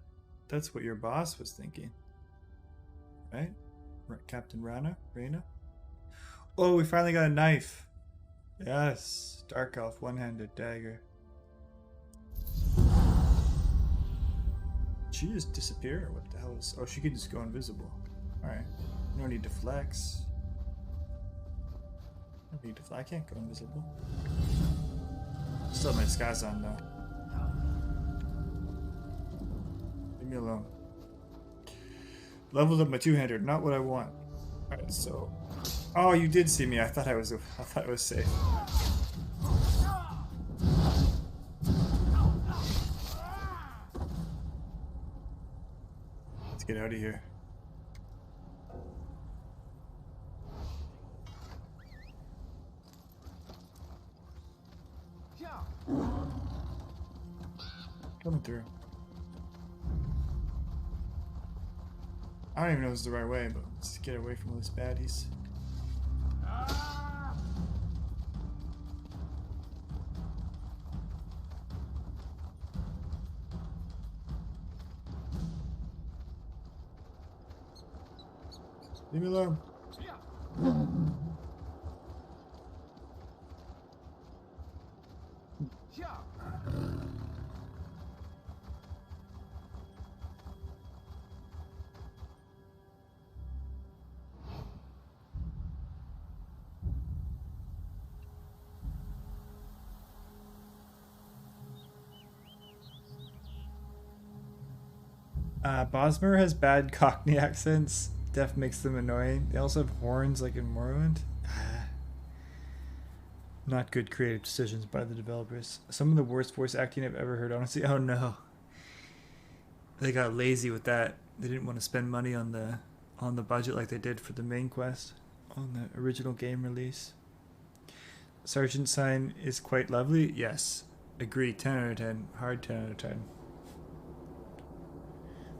your boss was thinking. Right? Captain Reyna? Oh, we finally got a knife. Yes. Dark Elf, one-handed dagger. She just disappeared? What the hell is... Oh, she can just go invisible. Alright. No need to flex. No need to flex. I can't go invisible. Still have my disguise on though. Leave me alone. Leveled up my two-hander. Not what I want. Alright, so... Oh, you did see me. I thought it was safe. Let's get out of here. Coming through. I don't even know if it's the right way, but let's get away from all these baddies. Leave me alone. Bosmer has bad Cockney accents. Def makes them annoying. They also have horns like in Morrowind. Not good creative decisions by the developers. Some of the worst voice acting I've ever heard, honestly. Oh no. They got lazy with that. They didn't want to spend money on the budget like they did for the main quest on the original game release. Sergeant Sign is quite lovely. Yes. Agree. 10 out of 10. Hard 10 out of 10.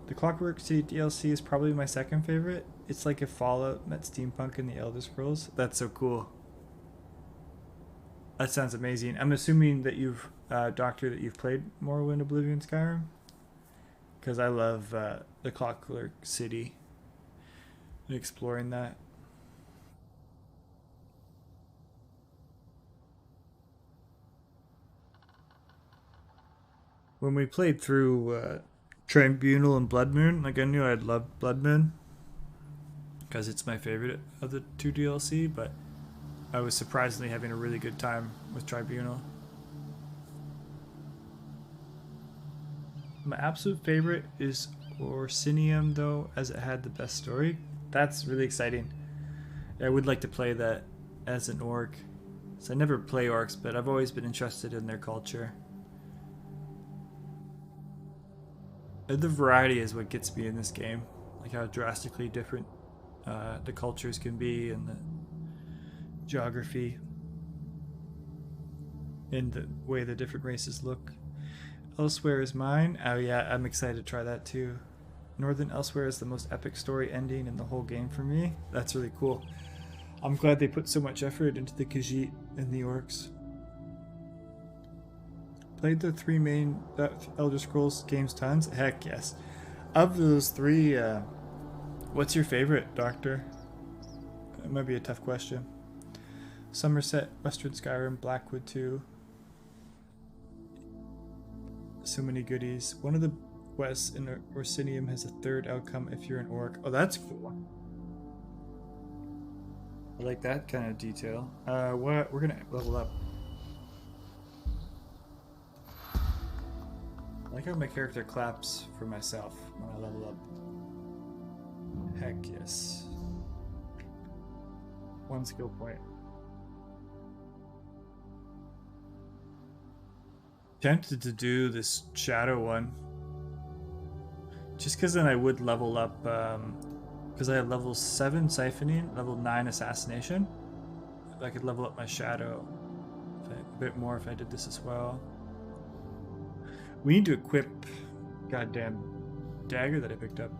The Clockwork City DLC is probably my second favorite. It's like if Fallout met steampunk in the Elder Scrolls. That's so cool. That sounds amazing. I'm assuming that you've, Doctor, that you've played Morrowind, Oblivion, Skyrim? Because I love the Clockwork City and exploring that. When we played through Tribunal and Blood Moon, like I knew I'd love Blood Moon because it's my favorite of the two DLC, but I was surprisingly having a really good time with Tribunal. My absolute favorite is Orsinium, though, as it had the best story. That's really exciting. I would like to play that as an orc. So I never play orcs, but I've always been interested in their culture. The variety is what gets me in this game. Like how drastically different the cultures can be, and the geography, and the way the different races look. Elsewhere is mine. Oh yeah, I'm excited to try that too. Northern Elsewhere is the most epic story ending in the whole game for me. That's really cool. I'm glad they put so much effort into the Khajiit and the orcs. Played the three main Elder Scrolls games tons? Heck yes. Of those three, what's your favorite, Doctor? It might be a tough question. Somerset, Western Skyrim, Blackwood 2. So many goodies. One of the quests in Orsinium has a third outcome if you're an orc. Oh, that's cool. I like that kind of detail. We're gonna level up. I like how my character claps for myself when I level up. Heck yes. 1 skill point. Tempted to do this shadow one. Just because then I would level up, because I have level 7 siphoning, level 9 assassination. I could level up my shadow a bit more if I did this as well. We need to equip goddamn dagger that I picked up.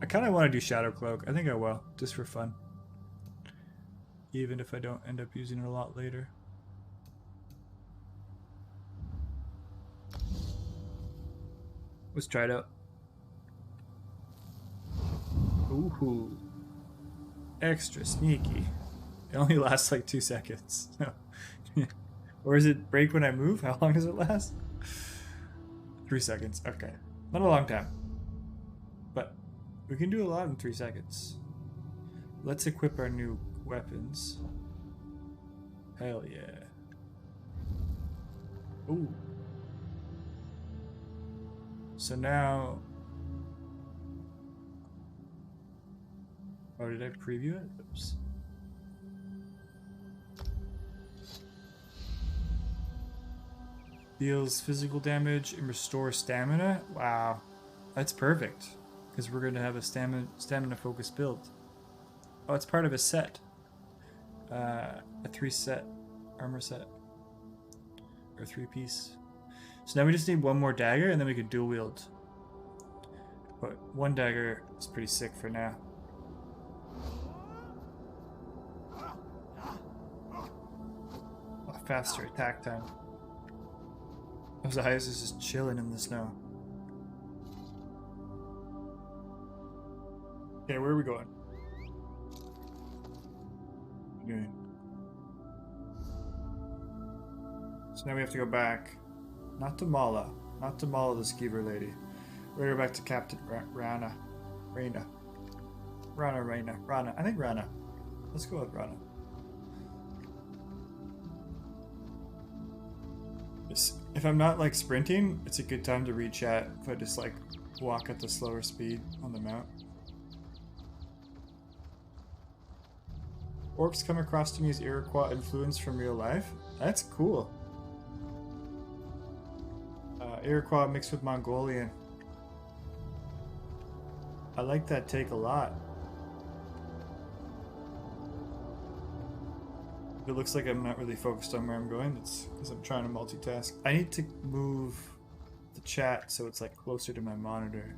I kind of want to do Shadow Cloak. I think I will, just for fun. Even if I don't end up using it a lot later. Let's try it out. Ooh. Extra sneaky. It only lasts like 2 seconds. Or is it break when I move? How long does it last? 3 seconds. Okay. Not a long time. But we can do a lot in 3 seconds. Let's equip our new weapons. Hell yeah. Ooh. So now... Oh, did I preview it? Oops. Deals physical damage and restores stamina. Wow. That's perfect. Because we're going to have a stamina focused build. Oh, it's part of a set. A 3 set armor set. Or 3-piece. So now we just need one more dagger and then we can dual wield. But one dagger is pretty sick for now. A faster attack time. Those eyes is just chilling in the snow. Okay, where are we going? Okay. So now we have to go back. Not to Mala. Not to Mala the skeever lady. We're going to go back to Captain Rana. Rana. I think Rana. Let's go with Rana. If I'm not like sprinting, it's a good time to read chat if I just like walk at the slower speed on the mount. Orcs come across to me as Iroquois influence from real life. That's cool. Iroquois mixed with Mongolian. I like that take a lot. If it looks like I'm not really focused on where I'm going, it's because I'm trying to multitask. I need to move the chat so it's like closer to my monitor.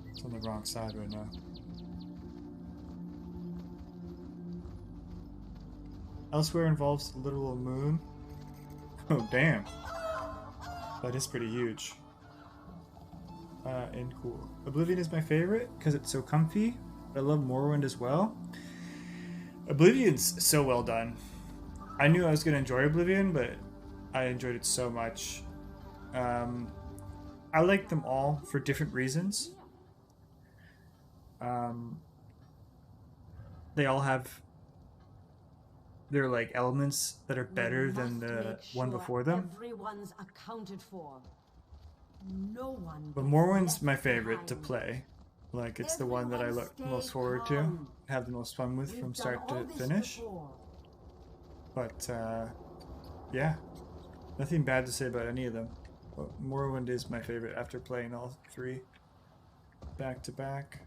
It's on the wrong side right now. Elsewhere involves the literal moon. Oh damn. That is pretty huge. And cool. Oblivion is my favorite because it's so comfy. But I love Morrowind as well. Oblivion's so well done. I knew I was going to enjoy Oblivion, but I enjoyed it so much. I like them all for different reasons. They all have their like elements that are better than the one before them. Everyone's accounted for. No one. But Morrowind's my favorite to play. Like it's the one that I look most forward to, have the most fun with from start to finish. But yeah, nothing bad to say about any of them. But Morrowind is my favorite after playing all three back to back.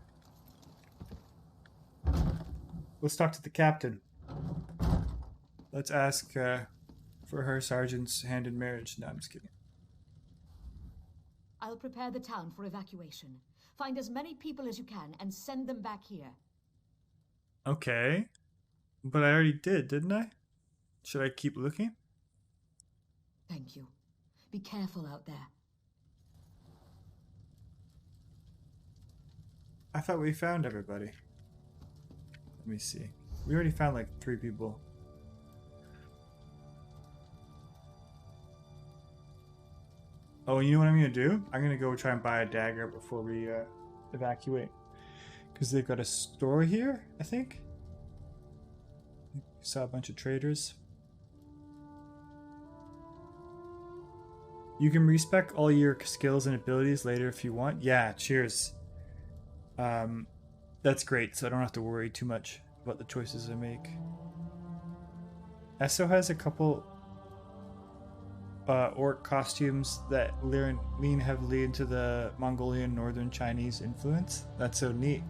Let's talk to the captain. Let's ask for her sergeant's hand in marriage. No, I'm just kidding. I'll prepare the town for evacuation. Find as many people as you can and send them back here. Okay. But I already did, didn't I? Should I keep looking? Thank you. Be careful out there. I thought we found everybody. Let me see. We already found like 3 people. Oh, you know what I'm going to do? I'm going to go try and buy a dagger before we evacuate. Because they've got a store here, I think. Saw a bunch of traders. You can respec all your skills and abilities later if you want. Yeah, cheers. That's great, so I don't have to worry too much about the choices I make. Esso has a couple orc costumes that lean heavily into the Mongolian Northern Chinese influence. That's so neat.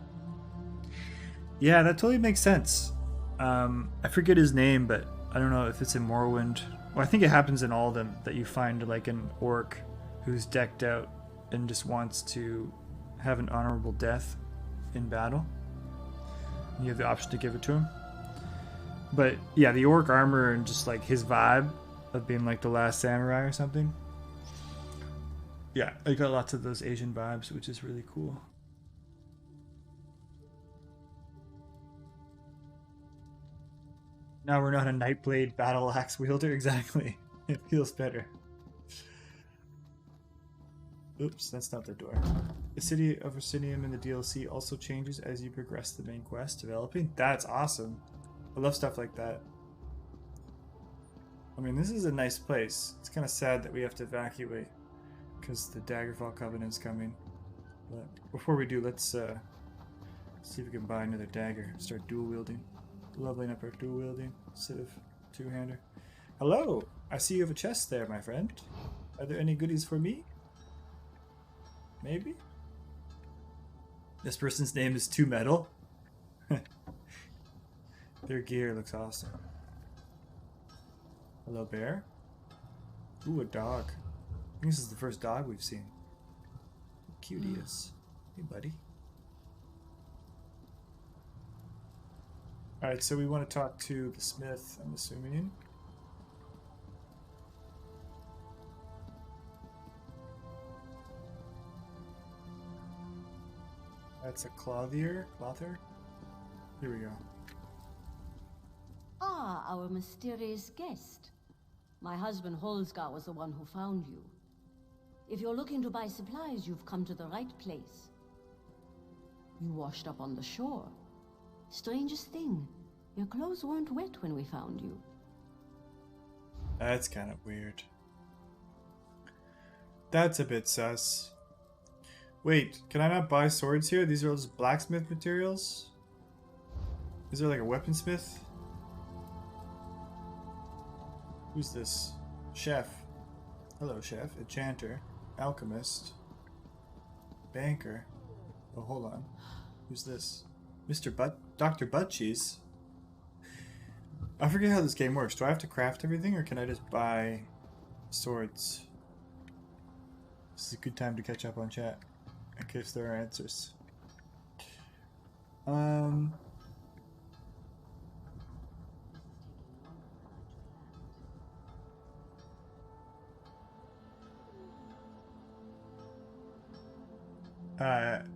Yeah, that totally makes sense. I forget his name, but I don't know if it's in Morrowind. Well, I think it happens in all of them that you find like an orc who's decked out and just wants to have an honorable death in battle. You have the option to give it to him. But yeah, the orc armor and just like his vibe of being like the last samurai or something. Yeah, I got lots of those Asian vibes, which is really cool. Now we're not a Nightblade battle axe wielder, exactly. It feels better. Oops, that's not the door. The city of Orsinium in the DLC also changes as you progress the main quest developing. That's awesome. I love stuff like that. I mean, this is a nice place. It's kind of sad that we have to evacuate because the Daggerfall Covenant's coming. But before we do, let's see if we can buy another dagger. Start dual wielding. Leveling up our dual wielding instead of two-hander. Hello! I see you have a chest there, my friend. Are there any goodies for me? Maybe? This person's name is Two Metal. Their gear looks awesome. Hello, bear. Ooh, a dog. I think this is the first dog we've seen. How cute he is. Hey, buddy. Alright, so we want to talk to the smith, I'm assuming. That's a clothier? Here we go. Ah, our mysterious guest. My husband Holsgar was the one who found you. If you're looking to buy supplies, you've come to the right place. You washed up on the shore. Strangest thing, your clothes weren't wet when we found you. That's kind of weird. That's a bit sus. Wait, can I not buy swords here? These are all just blacksmith materials? Is there like a weaponsmith? Who's this? Chef. Hello, chef. Enchanter. Alchemist. Banker. Oh, hold on. Who's this? Dr. Buttcheese? I forget how this game works. Do I have to craft everything, or can I just buy swords? This is a good time to catch up on chat, in case there are answers.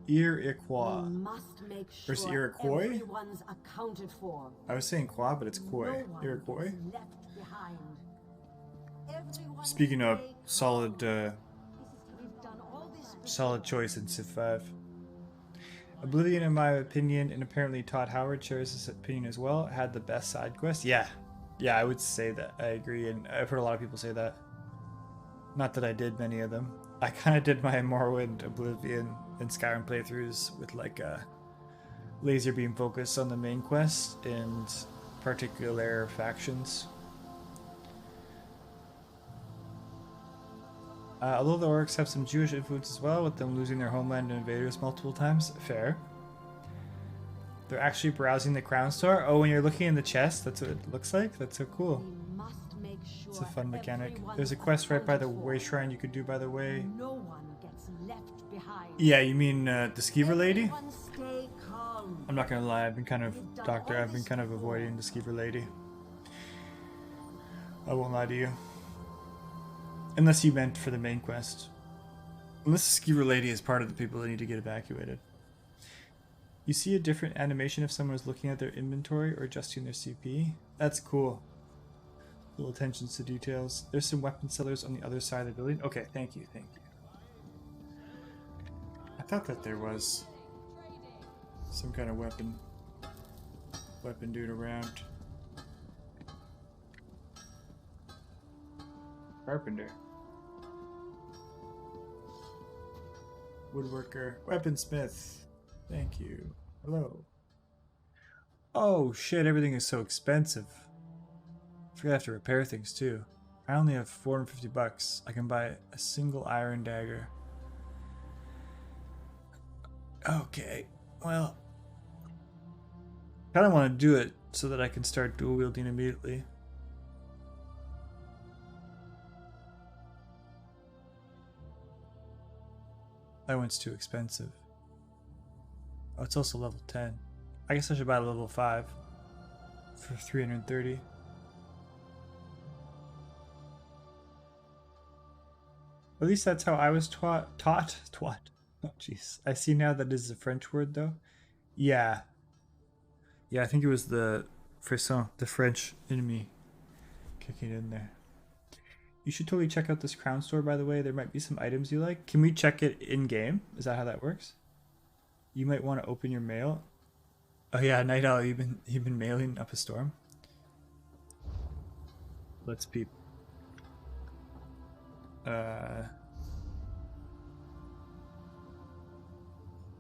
Iroquois. Versus Iroquois? Everyone's accounted for. I was saying Qua, but it's Koi. No one Iroquois. gets left behind. Everyone Speaking of stay solid, calm. We've done all this solid choice in Civ 5. Oblivion, in my opinion, and apparently Todd Howard shares this opinion as well, had the best side quest. Yeah, I would say that. I agree, and I've heard a lot of people say that. Not that I did many of them. I kind of did my Morrowind, Oblivion, and Skyrim playthroughs with like a laser beam focus on the main quest and particular factions. Although the orcs have some Jewish influence as well, with them losing their homeland to invaders multiple times. Fair. They're actually browsing the crown store. Oh, when you're looking in the chest, that's what it looks like? That's so cool. It's a fun mechanic. There's a quest right by the way shrine you could do, by the way. No one gets left behind. Yeah, you mean the skeever lady? Everyone stay calm. I'm not gonna lie, I've been kind of avoiding the skeever lady. I won't lie to you. Unless you meant for the main quest. Unless the skeever lady is part of the people that need to get evacuated. You see a different animation if someone is looking at their inventory or adjusting their CP. That's cool. Little attentions to details. There's some weapon sellers on the other side of the building. Okay, thank you. I thought that there was some kind of weapon dude around. Carpenter. Woodworker. Weaponsmith. Thank you. Hello. Oh shit, everything is so expensive. I forgot I have to repair things too. I only have 450 bucks. I can buy a single iron dagger. Okay, well, I kind of want to do it so that I can start dual wielding immediately. That one's too expensive. Oh, it's also level 10. I guess I should buy a level 5 for 330. At least that's how I was taught. Oh, jeez. I see now that is a French word, though. Yeah. Yeah, I think it was the frisson, the French enemy, kicking in there. You should totally check out this crown store, by the way. There might be some items you like. Can we check it in-game? Is that how that works? You might want to open your mail. Oh yeah, Night Owl, you've been mailing up a storm? Let's peep.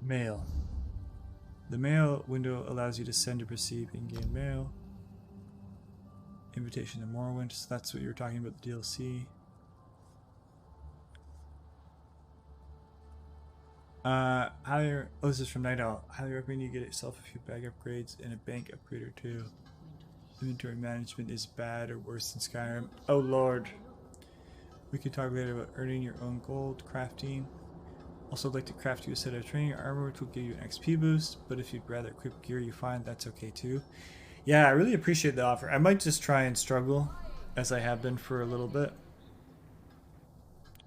Mail. The mail window allows you to send or receive in-game mail. Invitation to Morrowind, so that's what you were talking about, the DLC. This is from Night Owl. Highly recommend you get yourself a few bag upgrades and a bank upgrade or two. Inventory management is bad or worse than Skyrim. Oh lord. We can talk later about earning your own gold, crafting. Also, I'd like to craft you a set of training armor, which will give you an XP boost, but if you'd rather equip gear you find, that's okay too. Yeah, I really appreciate the offer. I might just try and struggle, as I have been for a little bit.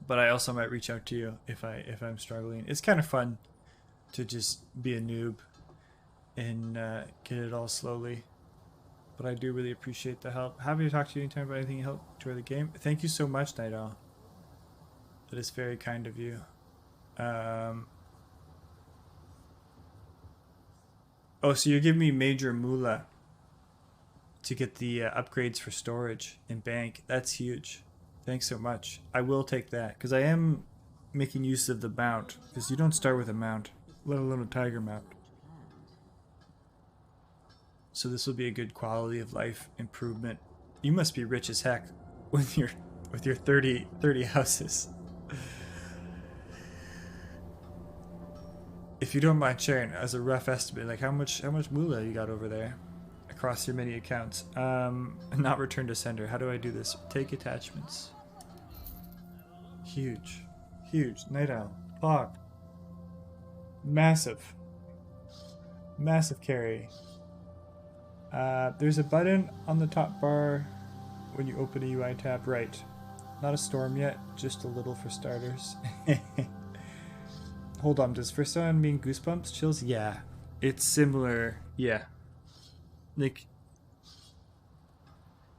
But I also might reach out to you if I'm struggling. It's kind of fun to just be a noob and get it all slowly. But I do really appreciate the help. Happy to talk to you anytime about anything to help enjoy the game. Thank you so much, Night Owl. That is very kind of you. Oh, so you're giving me major moolah to get the upgrades for storage and bank. That's huge. Thanks so much. I will take that because I am making use of the mount, because you don't start with a mount, let alone a tiger mount. So this will be a good quality of life improvement. You must be rich as heck with your 30 houses. If you don't mind sharing, as a rough estimate, like how much moolah you got over there across your many accounts. Not return to sender. How do I do this? Take attachments. Huge. Huge. Night Owl. Fog. Massive. Massive carry. There's a button on the top bar when you open a UI tab. Right. Not a storm yet, just a little for starters. Hold on, does first one mean goosebumps? Chills? Yeah. It's similar. Yeah. Like,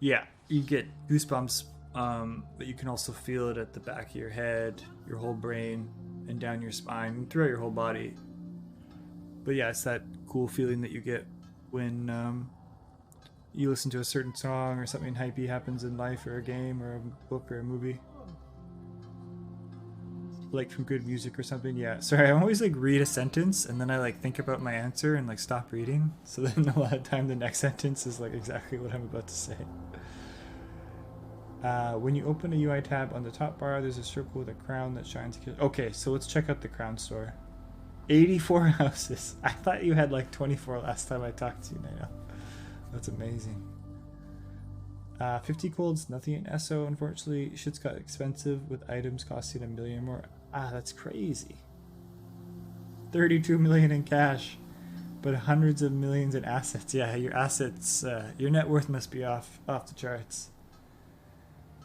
yeah, you get goosebumps, but you can also feel it at the back of your head, your whole brain, and down your spine, and throughout your whole body. But yeah, it's that cool feeling that you get when you listen to a certain song or something hypey happens in life or a game or a book or a movie. Like from good music or something. Yeah, sorry, I always like read a sentence and then I like think about my answer and like stop reading, so then a lot of time the next sentence is like exactly what I'm about to say. When you open a UI tab on the top bar, there's a circle with a crown that shines. Okay, so let's check out the crown store. 84 houses. I thought you had like 24 last time I talked to you. Now that's amazing. 50 golds, nothing in SO, unfortunately. Shit's got expensive with items costing $1 million more. That's crazy. 32 million in cash, but hundreds of millions in assets. Yeah, your assets, your net worth must be off the charts.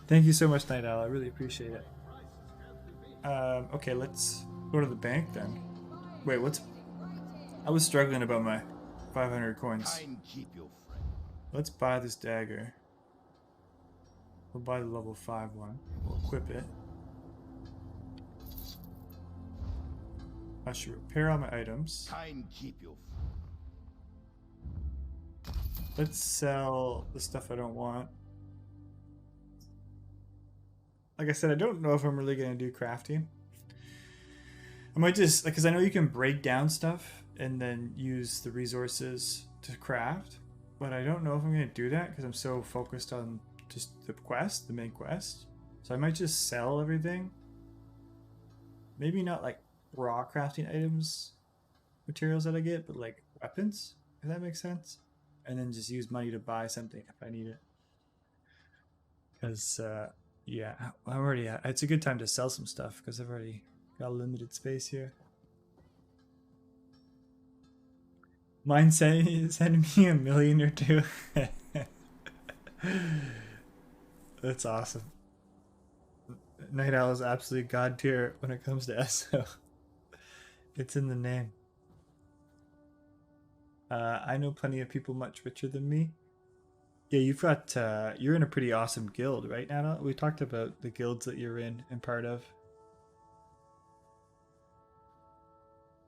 Thank you so much, Night Owl. I really appreciate it. Okay, let's go to the bank then. Wait, I was struggling about my 500 coins. Let's buy this dagger. We'll buy the level 5 one. We'll equip it. I should repair all my items. Let's sell the stuff I don't want. Like I said, I don't know if I'm really going to do crafting. I might just, because I know you can break down stuff and then use the resources to craft, but I don't know if I'm going to do that because I'm so focused on just the main quest. So I might just sell everything. Maybe not like raw crafting items, materials that I get, but like weapons, if that makes sense. And then just use money to buy something if I need it. Because, yeah, it's a good time to sell some stuff because I've already got a limited space here. Mind send me $1 million or two. That's awesome. Night Owl is absolutely god tier when it comes to SO. It's in the name. I know plenty of people much richer than me. Yeah, you've got, you're in a pretty awesome guild, right, Nana? We talked about the guilds that you're in and part of.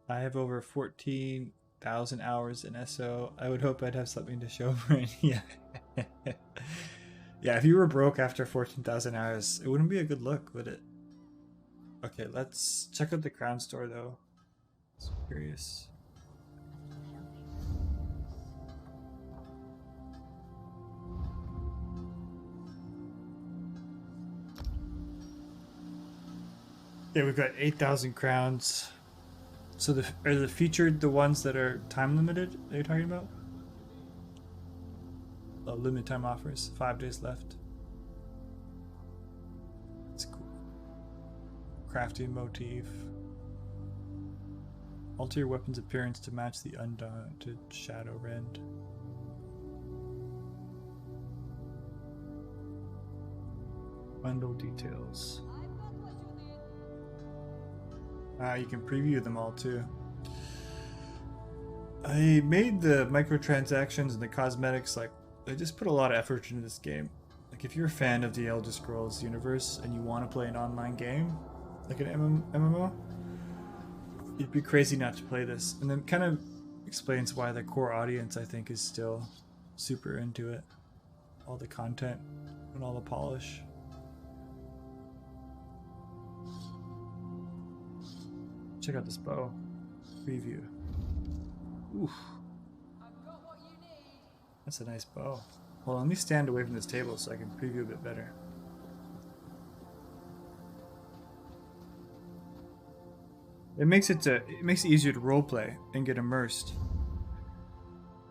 I have over 14,000 hours in SO. I would hope I'd have something to show for it. Yeah. Yeah, if you were broke after 14,000 hours, it wouldn't be a good look, would it? Okay, let's check out the crown store, though. I'm curious. Yeah, we've got 8,000 crowns. So are the featured the ones that are time limited that you're talking about? limited time offers. 5 days left. It's cool. Crafting motif. Alter your weapon's appearance to match the undaunted Shadow Rend. Bundle details. You can preview them all too. I made the microtransactions and the cosmetics, like, I just put a lot of effort into this game. Like, if you're a fan of the Elder Scrolls universe and you want to play an online game, like an MMO, you'd be crazy not to play this. And then kind of explains why the core audience, I think, is still super into it. All the content and all the polish. Check out this bow. Preview. Oof. That's a nice bow. Well, let me stand away from this table so I can preview a bit better. It makes it easier to roleplay and get immersed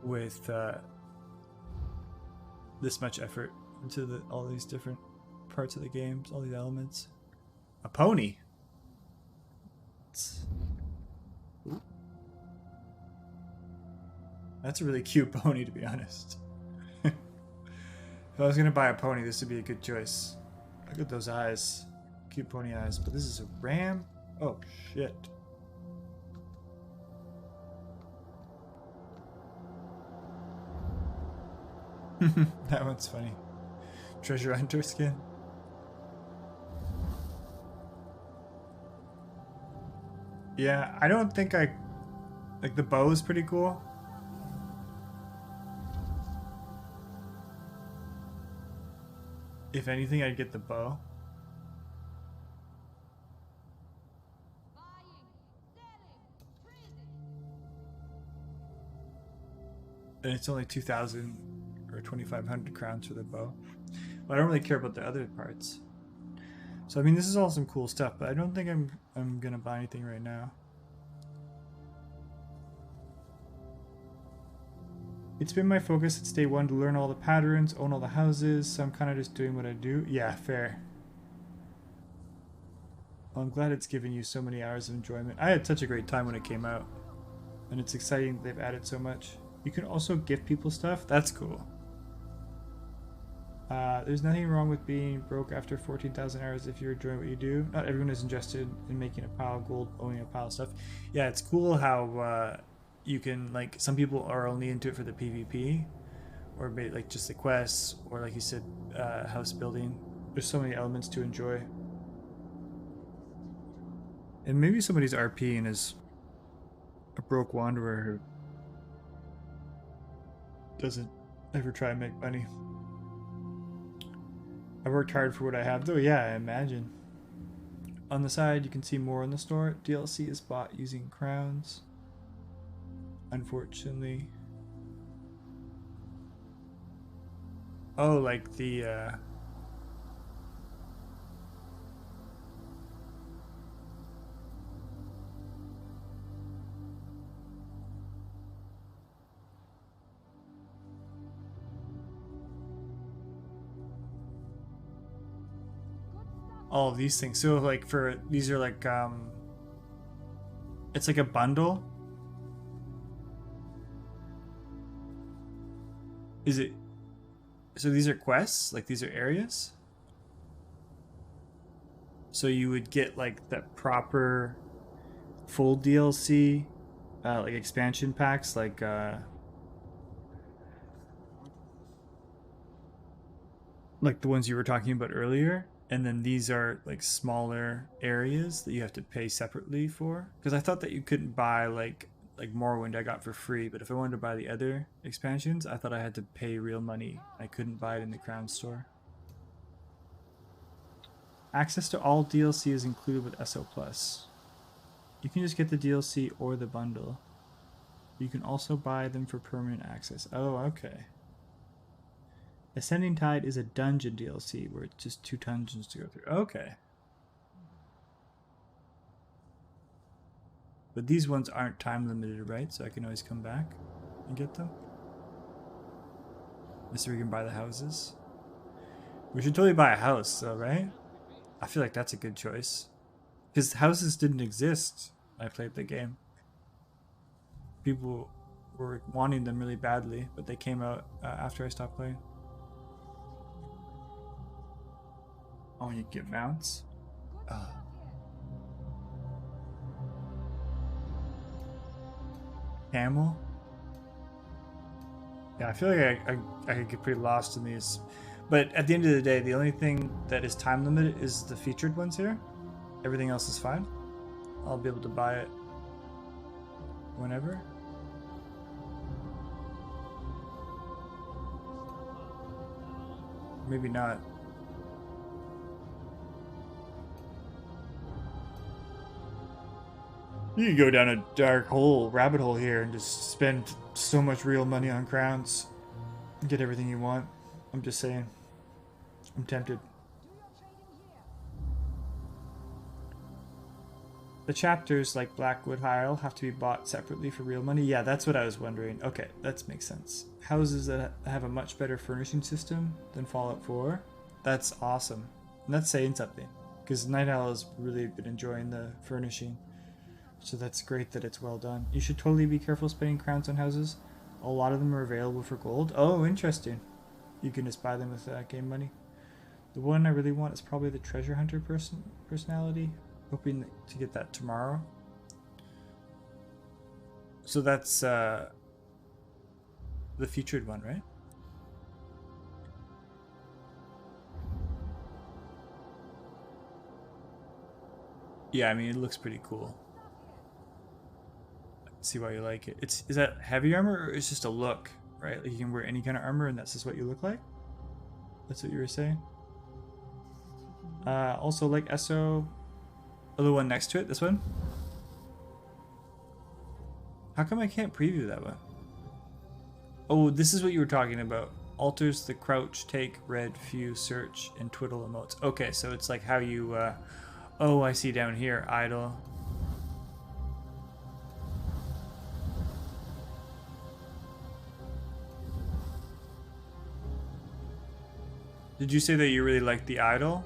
with this much effort into all these different parts of the games, all these elements. A pony. That's a really cute pony, to be honest. If I was gonna buy a pony, this would be a good choice. Look at those eyes. Cute pony eyes. But this is a ram? Oh, shit. That one's funny. Treasure hunter skin. Yeah, I don't think I... Like, the bow is pretty cool. If anything, I'd get the bow. And it's only 2,000 or 2,500 crowns for the bow. But I don't really care about the other parts. So I mean, this is all some cool stuff, but I don't think I'm gonna buy anything right now. It's been my focus since day one to learn all the patterns, own all the houses, so I'm kind of just doing what I do. Yeah, fair. Well, I'm glad it's given you so many hours of enjoyment. I had such a great time when it came out. And it's exciting they've added so much. You can also gift people stuff. That's cool. There's nothing wrong with being broke after 14,000 hours if you're enjoying what you do. Not everyone is interested in making a pile of gold, owning a pile of stuff. Yeah, it's cool how you can, like, some people are only into it for the PvP, or maybe like just the quests, or like you said, house building. There's so many elements to enjoy. And maybe somebody's RP and is a broke wanderer who doesn't ever try and make money. I worked hard for what I have, though. Yeah, I imagine. On the side, you can see more in the store. DLC is bought using crowns. Unfortunately. Oh, like the all of these things. So like for these are like it's like a bundle. Is it? So these are quests? Like these are areas? So you would get like the proper full DLC, like expansion packs, like the ones you were talking about earlier. And then these are like smaller areas that you have to pay separately for. Because I thought that you couldn't buy like Morrowind I got for free, but if I wanted to buy the other expansions, I thought I had to pay real money. I couldn't buy it in the Crown store. Access to all DLC is included with SO Plus. You can just get the DLC or the bundle. You can also buy them for permanent access. Oh, okay. Ascending Tide is a dungeon DLC where it's just 2 dungeons to go through. Okay. But these ones aren't time limited, right? So I can always come back and get them. This is where you can buy the houses. We should totally buy a house, though, right? I feel like that's a good choice. Because houses didn't exist when I played the game. People were wanting them really badly, but they came out after I stopped playing. Oh, you get mounts? Camel? Yeah, I feel like I could get pretty lost in these. But at the end of the day, the only thing that is time limited is the featured ones here. Everything else is fine. I'll be able to buy it whenever. Maybe not. You could go down a dark hole, rabbit hole here and just spend so much real money on crowns. Get everything you want. I'm just saying. I'm tempted. The chapters like Blackwood Isle have to be bought separately for real money. Yeah, that's what I was wondering. Okay, that makes sense. Houses that have a much better furnishing system than Fallout 4. That's awesome. And that's saying something. Because Night Owl has really been enjoying the furnishing. So that's great that it's well done. You should totally be careful spending crowns on houses. A lot of them are available for gold. Oh, interesting. You can just buy them with game money. The one I really want is probably the treasure hunter personality. Hoping to get that tomorrow. So that's the featured one, right? Yeah, I mean, it looks pretty cool. I can see why you like it. Is that heavy armor or is just a look, right? Like you can wear any kind of armor and that's just what you look like? That's what you were saying? Also, like SO... Oh, the one next to it? This one? How come I can't preview that one? Oh, this is what you were talking about. Alters the crouch, take, red, fuse, search, and twiddle emotes. Okay, so it's like how you... Oh, I see down here. Idle. Did you say that you really like the idle?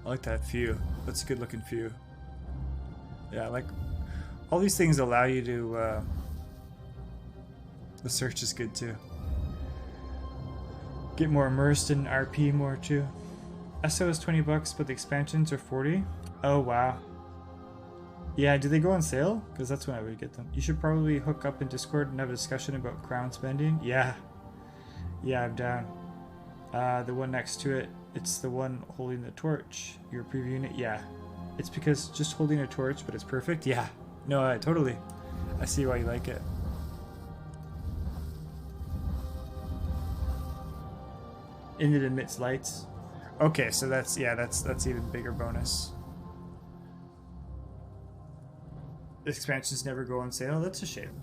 I like that view. That's a good looking view. Yeah, I like all these things allow you to the search is good too. Get more immersed in RP more too. SO is 20 bucks, but the expansions are 40. Oh wow. Yeah, do they go on sale? Because that's when I would get them. You should probably hook up in Discord and have a discussion about crown spending. Yeah. Yeah, I'm down. The one next to it, it's the one holding the torch. You're previewing it? Yeah. It's because just holding a torch, but it's perfect? Yeah. No, totally. I see why you like it. And it emits lights. Okay, so that's even bigger bonus. Expansions never go on sale? That's a shame.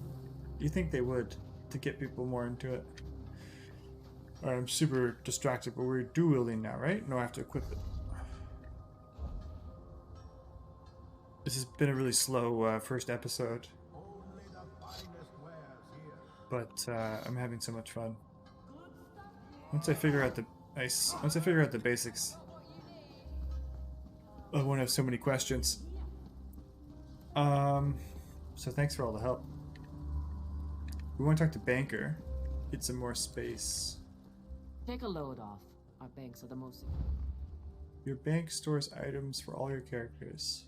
You think they would, to get people more into it. I'm super distracted, but we're dual wielding now, right? No, I have to equip it. This has been a really slow first episode, but I'm having so much fun. Once I figure out the basics, I won't have so many questions. So thanks for all the help. We want to talk to Banker. Get some more space. Take a load off. Our banks are the most... Your bank stores items for all your characters.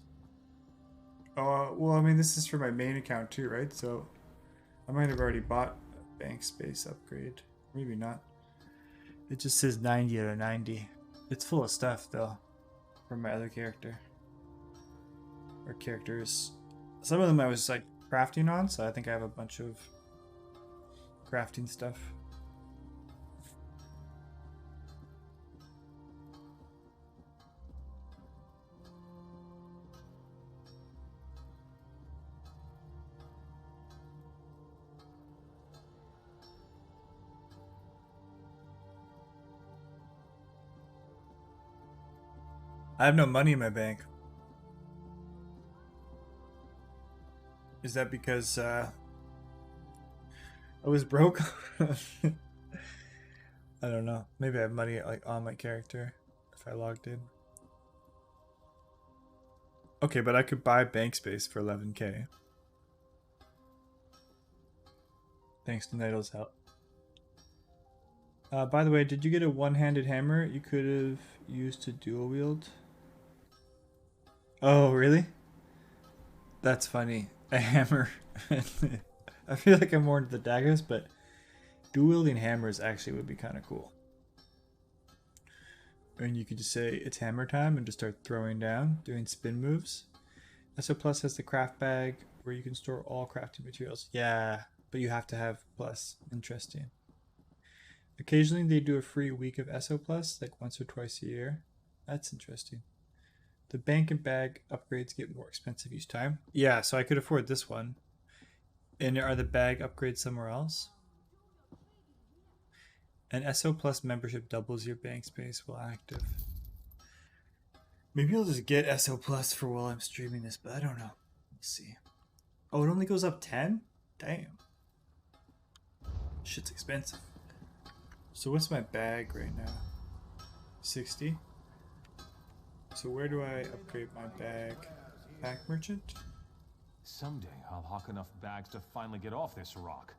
Oh, well, I mean, this is for my main account too, right? So I might have already bought a bank space upgrade. Maybe not. It just says 90 out of 90. It's full of stuff, though, from my other character. Or characters. Some of them I was, like, crafting on, so I think I have a bunch of crafting stuff. I have no money in my bank. Is that because I was broke. I don't know. Maybe I have money like on my character if I logged in. Okay, but I could buy bank space for 11k. Thanks to Nido's help. By the way, did you get a one-handed hammer you could have used to dual wield? Oh, really? That's funny. A hammer. I feel like I'm more into the daggers, but dual wielding hammers actually would be kind of cool. And you could just say it's hammer time and just start throwing down, doing spin moves. SO Plus has the craft bag where you can store all crafting materials. Yeah, but you have to have plus. Interesting. Occasionally they do a free week of SO Plus, like once or twice a year. That's interesting. The bank and bag upgrades get more expensive each time. Yeah, so I could afford this one. And are the bag upgrades somewhere else? An SO Plus membership doubles your bank space while active. Maybe I'll just get SO Plus for while I'm streaming this, but I don't know. We'll see. Oh, it only goes up 10? Damn. Shit's expensive. So what's my bag right now? 60? So where do I upgrade my bag? Pact merchant? Someday I'll hawk enough bags to finally get off this rock.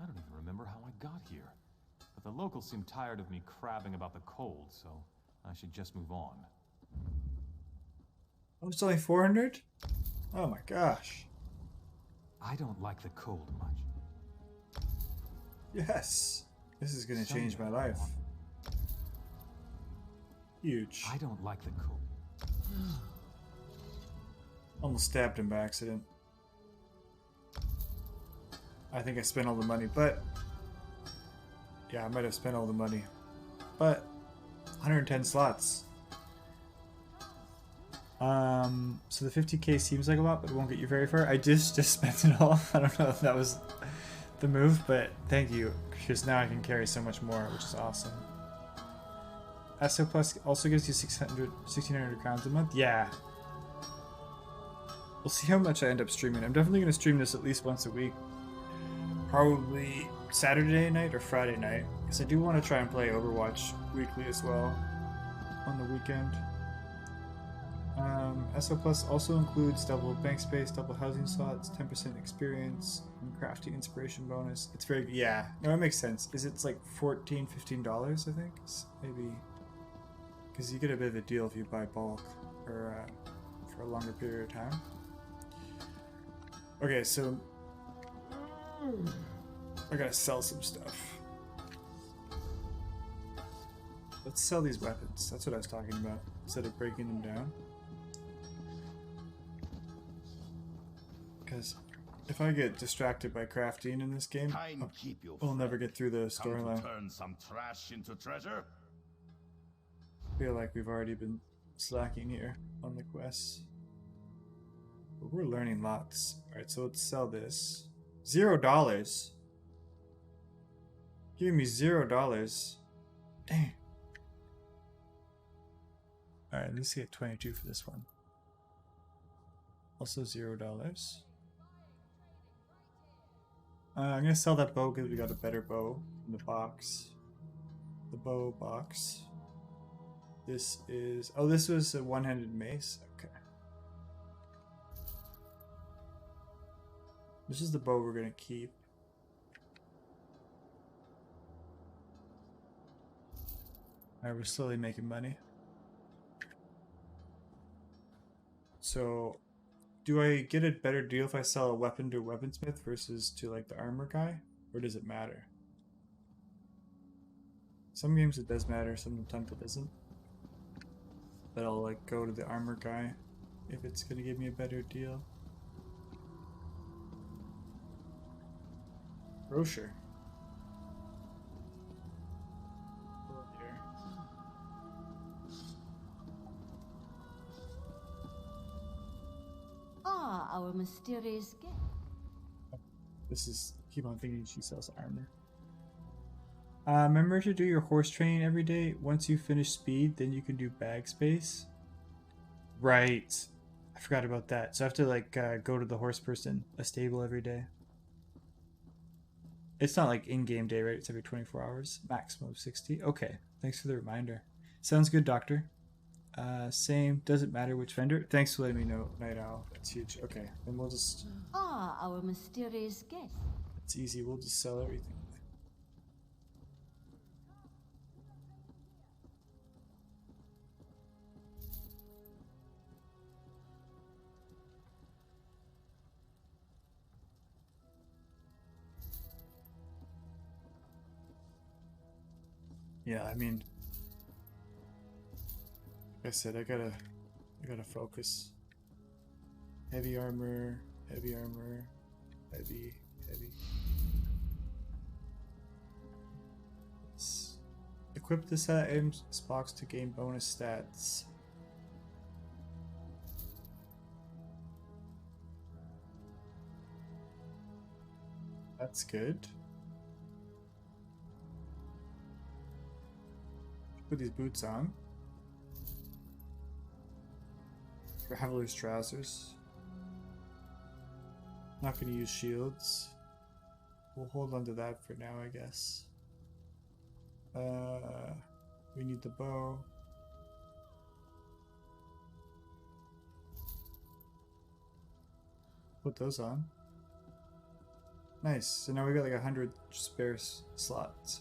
I don't even remember how I got here. But the locals seem tired of me crabbing about the cold, so I should just move on. Oh, it's only 400? Oh my gosh. I don't like the cold much. Yes. This is gonna change my life. Huge. I don't like the cold. Almost stabbed him by accident. I think I spent all the money, but... Yeah, I might have spent all the money. But... 110 slots. So the 50k seems like a lot, but it won't get you very far. I just spent it all. I don't know if that was the move, but thank you, because now I can carry so much more, which is awesome. SO Plus also gives you 1,600 crowns a month. Yeah. We'll see how much I end up streaming. I'm definitely going to stream this at least once a week. Probably Saturday night or Friday night, because I do want to try and play Overwatch weekly as well on the weekend. SO Plus also includes double bank space, double housing slots, 10% experience, and crafting inspiration bonus. It's very, yeah, no, it makes sense. It's like $14, $15, I think, maybe, because you get a bit of a deal if you buy bulk or for a longer period of time. Okay, so I gotta sell some stuff. Let's sell these weapons. That's what I was talking about, instead of breaking them down. Because if I get distracted by crafting in this game, I'll never get through the storyline. Turn some trash into treasure. I feel like we've already been slacking here on the quests. But we're learning lots. Alright, so let's sell this. $0. Give me $0. Dang. Alright, let's get 22 for this one. Also $0. I'm gonna sell that bow because we got a better bow in the box. The bow box. This is... Oh, this was a one-handed mace? Okay. This is the bow we're gonna keep. Alright, we're slowly making money. So... Do I get a better deal if I sell a weapon to a weaponsmith versus to like the armor guy? Or does it matter? Some games it does matter, sometimes it doesn't. But I'll like go to the armor guy if it's gonna give me a better deal. Brochure. Our mysterious guest. This is, keep on thinking she sells armor. Remember to do your horse training every day. Once you finish speed, then you can do bag space. Right. I forgot about that. So I have to like go to the horse person, a stable every day. It's not like in-game day, right? It's every 24 hours, maximum of 60. Okay, thanks for the reminder. Sounds good, Doctor. Same. Doesn't matter which vendor. Thanks for letting me know, Night Owl. That's huge. Okay, then we'll just... Ah, our mysterious guest. It's easy. We'll just sell everything. Yeah, I mean, like I said, I gotta focus. Heavy armor, heavy armor, heavy. Let's equip this items box to gain bonus stats. That's good. Put these boots on. Traveler's trousers. Not going to use shields. We'll hold on to that for now, I guess. We need the bow. Put those on. Nice. So now we got like 100 spare slots.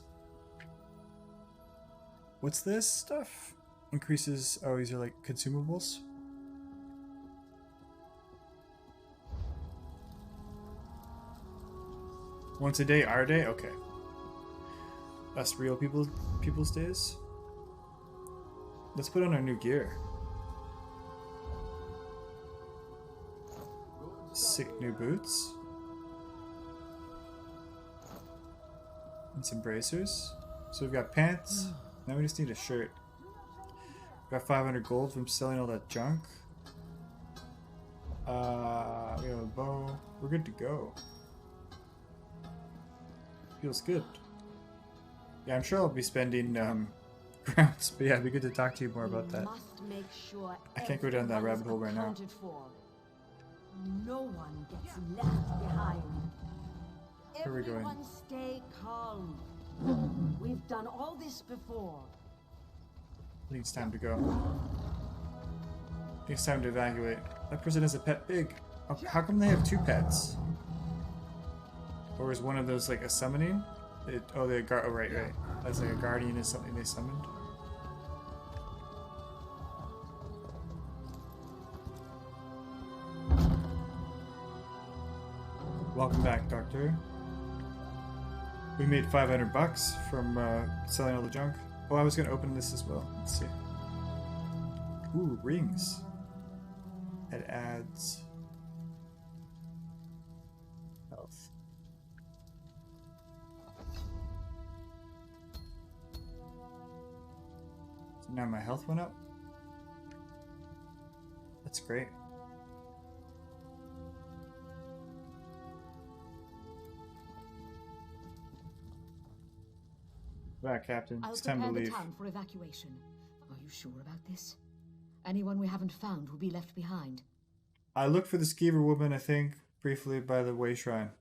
What's this stuff? Increases... Oh, these are like consumables? Once a day, our day? Okay. Us real people's days? Let's put on our new gear. Sick new boots. And some bracers. So we've got pants. Now we just need a shirt. Got 500 gold from selling all that junk. We have a bow. We're good to go. Feels good. Yeah, I'm sure I'll be spending grounds, but yeah, it'd be good to talk to you more about that. I can't go down that rabbit hole right now. No one gets left behind. Where are we going? Everyone stay calm. We've done all this before. I think it's time to go. I think it's time to evacuate. That person has a pet pig. Oh, how come they have two pets? Or is one of those like a summoning? Oh, right. That's like a guardian is something they summoned. Welcome back, Doctor. We made 500 bucks from selling all the junk. Oh, I was gonna open this as well. Let's see. Ooh, rings. It adds health. So now my health went up. That's great. Back, Captain. It's time to leave. I'll prepare the town for evacuation. Are you sure about this? Anyone we haven't found will be left behind. I looked for the skeever woman, I think, briefly by the way shrine.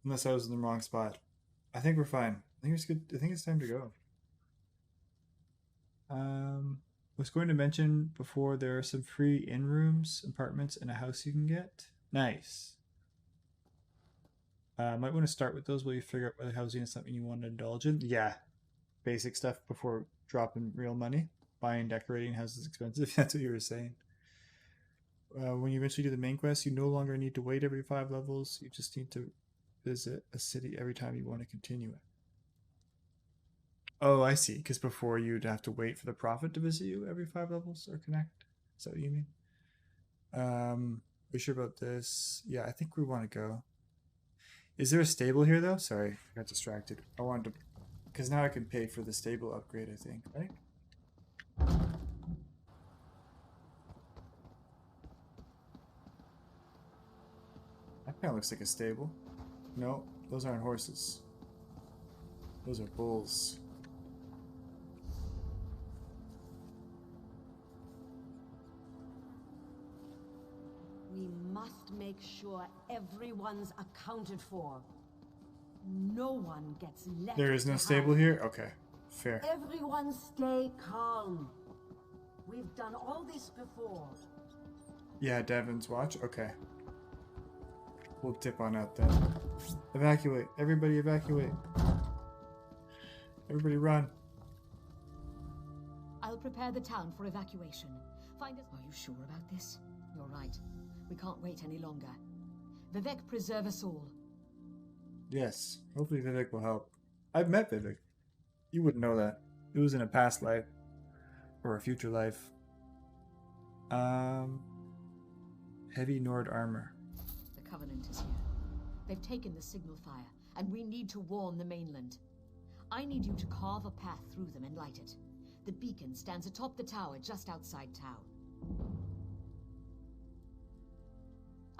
Unless I was in the wrong spot. I think we're fine. I think it's good. I think it's time to go. Was going to mention before there are some free inn rooms, apartments, and a house you can get. Nice. Might want to start with those while you figure out whether housing is something you want to indulge in. Yeah. Basic stuff before dropping real money. Buying and decorating houses is expensive. That's what you were saying. When you eventually do the main quest, you no longer need to wait every 5 levels. You just need to visit a city every time you want to continue it. Oh, I see. Because before you'd have to wait for the prophet to visit you every 5 levels or connect. Is that what you mean? Are you sure about this? Yeah, I think we want to go. Is there a stable here though? Sorry, I got distracted. I wanted to, because now I can pay for the stable upgrade, I think, right? That kind of looks like a stable. No, those aren't horses. Those are bulls. We must make sure everyone's accounted for. No one gets left. There is no stable here? Okay. Fair. Everyone stay calm. We've done all this before. Yeah, Devon's watch? Okay. We'll dip on out then. Evacuate. Everybody evacuate. Everybody run. I'll prepare the town for evacuation. Find us. Are you sure about this? You're right. We can't wait any longer. Vivek, preserve us all. Yes. Hopefully Vivek will help. I've met Vivek. You wouldn't know that. It was in a past life. Or a future life. Heavy Nord armor. The Covenant is here. They've taken the signal fire, and we need to warn the mainland. I need you to carve a path through them and light it. The beacon stands atop the tower just outside town.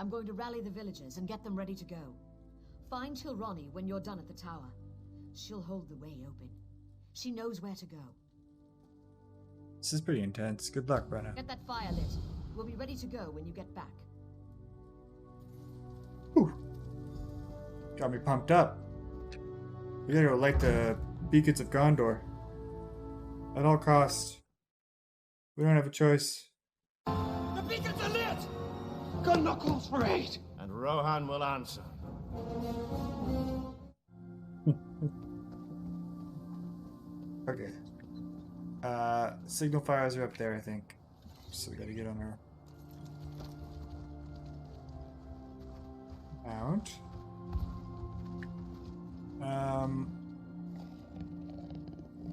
I'm going to rally the villagers and get them ready to go. Find Chilroni when you're done at the tower. She'll hold the way open. She knows where to go. This is pretty intense. Good luck, Brenna. Get that fire lit. We'll be ready to go when you get back. Whew. Got me pumped up. We gotta go light the beacons of Gondor. At all costs. We don't have a choice. The beacons are lit! Gunnar calls for aid! And Rohan will answer. Okay. Signal fires are up there, I think. So we gotta get on our mount.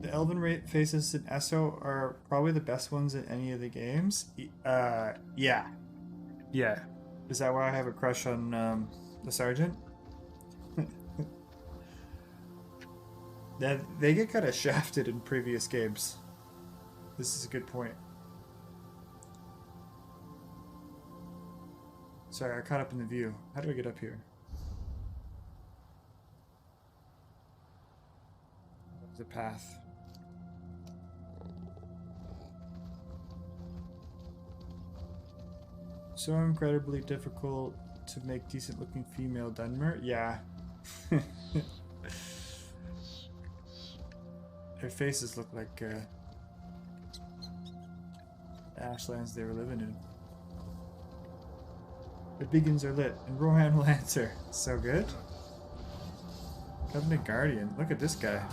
The Elven faces in Esso are probably the best ones in any of the games. Yeah. Yeah. Is that why I have a crush on the Sergeant? They get kind of shafted in previous games. This is a good point. Sorry, I caught up in the view. How do I get up here? The path. So incredibly difficult to make decent looking female Dunmer? Yeah. Their faces look like ashlands they were living in. The beacons are lit, and Rohan will answer. So good. Covenant Guardian. Look at this guy.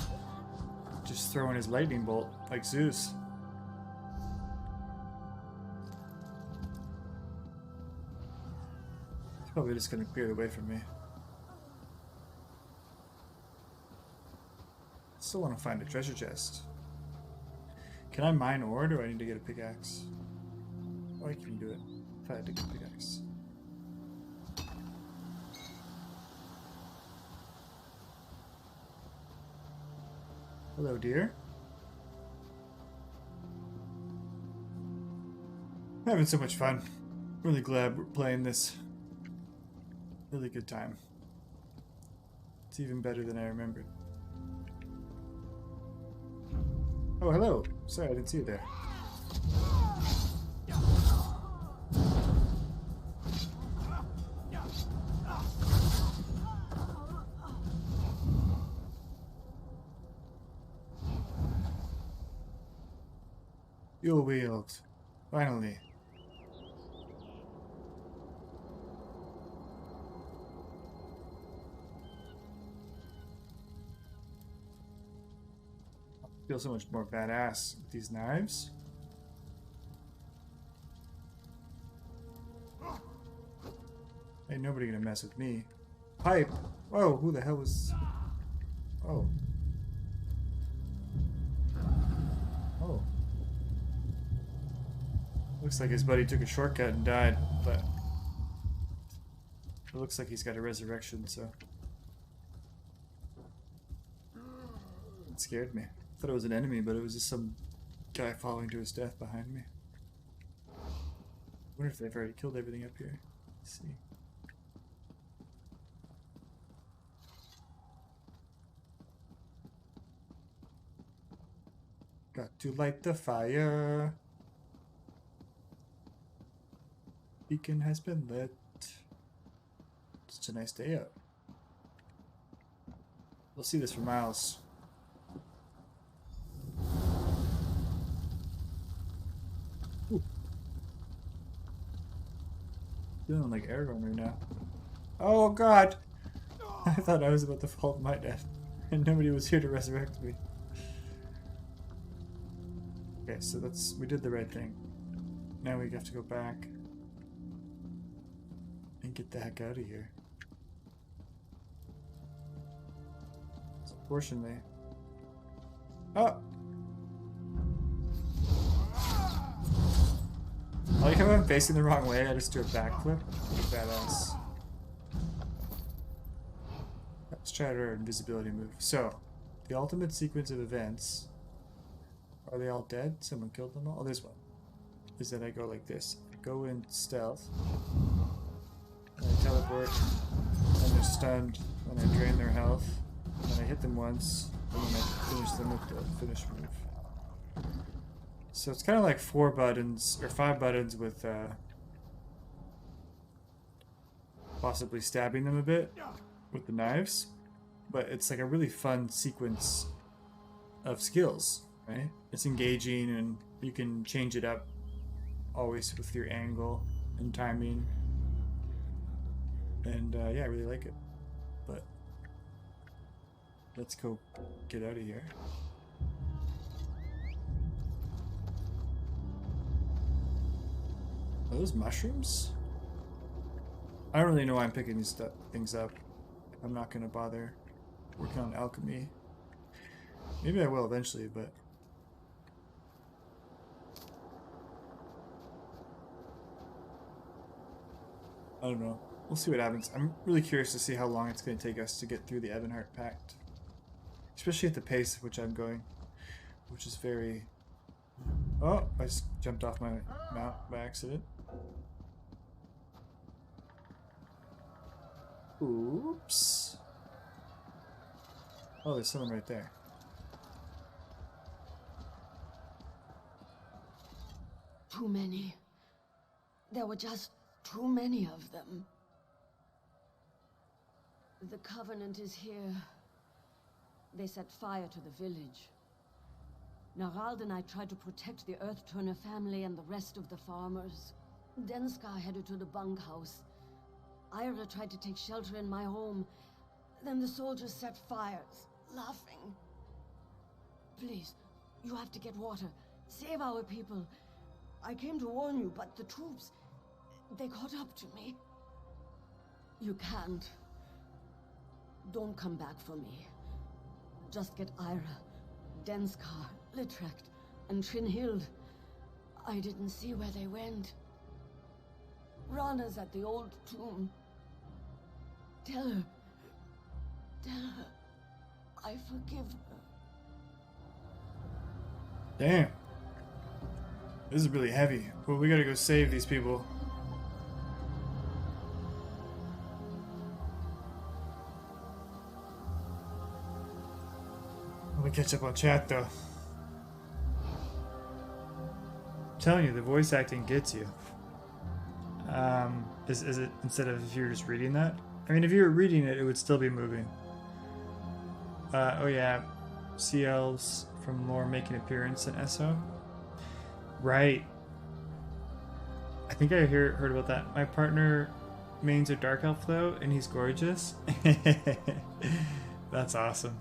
Just throwing his lightning bolt like Zeus. He's probably just gonna clear the way for me. Still want to find a treasure chest. Can I mine ore, or do I need to get a pickaxe? Oh, I can do it if I had to get a pickaxe. Hello, dear. I'm having so much fun. Really glad we're playing this. Really good time. It's even better than I remembered. Oh, hello. Sorry, I didn't see you there. You're wheeled. Finally. I feel so much more badass with these knives. Ain't nobody gonna mess with me. Pipe! Whoa, who the hell was... Oh. Oh. Looks like his buddy took a shortcut and died, but... It looks like he's got a resurrection, so... It scared me. I thought it was an enemy, but it was just some guy falling to his death behind me. I wonder if they've already killed everything up here. Let's see. Got to light the fire. Beacon has been lit. Such a nice day out. We'll see this for miles. Ooh. Feeling like Aragorn right now. Oh god! I thought I was about to fall to my death, and nobody was here to resurrect me. Okay, so we did the right thing. Now we have to go back and get the heck out of here. So fortunately... Oh! I like how I'm facing the wrong way, I just do a backflip. Badass. Let's try our invisibility move. So, the ultimate sequence of events... Are they all dead? Someone killed them all? Oh, there's one. Is that I go like this. I go in stealth. And I teleport. And they're stunned. And I drain their health. And then I hit them once. And then I finish them with the finish move. So it's kind of like 4 buttons, or 5 buttons with possibly stabbing them a bit with the knives. But it's like a really fun sequence of skills, right? It's engaging and you can change it up always with your angle and timing. And yeah, I really like it. But let's go get out of here. Are those mushrooms? I don't really know why I'm picking these things up. I'm not going to bother working on alchemy. Maybe I will eventually, but... I don't know. We'll see what happens. I'm really curious to see how long it's going to take us to get through the Ebonheart Pact. Especially at the pace at which I'm going. Which is very... Oh, I just jumped off my mount by accident. Oops. Oh, there's someone right there. Too many. There were just too many of them. The Covenant is here. They set fire to the village. Narald and I tried to protect the Earth-Turner family and the rest of the farmers. Denskar headed to the bunkhouse. Ira tried to take shelter in my home. Then the soldiers set fires, laughing. Please, you have to get water. Save our people. I came to warn you, but the troops, they caught up to me. You can't. Don't come back for me. Just get Ira, Denskar, Litrecht, and Trinhild. I didn't see where they went. Rana's at the old tomb. Tell her I forgive her. Damn. This is really heavy. Well, we gotta go save these people. Let me catch up on chat though. I'm telling you, the voice acting gets you. Is it instead of if you're just reading that? I mean, if you were reading it, it would still be moving. Oh yeah, Sea Elves from lore making appearance in SO. Right. I think I heard about that. My partner mains a Dark Elf though, and he's gorgeous. That's awesome.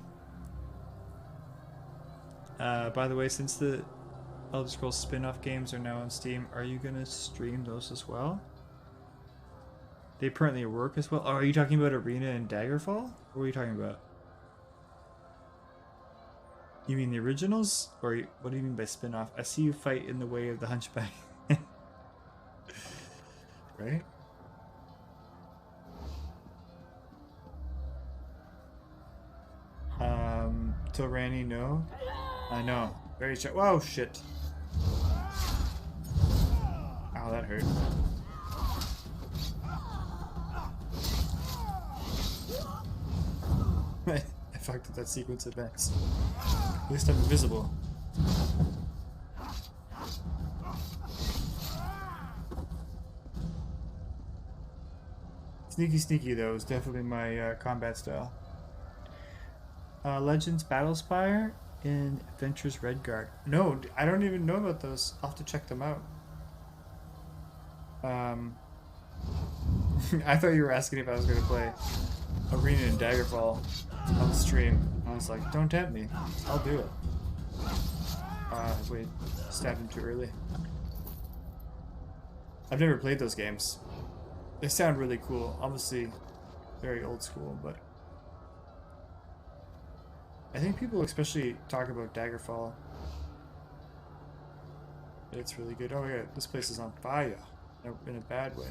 By the way, since the Elder Scrolls spin-off games are now on Steam, are you gonna stream those as well? They apparently work as well. Oh, are you talking about Arena and Daggerfall? What are you talking about? You mean the originals? Or what do you mean by spin-off? I see you fight in the way of the Hunchback. Right? Torani, no? I know. Very shy. Whoa, shit. Ow, that hurt. I fucked with that sequence of events. At least I'm invisible. Sneaky sneaky though is definitely my combat style. Legends Battlespire and Adventures Redguard. No, I don't even know about those. I'll have to check them out. I thought you were asking if I was going to play Arena and Daggerfall on the stream. I was like, don't tempt me. I'll do it. Wait, stabbed him too early. I've never played those games. They sound really cool. Obviously, very old school, but I think people especially talk about Daggerfall. It's really good. Oh yeah, this place is on fire in a bad way.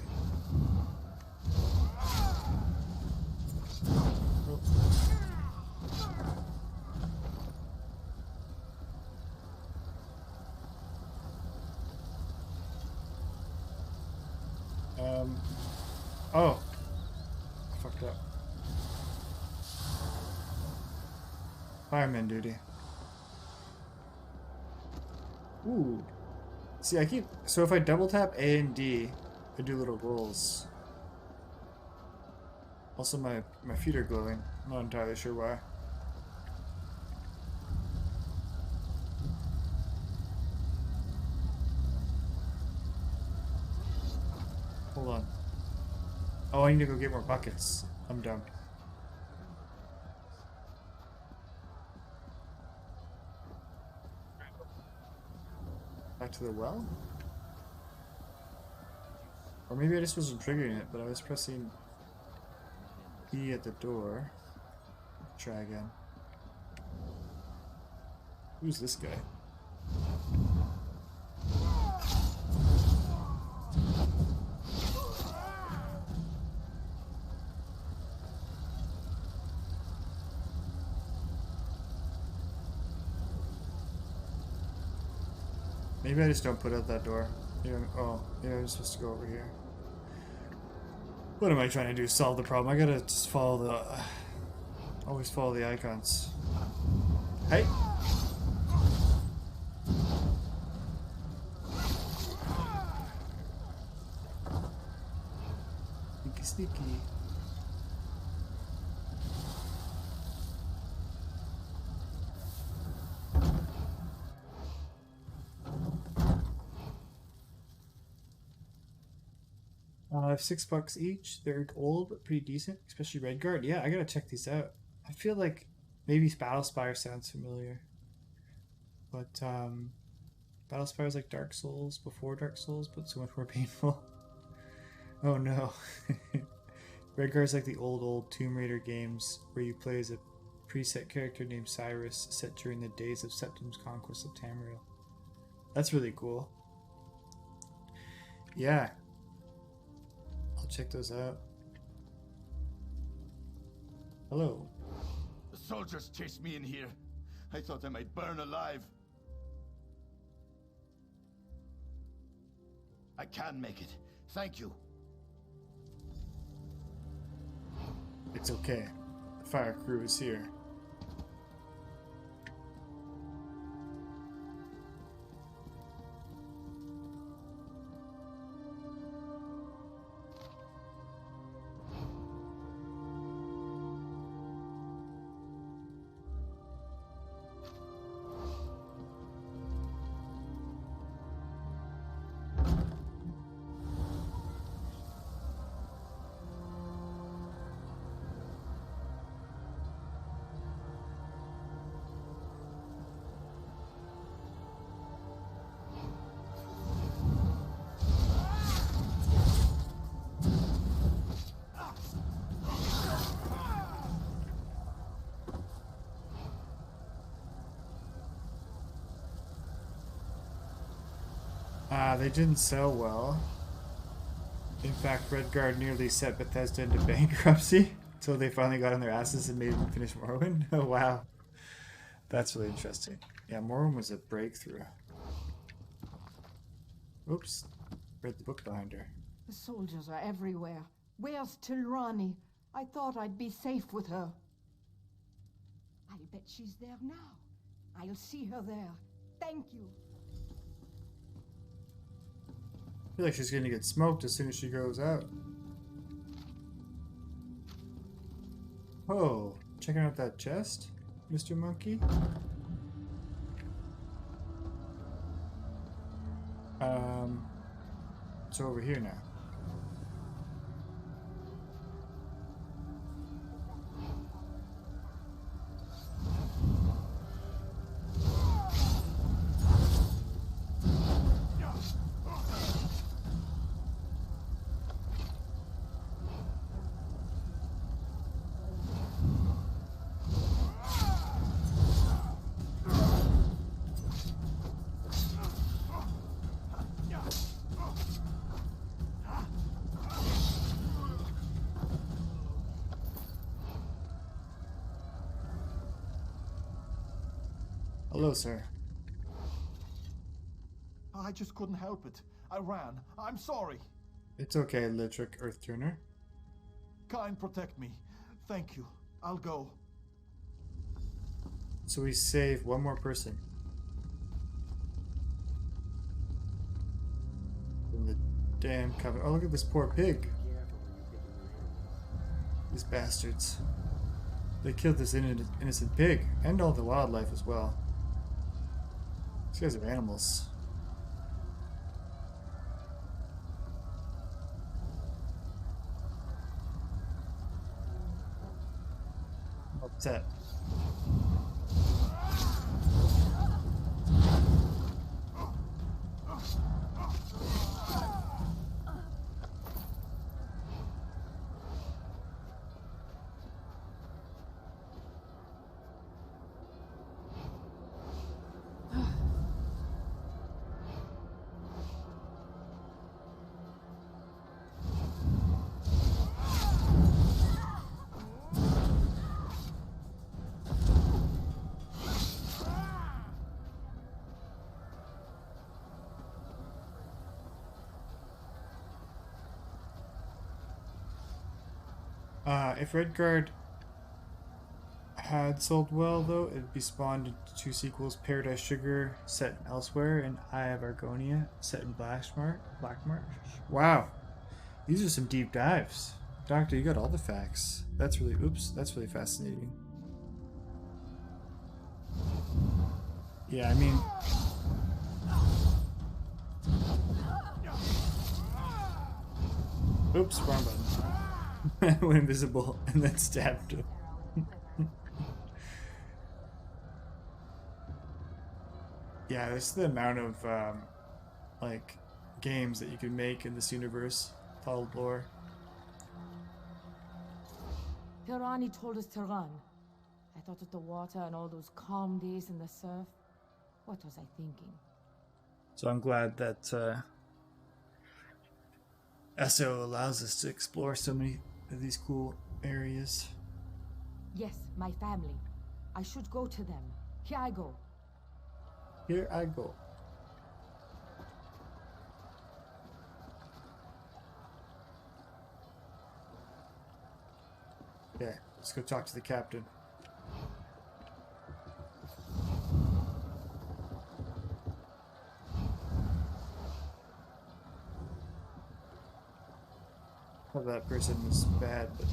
Oh, I fucked up. Fireman duty. Ooh. See, so if I double tap A and D, I do little rolls. Also, my feet are glowing. I'm not entirely sure why. Hold on. Oh, I need to go get more buckets. I'm dumb. Back to the well? Or maybe I just wasn't triggering it, but I was pressing E at the door. Try again. Who's this guy? Maybe I just don't put out that door. Oh, yeah, I'm supposed to go over here. What am I trying to do? Solve the problem? I gotta just follow the... always follow the icons. Hey! Sneaky, sneaky. I have $6 each. They're old, but pretty decent, especially Redguard. Yeah, I gotta check these out. I feel like maybe Battlespire sounds familiar, but Battlespire is like Dark Souls before Dark Souls, but so much more painful. Oh no. Redguard is like the old Tomb Raider games where you play as a preset character named Cyrus, set during the days of Septim's conquest of Tamriel. That's really cool. Yeah. Check those out. Hello. The soldiers chased me in here. I thought I might burn alive. I can make it. Thank you. It's okay. The fire crew is here. They didn't sell well. In fact, Redguard nearly set Bethesda into bankruptcy until they finally got on their asses and made them finish Morrowind. Oh wow. That's really interesting. Yeah, Morrowind was a breakthrough. Oops. Read the book behind her. The soldiers are everywhere. Where's Tilrani? I thought I'd be safe with her. I'll bet she's there now. I'll see her there. Thank you. I feel like she's gonna get smoked as soon as she goes out. Oh, checking out that chest? Mr. Monkey? It's over here now. Hello, sir. I just couldn't help it. I ran. I'm sorry. It's okay, Litric Earthturner. Kind protect me. Thank you. I'll go. So we save one more person. From the damn coven. Oh, look at this poor pig. These bastards. They killed this innocent pig. And all the wildlife as well. These guys are animals. I'm upset. If Redguard had sold well, though, it'd be spawned into 2 sequels: Paradise Sugar, set elsewhere, and Eye of Argonia, set in Blackmarsh. Wow, these are some deep dives. Doctor, you got all the facts. That's really, that's really fascinating. Yeah, I mean... Oops, wrong button. Went invisible and then stabbed him. Yeah, this is the amount of like games that you can make in this universe. Followed lore. Pirani told us to run. I thought of the water and all those calm days in the surf. What was I thinking? So I'm glad that SO allows us to explore so many of these cool areas. Yes, my family. I should go to them. Here I go. Here I go. Yeah, let's go talk to the captain. Oh, that person was bad, but...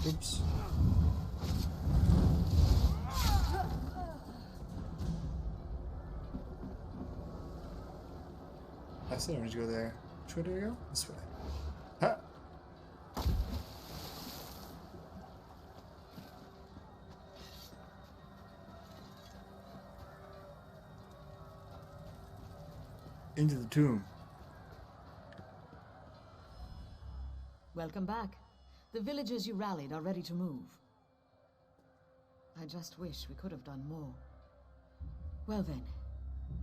Oops. I said I wanted to go there. Which way do I go? This way. Ha! Into the tomb. Welcome back. The villagers you rallied are ready to move. I just wish we could have done more. Well then,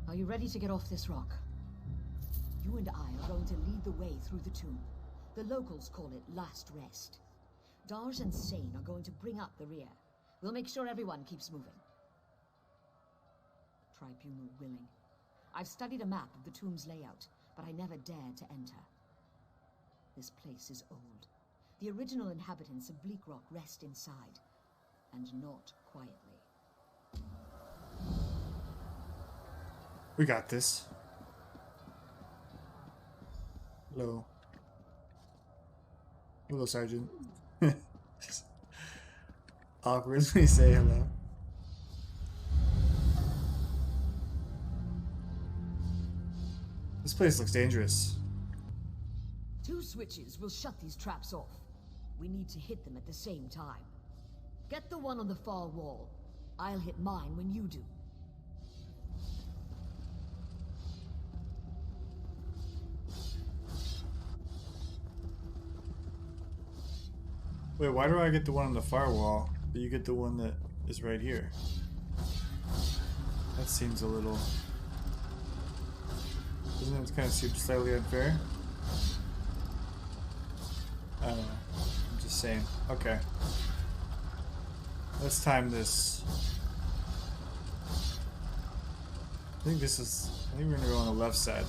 are you ready to get off this rock? You and I are going to lead the way through the tomb. The locals call it Last Rest. Dars and Sane are going to bring up the rear. We'll make sure everyone keeps moving. Tribunal willing. I've studied a map of the tomb's layout, but I never dared to enter. This place is old. The original inhabitants of Bleak Rock rest inside, and not quietly. We got this. Hello. Hello, Sergeant. Just awkwardly say hello. This place looks dangerous. 2 switches will shut these traps off. We need to hit them at the same time. Get the one on the far wall. I'll hit mine when you do. Wait, why do I get the one on the far wall, but you get the one that is right here? That seems a little... Doesn't it kind of seem slightly unfair? I don't know. I'm just saying. Okay. Let's time this. I think we're gonna go on the left side.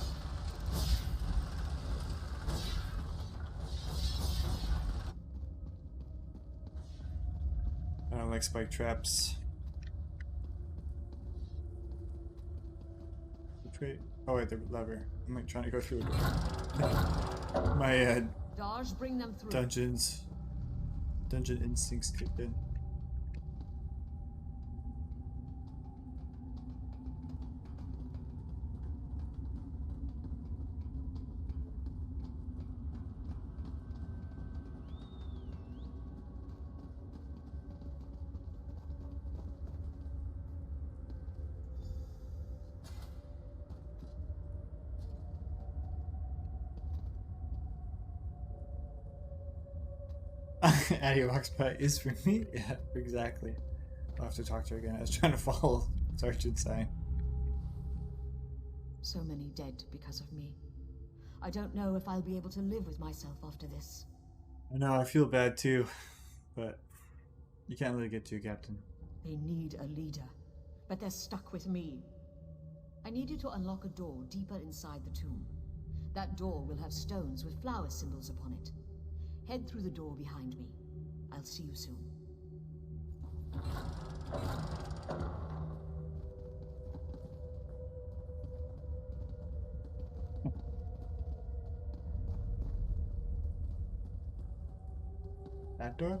I don't like spike traps. Which way? Oh wait, the lever. I'm like trying to go through a door. My Dodge, bring them through. Dungeon instincts kicked in. Addie walks by is for me? Yeah, exactly. I'll have to talk to her again. I was trying to follow Sergeant's sign. So many dead because of me. I don't know if I'll be able to live with myself after this. I know, I feel bad too. But you can't let it get to you, Captain. They need a leader, but they're stuck with me. I need you to unlock a door deeper inside the tomb. That door will have stones with flower symbols upon it. Head through the door behind me. I'll see you soon. That door?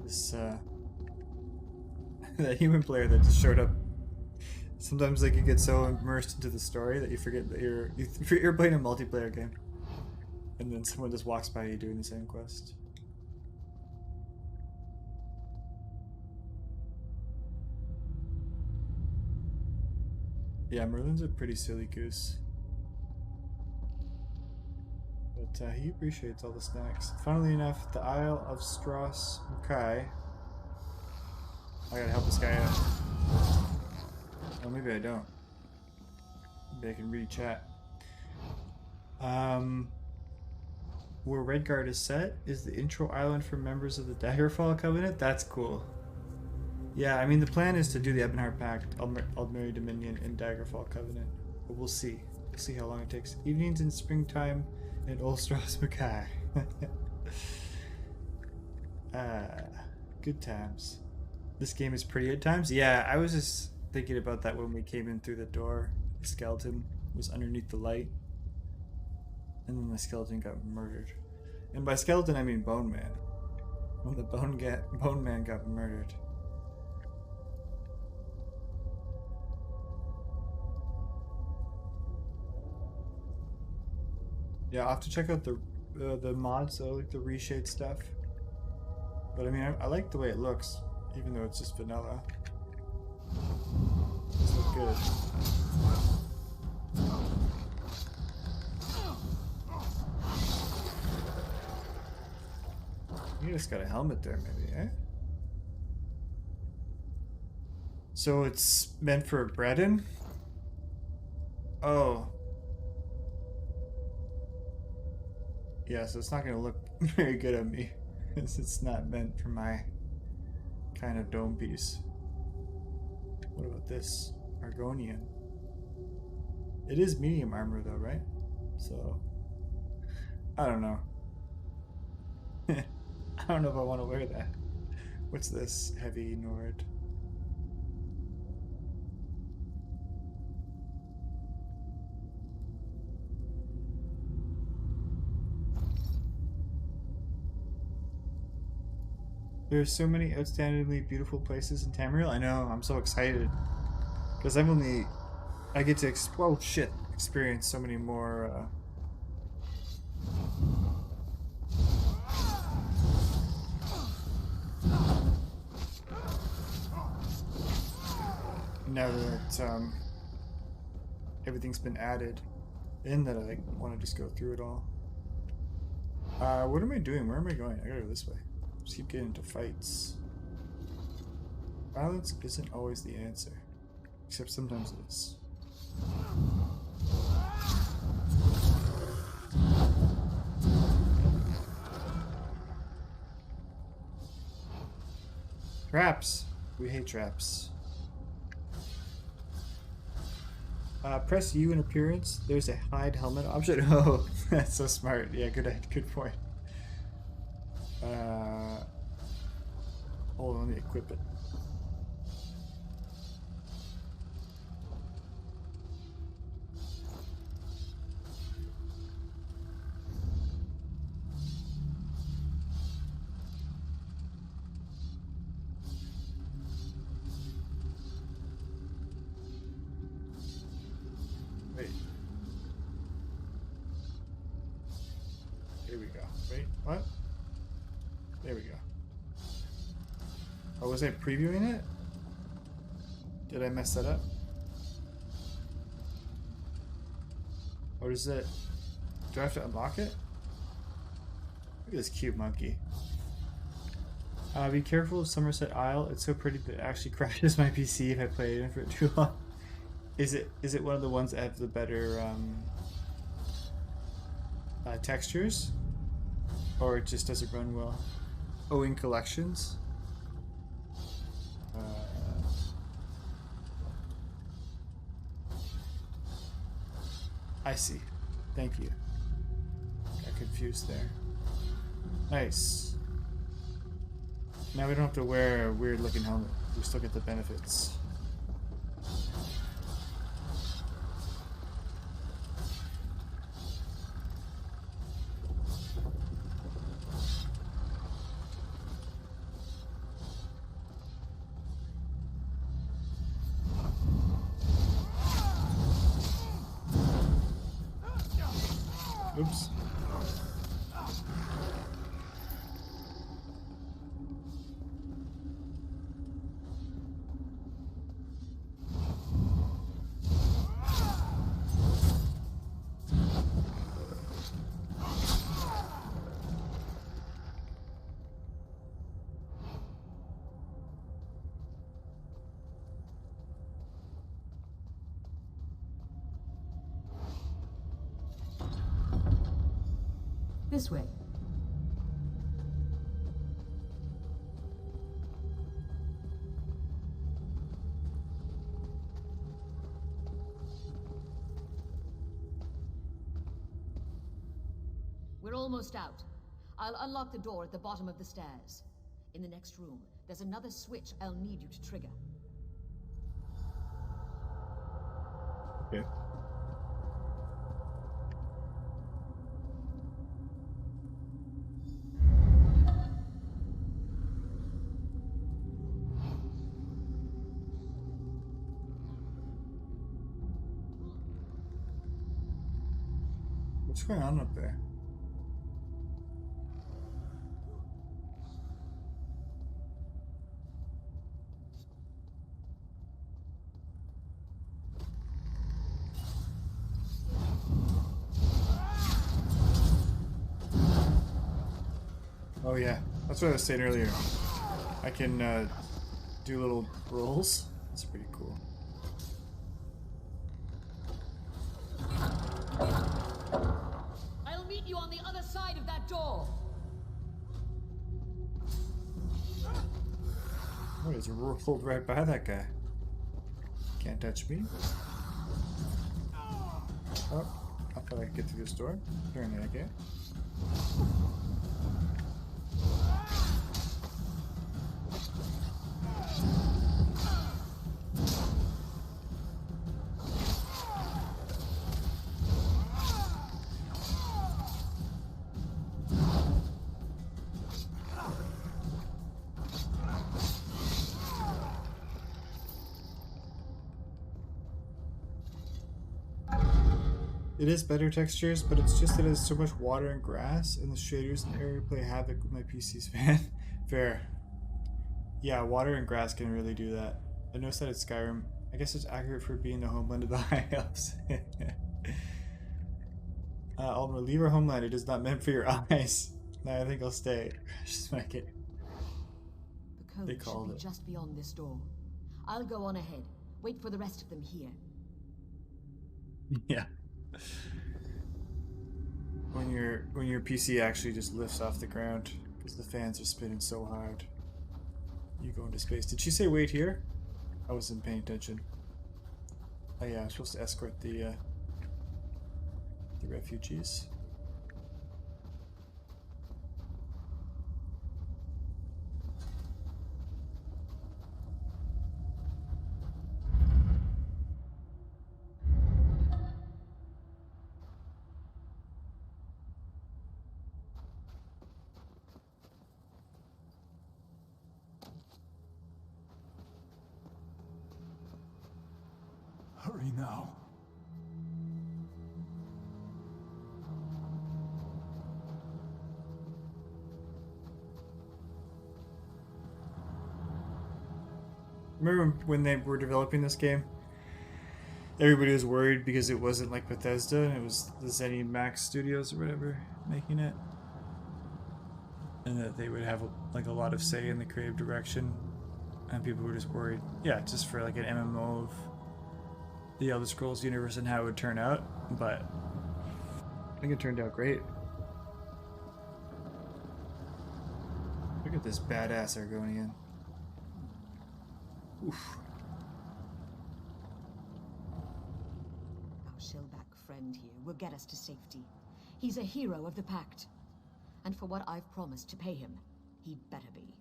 This, that human player that just showed up. Sometimes, like, you get so immersed into the story that you forget that you're playing a multiplayer game. And then someone just walks by you doing the same quest. Yeah, Merlin's a pretty silly goose. But he appreciates all the snacks. Funnily enough, the Isle of Stros Mukai. I gotta help this guy out. Oh, maybe I don't. Maybe I can read chat. Where Redguard is set is the intro island for members of the Daggerfall Covenant. That's cool. Yeah, I mean, the plan is to do the Ebonheart Pact, Aldmeri Dominion, and Daggerfall Covenant. But we'll see. We'll see how long it takes. Evenings in springtime in Old Stros Mukai. Good times. This game is pretty at times. Yeah, I was just thinking about that when we came in through the door. The skeleton was underneath the light. And then the skeleton got murdered. And by skeleton, I mean Bone Man. When the Bone Man got murdered. Yeah, I'll have to check out the mods, so I like the reshade stuff. But I mean, I like the way it looks, even though it's just vanilla. It's look good. You just got a helmet there, maybe, eh? So it's meant for Breton? Oh. Yeah, so it's not going to look very good on me. It's not meant for my kind of dome piece. What about this? Argonian. It is medium armor though, right? So, I don't know. I don't know if I want to wear that. What's this? Heavy Nord. There's so many outstandingly beautiful places in Tamriel. I know, I'm so excited. Because I get to experience so many more, now that, everything's been added in, that I want to just go through it all. What am I doing? Where am I going? I gotta go this way. Just keep getting into fights. Violence isn't always the answer. Except sometimes it is. Traps! We hate traps. Press U in appearance. There's a hide helmet option. Oh, that's so smart. Yeah, good point. Hold on, let me equip it. Wait. Here we go. Wait, what? There we go. Oh, was I previewing it? Did I mess that up? Or is it... Do I have to unlock it? Look at this cute monkey. Be careful of Somerset Isle. It's so pretty that it actually crashes my PC if I play it in for too long. Is it one of the ones that have the better textures? Or it just doesn't run well? Owing collections? I see. Thank you. Got confused there. Nice. Now we don't have to wear a weird looking helmet. We still get the benefits. Oops. This way. We're almost out. I'll unlock the door at the bottom of the stairs. In the next room, there's another switch I'll need you to trigger. Okay. What's going on up there? Oh yeah, that's what I was saying earlier. I can do little rolls. That's pretty cool. I'll meet you on the other side of that door. Oh, it's rolled right by that guy. Can't touch me. Oh, I thought I could get through this door. Apparently I can't. It is better textures, but it's just that it has so much water and grass, and the shaders in the area play havoc with my PC's fan. Fair. Yeah, water and grass can really do that. I noticed that at Skyrim. I guess it's accurate for being the homeland of the High Elves. Almer, leave our homeland. It is not meant for your eyes. No, I think I'll stay. Just like it. The code should be just beyond this door. I'll go on ahead. Wait for the rest of them here. Yeah. When your PC actually just lifts off the ground because the fans are spinning so hard. You go into space. Did she say wait here? I wasn't paying attention. Oh yeah, I'm supposed to escort the refugees. Hurry now. Remember when they were developing this game? Everybody was worried because it wasn't like Bethesda, and it was the ZeniMax Studios or whatever making it, and that they would have like a lot of say in the creative direction, and people were just worried. Yeah, just for like an MMO of the Elder Scrolls universe and how it would turn out, but I think it turned out great. Look at this badass Argonian. Oof. Our shellback friend here will get us to safety. He's a hero of the Pact. And for what I've promised to pay him, he'd better be.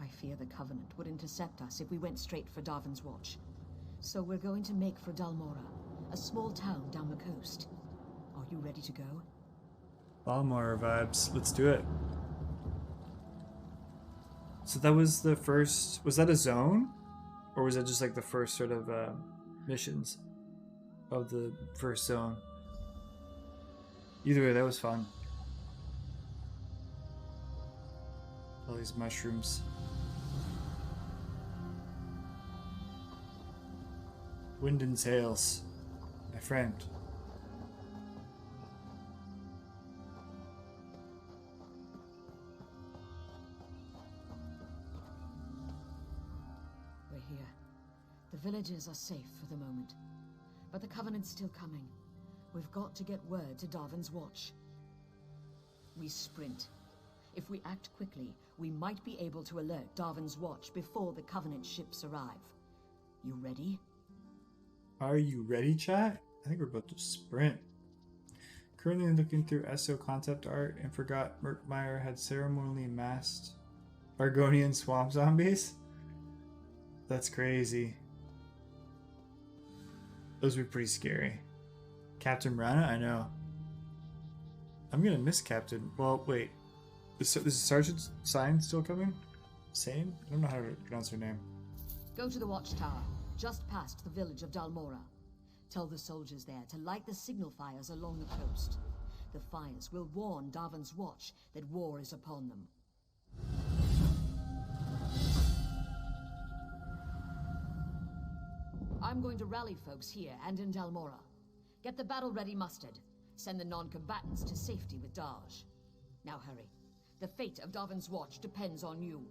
I fear the Covenant would intercept us if we went straight for Darvin's Watch. So we're going to make for Dalmora, a small town down the coast. Are you ready to go? Balmora vibes. Let's do it. So that was the first... Was that a zone? Or was that just like the first sort of missions of the first zone? Either way, that was fun. All these mushrooms. Wind and sails, my friend. We're here. The villages are safe for the moment. But the Covenant's still coming. We've got to get word to Darvin's Watch. We sprint. If we act quickly, we might be able to alert Darvin's Watch before the Covenant ships arrive. You ready? Are you ready, chat? I think we're about to sprint. Currently looking through SO concept art and forgot Merkmeyer had ceremonially masked Argonian swamp zombies? That's crazy. Those would be pretty scary. Captain Rana? I know. I'm gonna miss Captain. Well, wait. Is Sergeant Sign still coming? Sane? I don't know how to pronounce her name. Go to the watchtower, just past the village of Dalmora. Tell the soldiers there to light the signal fires along the coast. The fires will warn Darvin's Watch that war is upon them. I'm going to rally folks here and in Dalmora. Get the battle-ready mustered. Send the non-combatants to safety with Daj. Now hurry. The fate of Darvin's Watch depends on you.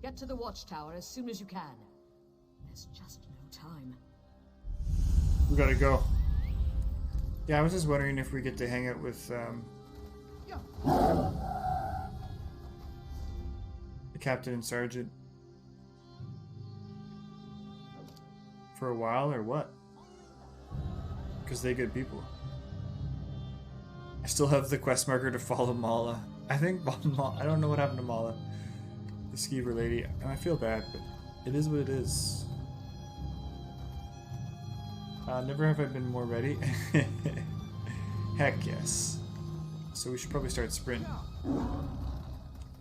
Get to the watchtower as soon as you can. There's just no time. We gotta go. Yeah, I was just wondering if we get to hang out with the captain and sergeant for a while or what? Because they good people. I still have the quest marker to follow Mala. I think I don't know what happened to Mala, the skeever lady, and I feel bad, but it is what it is. Never have I been more ready. Heck yes. So we should probably start sprinting.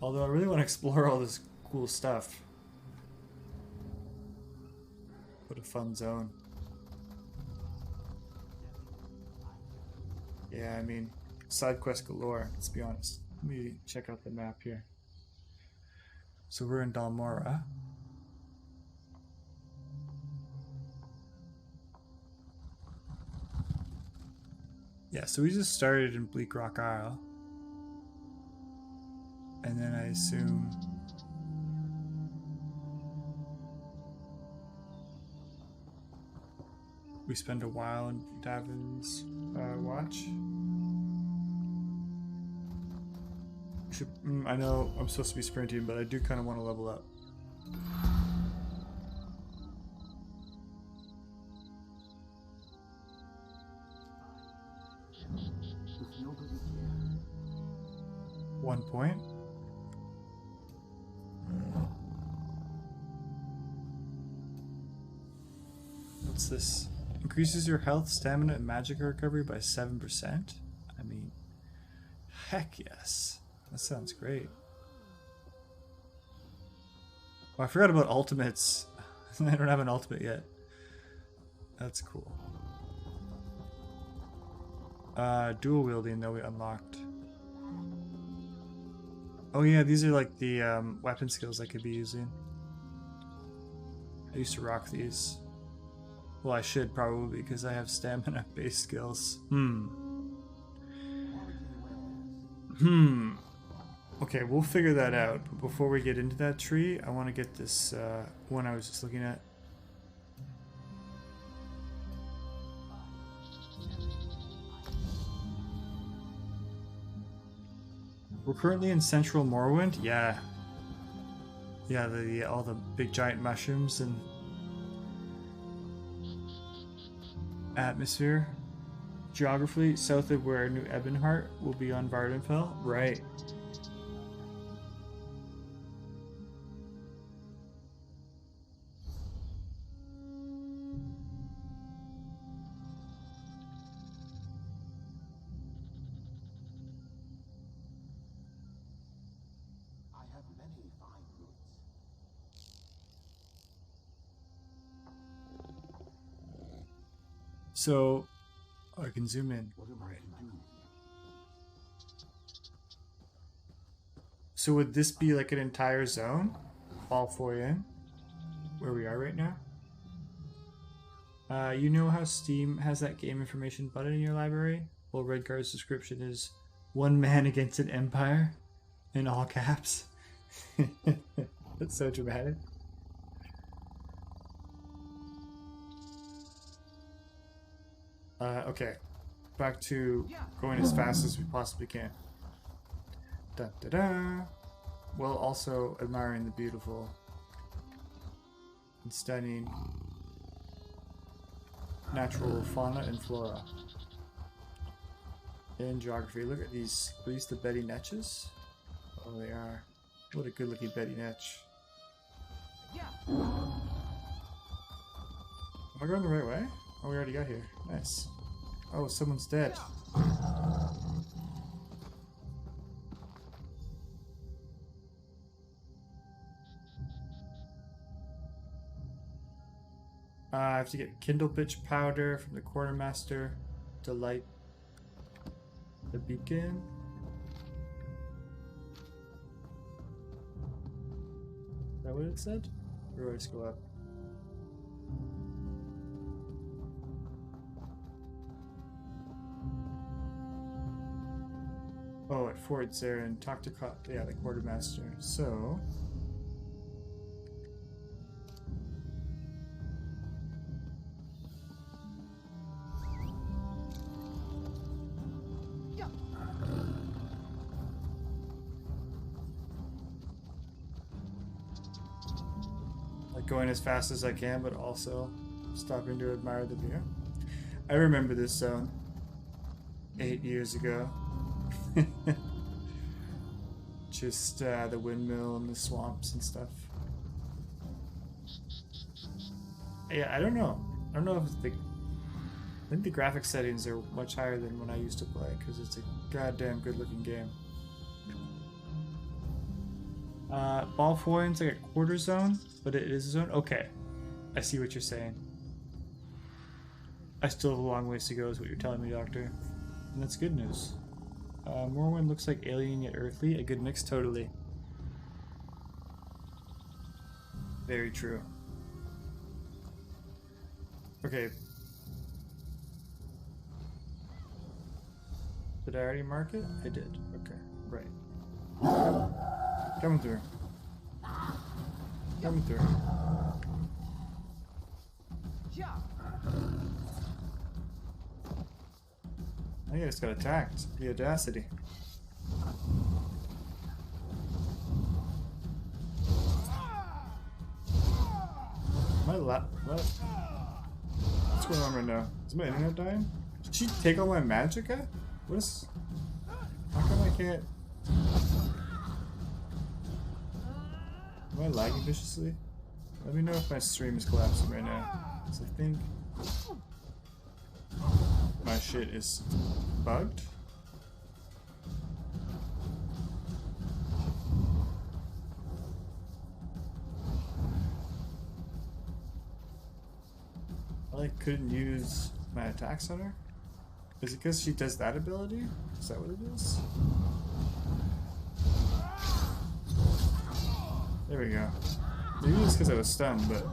Although I really want to explore all this cool stuff. What a fun zone. Yeah, I mean, side quest galore, let's be honest. Let me check out the map here. So we're in Dalmora. Yeah, so we just started in Bleak Rock Isle. And then I assume... we spend a while in Davin's watch. I know I'm supposed to be sprinting, but I do kind of want to level up. One point. What's this? Increases your health, stamina, and magic recovery by 7%? I mean, heck yes. That sounds great. Oh, I forgot about ultimates. I don't have an ultimate yet. That's cool. Dual wielding though we unlocked. Oh yeah, these are like the weapon skills I could be using. I used to rock these. Well, I should probably because I have stamina based skills. Okay, we'll figure that out. But before we get into that tree, I want to get this one I was just looking at. We're currently in Central Morrowind. Yeah. Yeah, all the big giant mushrooms and atmosphere. Geography, south of where New Ebonheart will be on Vardenfell. Right. So, I can zoom in. So would this be like an entire zone? All 4 in? Where we are right now? You know how Steam has that game information button in your library? Well, Redguard's description is one man against an empire in all caps. That's so dramatic. Okay, back to going as fast as we possibly can. Da da da. While also admiring the beautiful and stunning natural fauna and flora. In geography, look at these. Are these the Betty Netches? Oh, they are. What a good looking Betty Netch. Am I going the right way? Oh, we already got here. Nice. Oh, someone's dead. I have to get Kindle Bitch powder from the quartermaster to light the beacon. Is that what it said? Or do I just go up? Oh, at Fort Zaren, talk to the quartermaster. So like going as fast as I can, but also stopping to admire the view. I remember this zone 8 years ago. Just the windmill and the swamps and stuff. Yeah, I don't know. I don't know if I think the graphic settings are much higher than when I used to play because it's a goddamn good looking game. Balfoyne's like a quarter zone, but it is a zone. Okay, I see what you're saying. I still have a long ways to go, is what you're telling me, Doctor. And that's good news. Morrowind looks like alien yet earthly. A good mix, totally. Very true. Okay. Did I already mark it? I did. Okay, right. Coming through. Coming through. I just got attacked. The audacity. What? What's going on right now? Is my internet dying? Did she take all my magicka? What is... How come I can't... Am I lagging viciously? Let me know if my stream is collapsing right now. Because I think... my shit is bugged. I couldn't use my attacks on her. Is it because she does that ability? Is that what it is? There we go. Maybe it's because I was stunned, but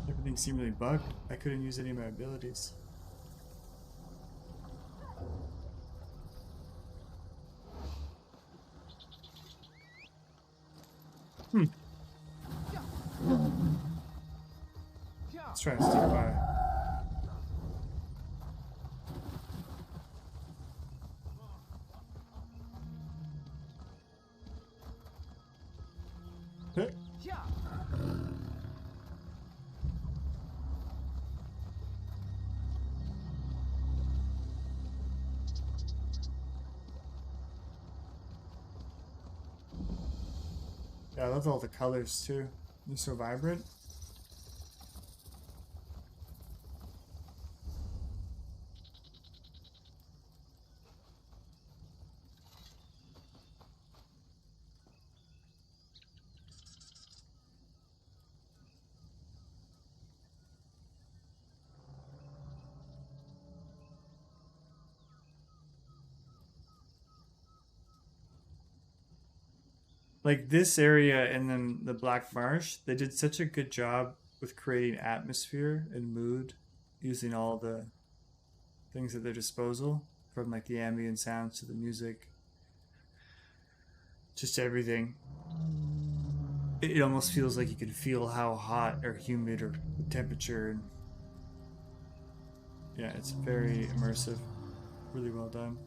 everything seemed really bugged. I couldn't use any of my abilities. Let's try and stick by. Yeah, I love all the colors too. They're so vibrant. Like this area and then the Black Marsh, they did such a good job with creating atmosphere and mood using all the things at their disposal, from like the ambient sounds to the music, just everything. It almost feels like you can feel how hot or humid or the temperature, and yeah, it's very immersive. Really well done.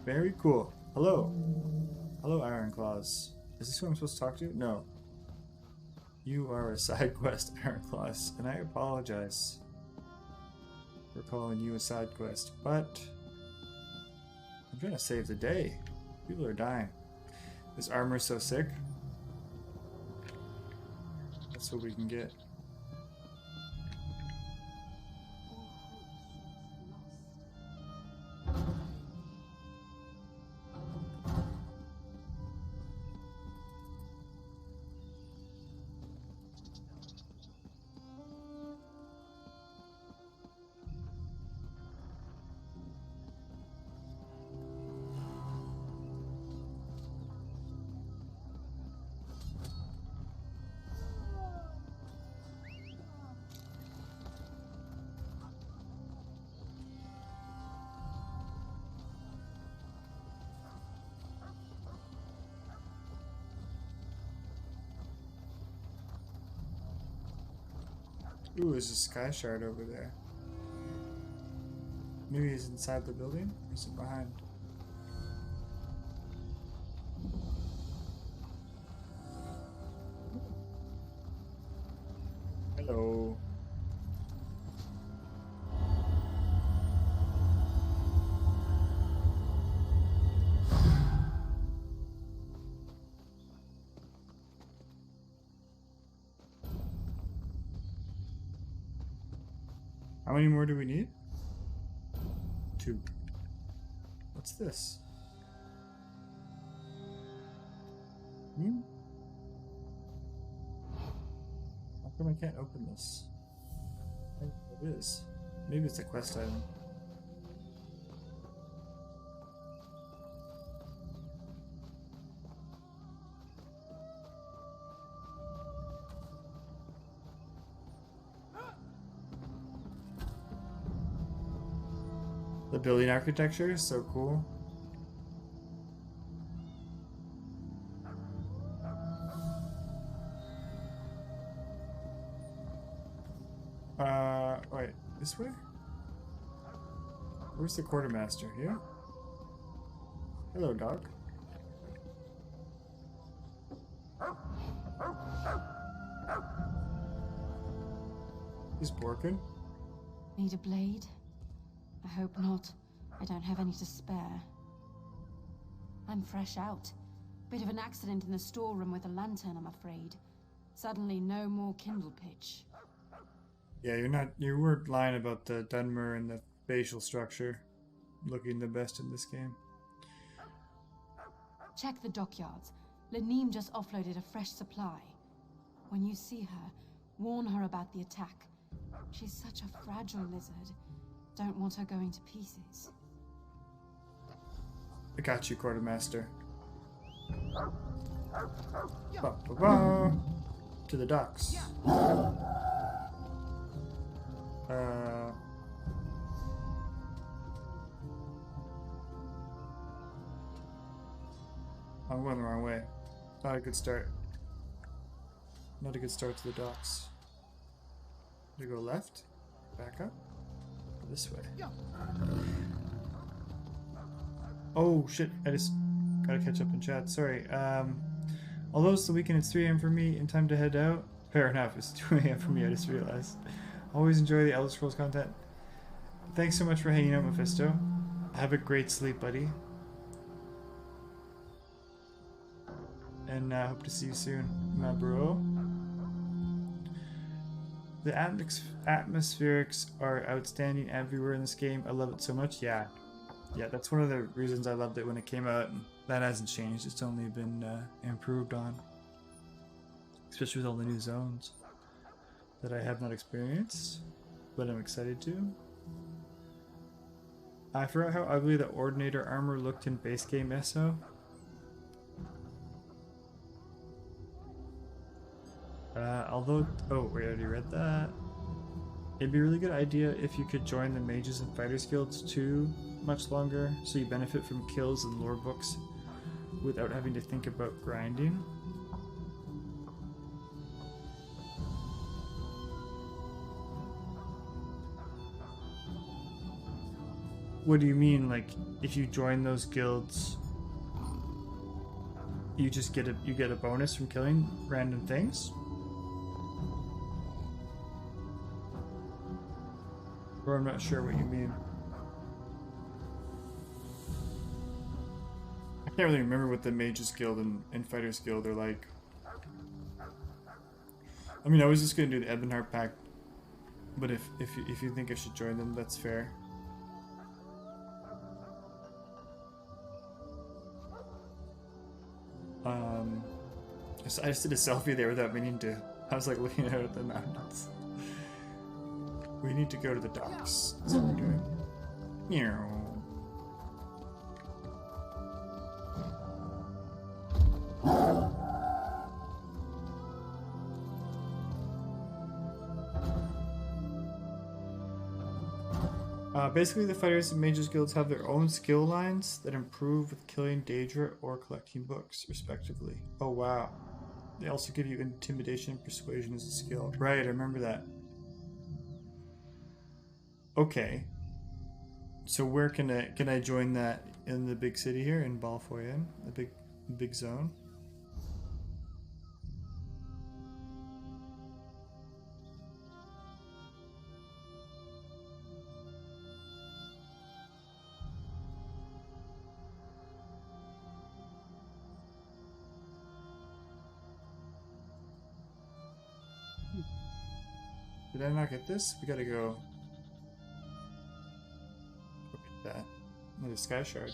Very cool. Hello. Hello, Iron Claws. Is this who I'm supposed to talk to? No. You are a side quest, Iron Claws, and I apologize for calling you a side quest, but I'm trying to save the day. People are dying. This armor's so sick. That's what we can get. Ooh, there's a sky shard over there. Maybe he's inside the building, or is it behind? Hello. How many more do we need? 2. What's this? How come I can't open this? I don't know what it is. Maybe it's a quest item. The building architecture is so cool. Wait, this way? Where's the quartermaster? Here? Hello, dog. He's barking. Need a blade? I hope not. I don't have any to spare. I'm fresh out. Bit of an accident in the storeroom with a lantern, I'm afraid. Suddenly, no more kindle pitch. Yeah, you weren't lying about the Dunmer and the facial structure looking the best in this game. Check the dockyards. Laneem just offloaded a fresh supply. When you see her, warn her about the attack. She's such a fragile lizard. Don't want her going to pieces. I got you, quartermaster. Ba, ba, ba. To the docks. I'm going the wrong way. Not a good start. Not a good start to the docks. Do go left? Back up? Or this way? Oh shit, I just gotta catch up in chat. Sorry. Although it's the weekend, it's 3 AM for me, in time to head out. Fair enough, it's 2 AM for me, I just realized. Always enjoy the Elder Scrolls content. Thanks so much for hanging out, Mephisto. Have a great sleep, buddy. And hope to see you soon, my bro. The atmospherics are outstanding everywhere in this game. I love it so much. Yeah, that's one of the reasons I loved it when it came out. And that hasn't changed. It's only been improved on. Especially with all the new zones that I have not experienced, but I'm excited to. I forgot how ugly the Ordinator armor looked in base game SO. Although, oh wait, I already read that. It'd be a really good idea if you could join the Mages and Fighters Guilds too much longer, so you benefit from kills and lore books without having to think about grinding. What do you mean, like, if you join those guilds, you just get a bonus from killing random things? Or I'm not sure what you mean. I can't really remember what the Mages Guild and Fighters Guild are like. I mean, I was just gonna do the Ebonheart Pact, but if you think I should join them, that's fair. I just did a selfie there without meaning to. I was like looking out at the mountains. We need to go to the docks. That's what we're doing. Meow. Basically, the Fighters and Mages Guilds have their own skill lines that improve with killing Daedra or collecting books, respectively. Oh wow. They also give you Intimidation and Persuasion as a skill. Right, I remember that. Okay. So where can I join that? In the big city here in Balfoyen? The big zone? Did I not get this? We gotta go. Look at that. Another Sky Shard.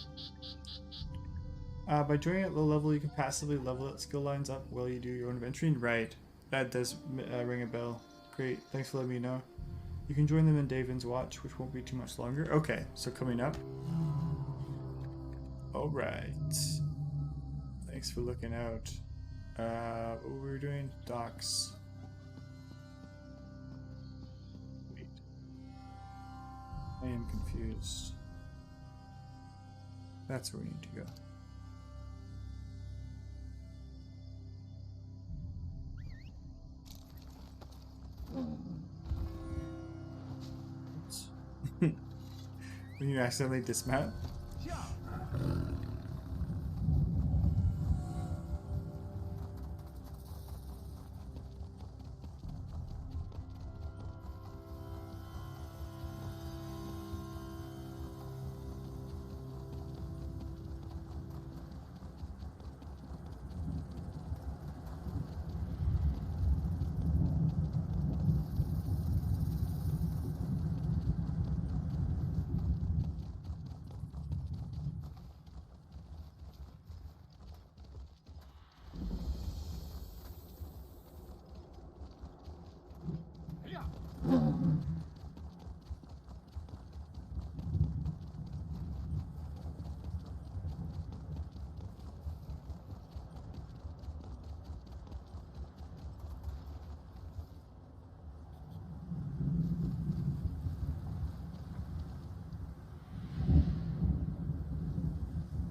By joining at low level, you can passively level its skill lines up while you do your own adventuring. Right. That does ring a bell. Great. Thanks for letting me know. You can join them in Davin's watch, which won't be too much longer. Okay, so coming up. Alright. Thanks for looking out. What were we doing? Docks. Wait. I am confused. That's where we need to go. When you accidentally dismount?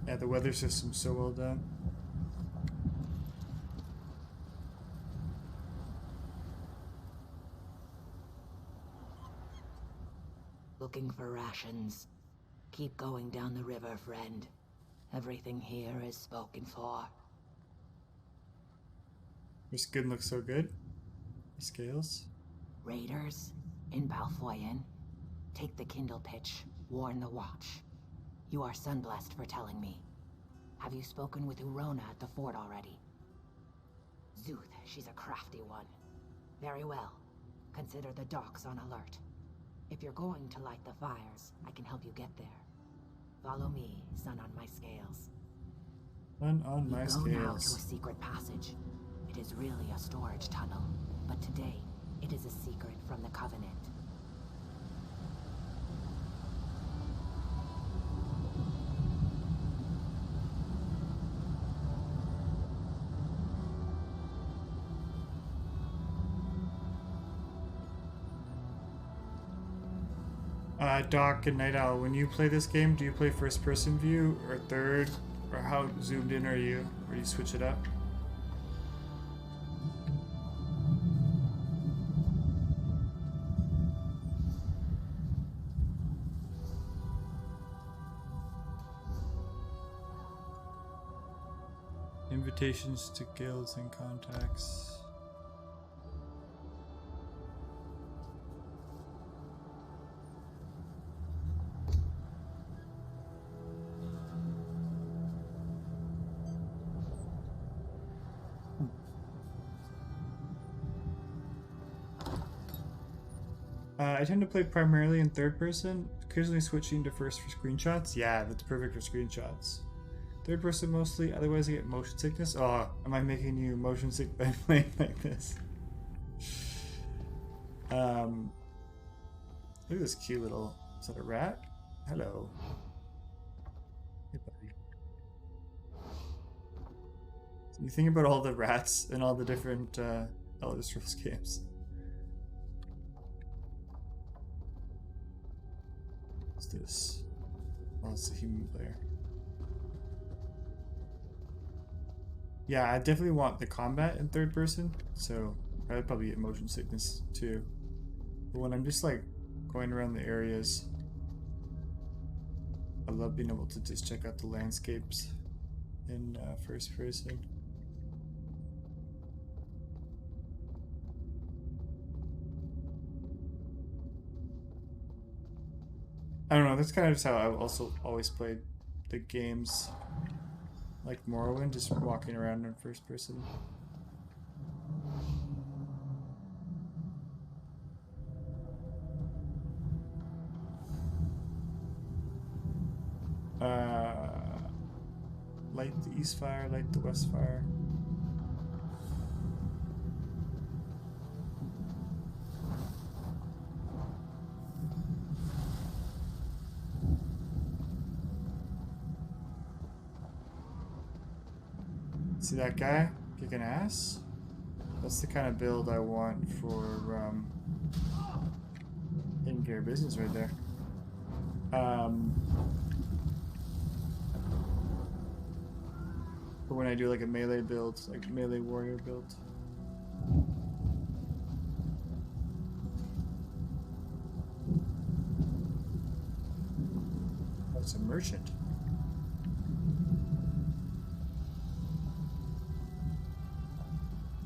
Yeah, the weather system's so well done. Looking for rations. Keep going down the river, friend. Everything here is spoken for. Your skin looks so good. Your scales. Raiders in Balfoyen. Take the Kindle pitch. Warn the watch. You are sunblessed for telling me. Have you spoken with Urona at the fort already? Zuth, she's a crafty one. Very well. Consider the docks on alert. If you're going to light the fires, I can help you get there. Follow me, sun on my scales. Sun on my scales. Go now to a secret passage. It is really a storage tunnel, but today, it is a secret from the Covenant. Doc and Night Owl, when you play this game, do you play first person view or third? Or how zoomed in are you? Or do you switch it up? Invitations to guilds and contacts. I tend to play primarily in third person, occasionally switching to first for screenshots. Yeah, that's perfect for screenshots. Third person mostly, otherwise I get motion sickness. Oh, am I making you motion sick by playing like this? Look at this cute little, is that a rat? Hello. Hey buddy. So you think about all the rats and all the different Elder Scrolls games. What's this? Oh, it's a human player. Yeah, I definitely want the combat in third person, so I'd probably get motion sickness too. But when I'm just like going around the areas, I love being able to just check out the landscapes in first person. I don't know, that's kind of just how I've also always played the games, like Morrowind, just walking around in first person. Light the east fire, light the west fire. See that guy kicking ass? That's the kind of build I want for taking care of business right there. But when I do like a melee build, like melee warrior build. That's a merchant.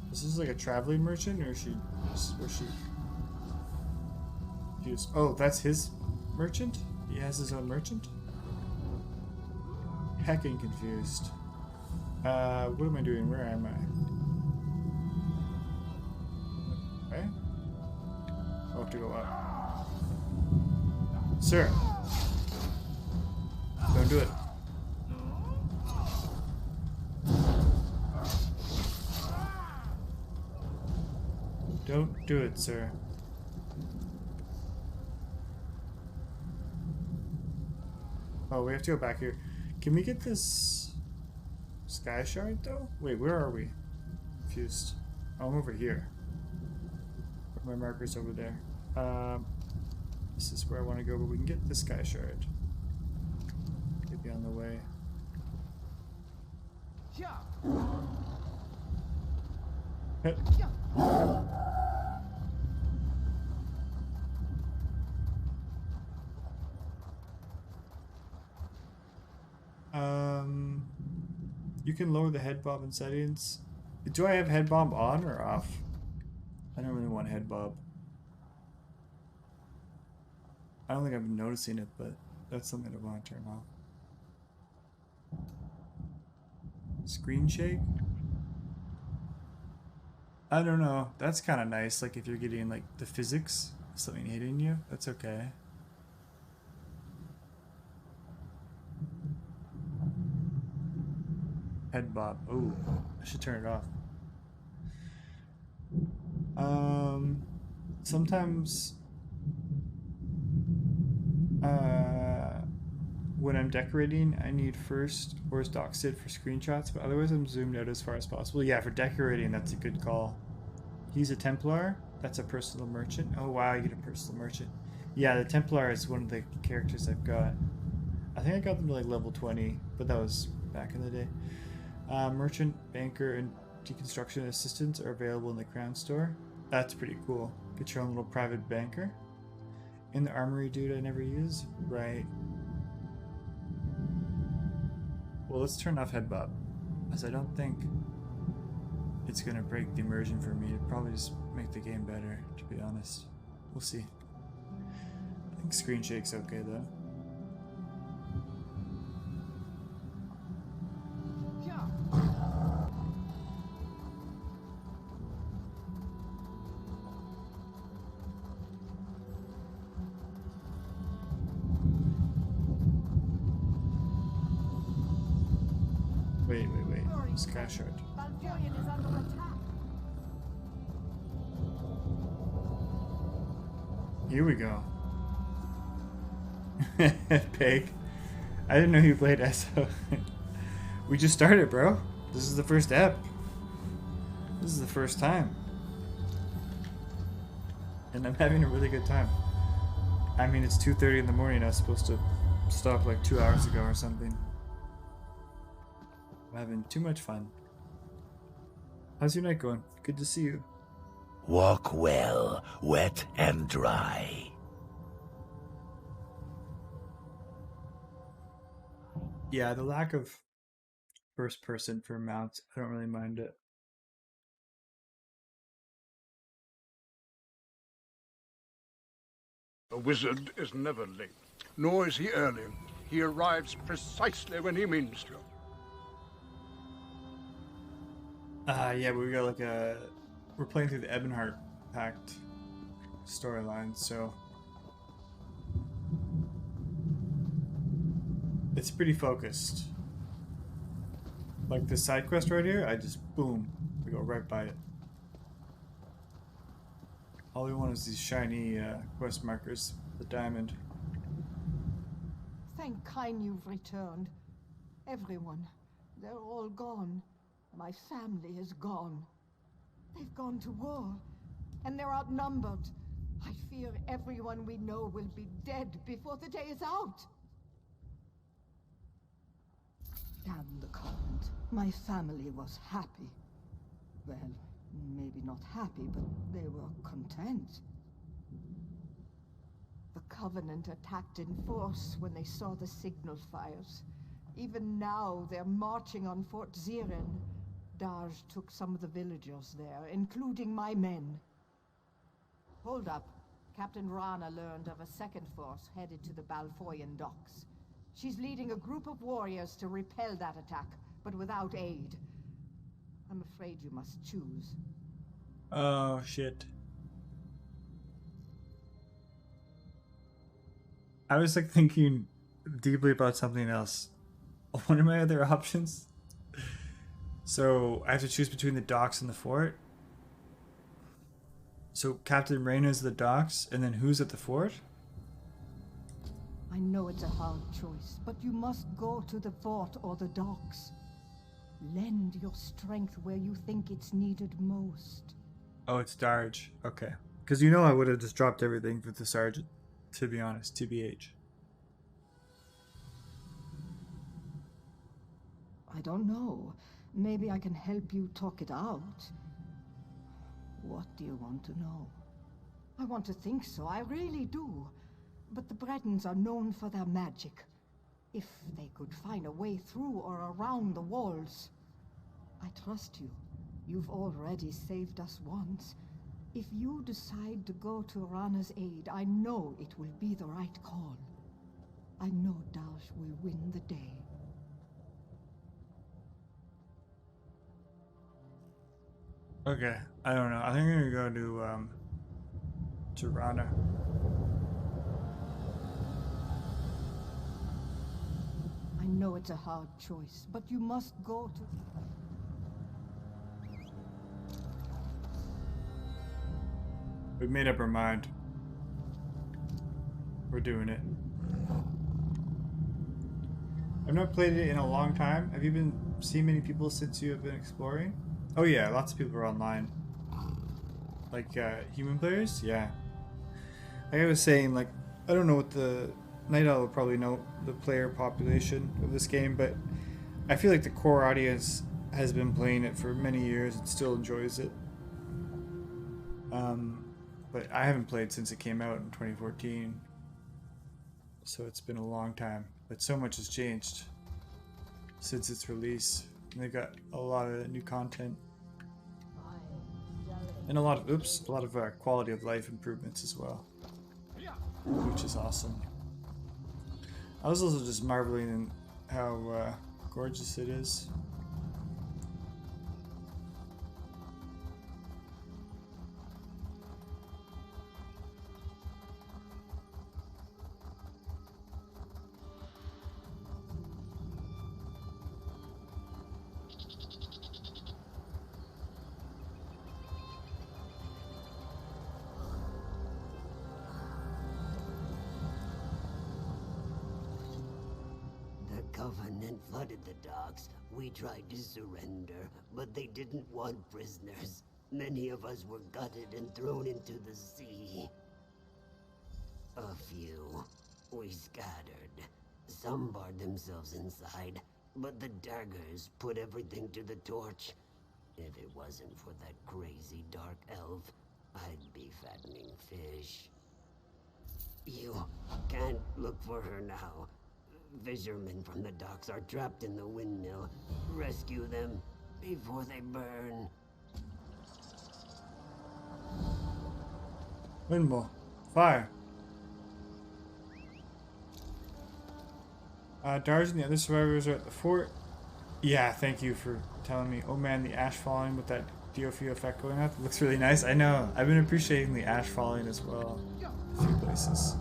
This is like a traveling merchant, or was she? Oh, that's his merchant? He has his own merchant? Heckin' confused. What am I doing? Where am I? Okay. I'll have to go up. Sir! Don't do it. Don't do it, sir. Oh, we have to go back here. Can we get this sky shard though? Wait, where are we? Confused. Oh, I'm over here. My marker's over there. This is where I want to go, but we can get the sky shard. Could be on the way. You can lower the head bob in settings. Do I have head bob on or off? I don't really want head bob. I don't think I've been noticing it, but that's something I want to turn off. Screen shake? I don't know. That's kind of nice. Like if you're getting like the physics, something hitting you, that's okay. Head bob. Oh, I should turn it off. Sometimes when I'm decorating, I need first or dock sit for screenshots, but otherwise I'm zoomed out as far as possible. Yeah, for decorating, that's a good call. He's a Templar. That's a personal merchant. Oh wow, you get a personal merchant. Yeah, the Templar is one of the characters I've got. I think I got them to like level 20, but that was back in the day. Merchant, banker, and deconstruction assistants are available in the Crown Store. That's pretty cool. Get your own little private banker. In the armory dude I never use? Right. Well, let's turn off head bob, as I don't think it's gonna break the immersion for me. It'd probably just make the game better, to be honest. We'll see. I think screen shake's okay though. Wait. Sky shard. Here we go. Pig. I didn't know you played ESO. We just started, bro. This is the first ep. This is the first time. And I'm having a really good time. I mean, it's 2:30 in the morning. I was supposed to stop like 2 hours ago or something. I'm having too much fun. How's your night going? Good to see you. Walk well, wet and dry. Yeah, the lack of first person for mounts, I don't really mind it. A wizard is never late, nor is he early. He arrives precisely when he means to. Yeah, we got like we're playing through the Ebonheart Pact storyline, so it's pretty focused. Like this side quest right here, I just boom, we go right by it. All we want is these shiny quest markers, the diamond. Thank Kine you've returned. Everyone, they're all gone. My family is gone. They've gone to war, and they're outnumbered. I fear everyone we know will be dead before the day is out. Damn the Covenant. My family was happy. Well, maybe not happy, but they were content. The Covenant attacked in force when they saw the signal fires. Even now, they're marching on Fort Ziren. Darj took some of the villagers there, including my men. Hold up. Captain Rana learned of a second force headed to the Balfoyan docks. She's leading a group of warriors to repel that attack, but without aid. I'm afraid you must choose. Oh, shit. I was like thinking deeply about something else. What are my other options? So I have to choose between the docks and the fort. So Captain Reyna's the docks, and then who's at the fort? I know it's a hard choice, but you must go to the fort or the docks. Lend your strength where you think it's needed most. Oh, it's Darj. Okay. Because you know I would have just dropped everything for the sergeant, to be honest, TBH. I don't know. Maybe I can help you talk it out. What do you want to know? I want to think so, I really do. But the Bretons are known for their magic. If they could find a way through or around the walls. I trust you. You've already saved us once. If you decide to go to Rana's aid, I know it will be the right call. I know Darj will win the day. Okay, I don't know. I think I'm gonna go to Rana. I know it's a hard choice, but you must go to... We've made up our mind. We're doing it. I've not played it in a long time. Have you been seeing many people since you have been exploring? Oh yeah, lots of people are online. Like human players? Yeah. Like I was saying, like I don't know what the Night Owl will probably know the player population of this game, but I feel like the core audience has been playing it for many years and still enjoys it. But I haven't played since it came out in 2014, so it's been a long time. But so much has changed since its release. And they've got a lot of new content and a lot of quality of life improvements as well, which is awesome. I was also just marveling at how gorgeous it is. Covenant flooded the docks. We tried to surrender, but they didn't want prisoners. Many of us were gutted and thrown into the sea. A few. We scattered. Some barred themselves inside, but the daggers put everything to the torch. If it wasn't for that crazy dark elf, I'd be fattening fish. You can't look for her now. Fishermen from the docks are trapped in the windmill. Rescue them before they burn. Windmill. Fire. Darj and the other survivors are at the fort. Yeah, thank you for telling me. Oh man, the ash falling with that DOF effect going up. It looks really nice. I know. I've been appreciating the ash falling as well. A few places.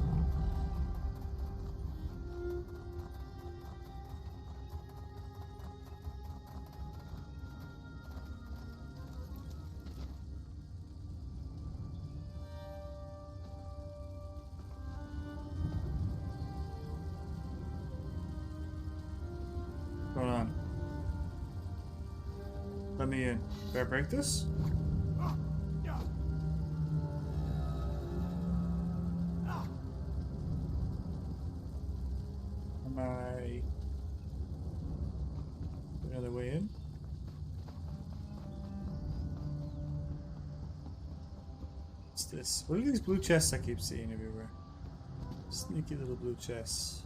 me in. Do I break this? Am I... another way in? What's this? What are these blue chests I keep seeing everywhere? Sneaky little blue chests.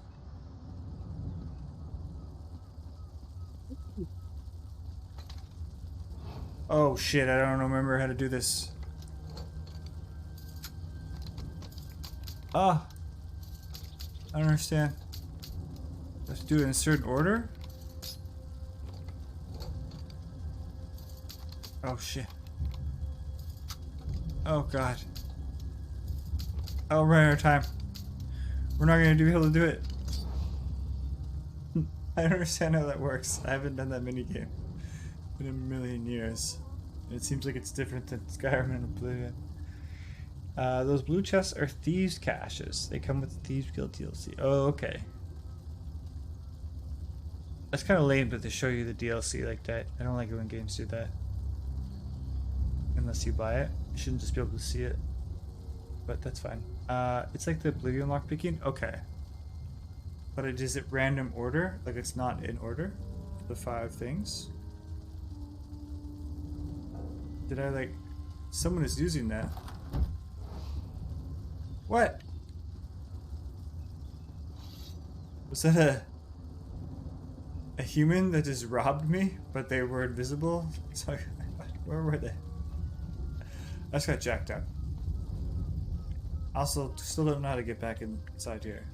Oh shit, I don't remember how to do this. Ah! I don't understand. I have to do it in a certain order? Oh shit. Oh god. Oh, we're running out of time. We're not gonna be able to do it. I don't understand how that works. I haven't done that minigame in a million years. And it seems like it's different than Skyrim and Oblivion. Those blue chests are Thieves' Caches. They come with the Thieves Guild DLC. Oh, okay. That's kind of lame, but they show you the DLC like that. I don't like it when games do that. Unless you buy it. You shouldn't just be able to see it. But that's fine. It's like the Oblivion lockpicking? Okay. But is it random order? Like it's not in order? The 5 things? Did I like... Someone is using that. What? Was that a human that just robbed me? But they were invisible? So where were they? I just got jacked up. Also, still don't know how to get back inside here.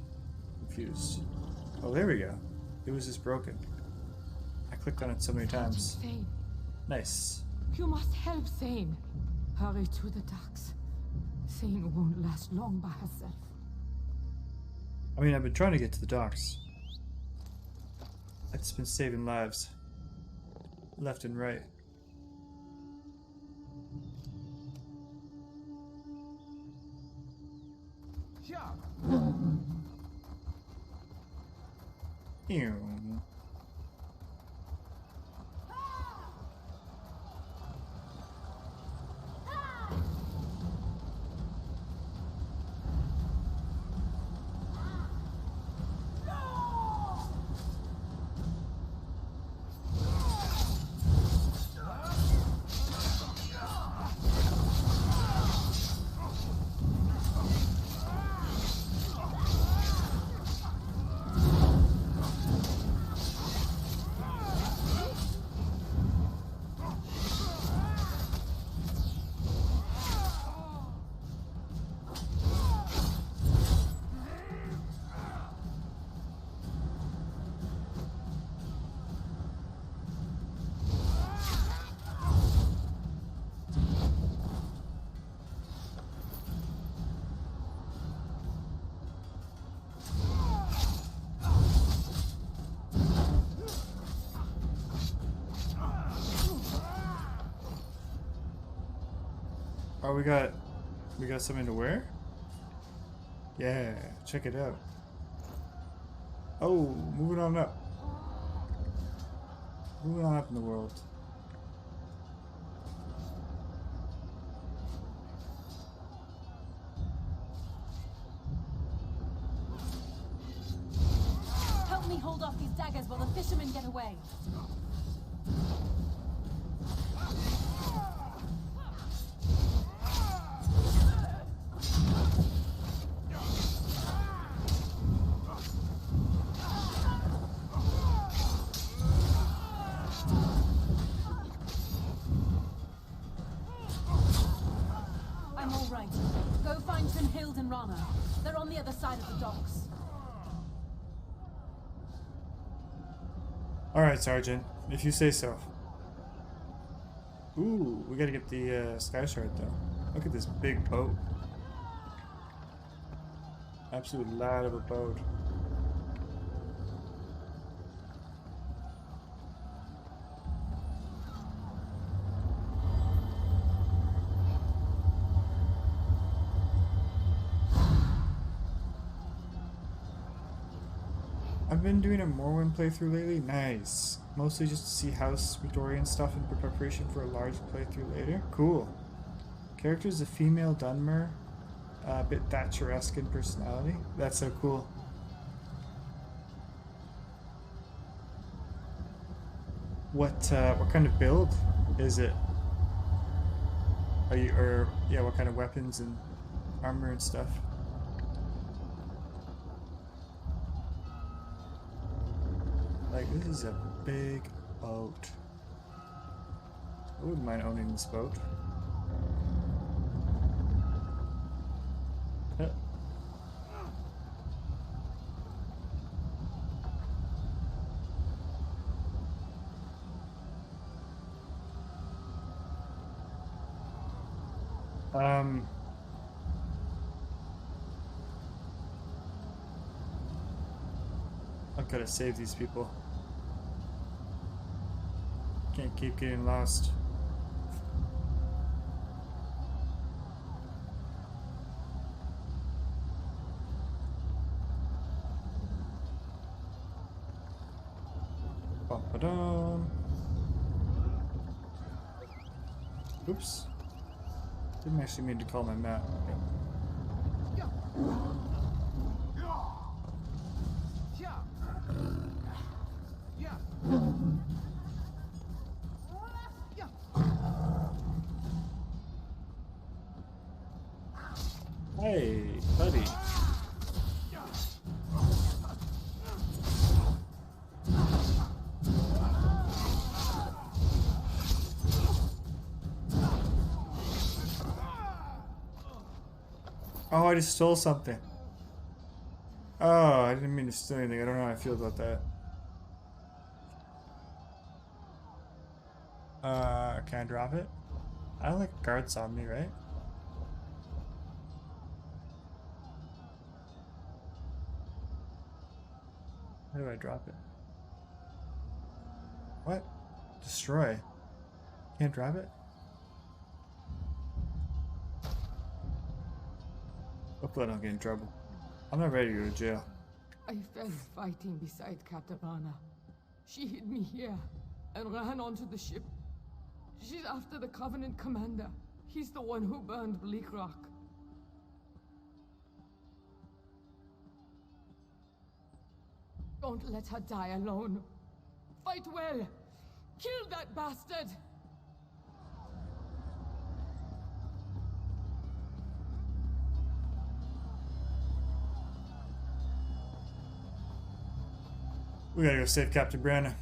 Confused. Oh, there we go. It was just broken. I clicked on it so many times. Thane. Nice. You must help Thane. Hurry to the docks. Thane won't last long by herself. I mean, I've been trying to get to the docks. I've just been saving lives. Left and right. Ew. Oh, we got something to wear? Yeah, check it out. Oh, moving on up. Moving on up in the world. Help me hold off these daggers while the fishermen get away. I'm all right. Go find Hild and Rana. They're on the other side of the docks. Alright, Sergeant. If you say so. Ooh, we gotta get the Sky Shard though. Look at this big boat. Absolute lad of a boat. I've been doing a Morrowind playthrough lately. Nice. Mostly just to see House Victorian stuff in preparation for a large playthrough later. Cool. Character is a female Dunmer. A bit Thatcher-esque in personality. That's so cool. What kind of build is it? Are you, or yeah, what kind of weapons and armor and stuff? Like, this is a big boat. I wouldn't mind owning this boat. I've got to save these people. Can't keep getting lost. Ba-ba-dum. Oops. Didn't actually mean to call my map. Hey, buddy. Oh, I just stole something. Oh, I didn't mean to steal anything. I don't know how I feel about that. Can I drop it? I don't like guards on me, right? How do I drop it? What? Destroy. Can't drop it? Hopefully I don't get in trouble. I'm not ready to go to jail. I fell fighting beside Katarana. She hid me here and ran onto the ship. She's after the Covenant commander. He's the one who burned Bleak Rock. Don't let her die alone. Fight well. Kill that bastard! We gotta go save Captain Brandon.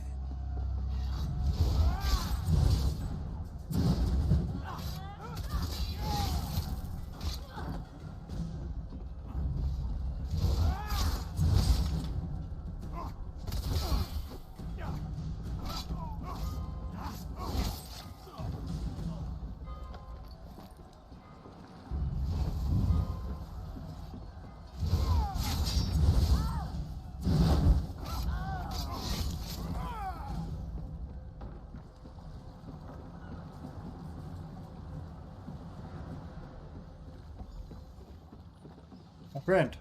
Friend.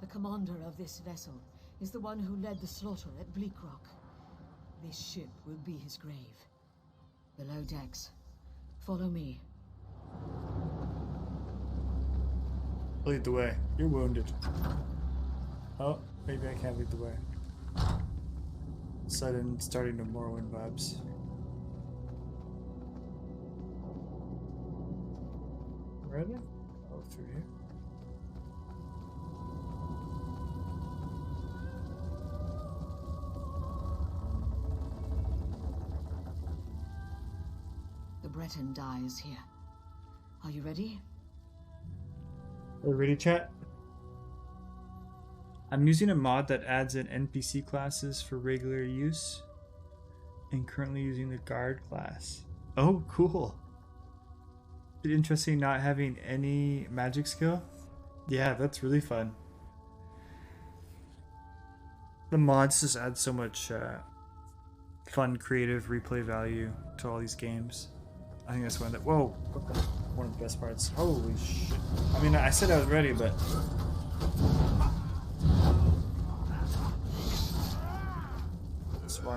The commander of this vessel is the one who led the slaughter at Bleak Rock. This ship will be his grave. Below decks. Follow me. Lead the way. You're wounded. Oh, maybe I can't lead the way. Sudden starting to Morrowind vibes. Where are they? Oh, through here. The Breton dies here. Are you ready? Are you ready, chat? I'm using a mod that adds in NPC classes for regular use and currently using the guard class. Oh, cool. Is it interesting not having any magic skill? Yeah, that's really fun. The mods just add so much fun, creative replay value to all these games. I think that's one of the, whoa, one of the best parts. Holy shit. I mean, I said I was ready, but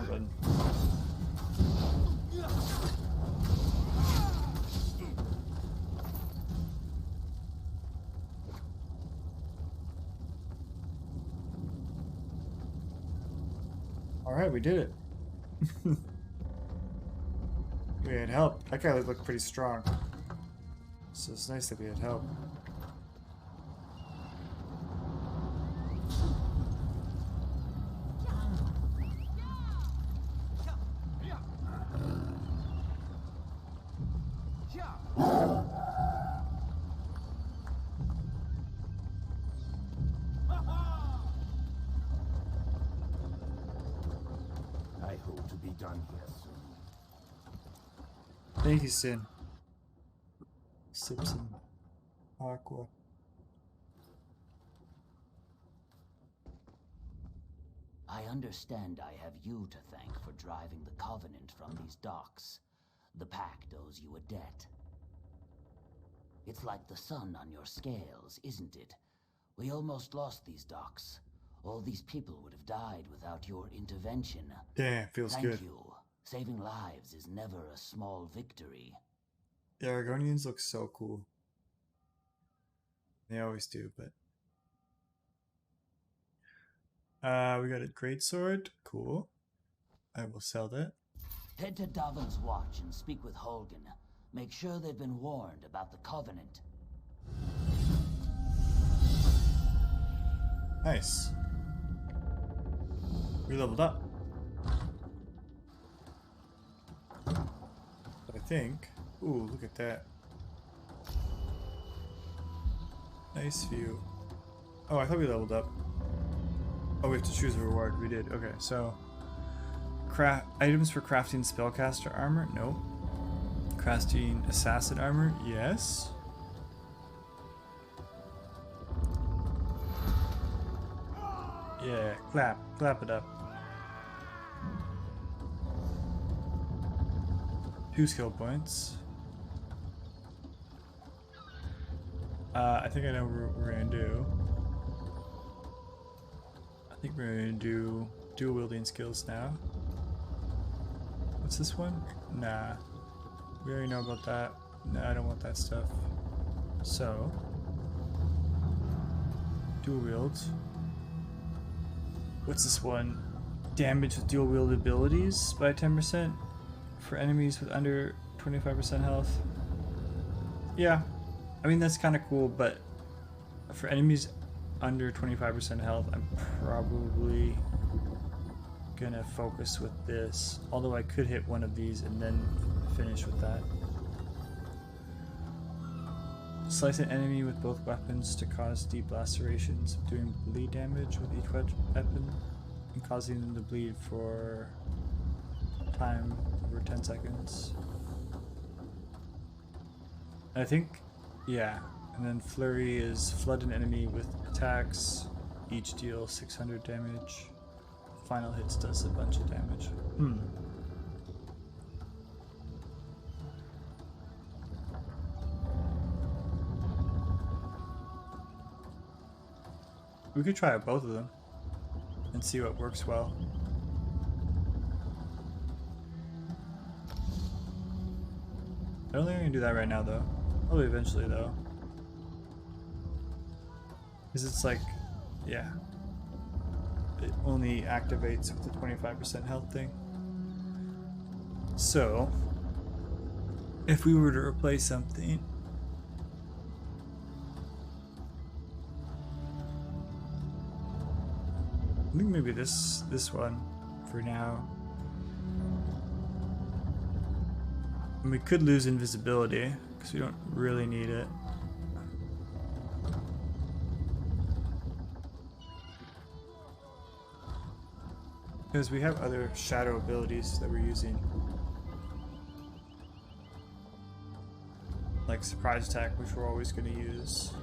Run. Alright, we did it. We had help. That guy looked pretty strong. So it's nice that we had help. I hope to be done here soon. Thank you, Sin. Sip some aqua. I understand I have you to thank for driving the Covenant from these docks. The Pact owes you a debt. It's like the sun on your scales, isn't it? We almost lost these docks. All these people would have died without your intervention. Damn, feels good. Thank you. Saving lives is never a small victory. The Argonians look so cool. They always do, but... we got a greatsword. Cool. I will sell that. Head to Davin's Watch and speak with Holgen. Make sure they've been warned about the Covenant. Nice. We leveled up. But I think... Ooh, look at that. Nice view. Oh, I thought we leveled up. Oh, we have to choose a reward. We did. Okay, so... Items for crafting spellcaster armor? No. Crafting assassin armor? Yes. Yeah, clap it up. 2 skill points. I think I know what we're gonna do. I think we're gonna do dual wielding skills now. What's this one? Nah. We already know about that. Nah, I don't want that stuff. So, dual wields. What's this one? Damage with dual wield abilities by 10% for enemies with under 25% health. Yeah, I mean that's kind of cool, but for enemies under 25% health, I'm probably gonna focus with this. Although I could hit one of these and then finish with that. Slice an enemy with both weapons to cause deep lacerations, doing bleed damage with each weapon and causing them to bleed for time over 10 seconds. I think, yeah. And then Flurry is flood an enemy with attacks, each deal 600 damage. Final hits does a bunch of damage. We could try out both of them and see what works well. I don't think I'm gonna do that right now though. Probably eventually though. Because it's like, yeah. It only activates with the 25% health thing. So, if we were to replace something, I think maybe this one for now. And we could lose invisibility because we don't really need it. Because we have other shadow abilities that we're using. Like surprise attack, which we're always going to use.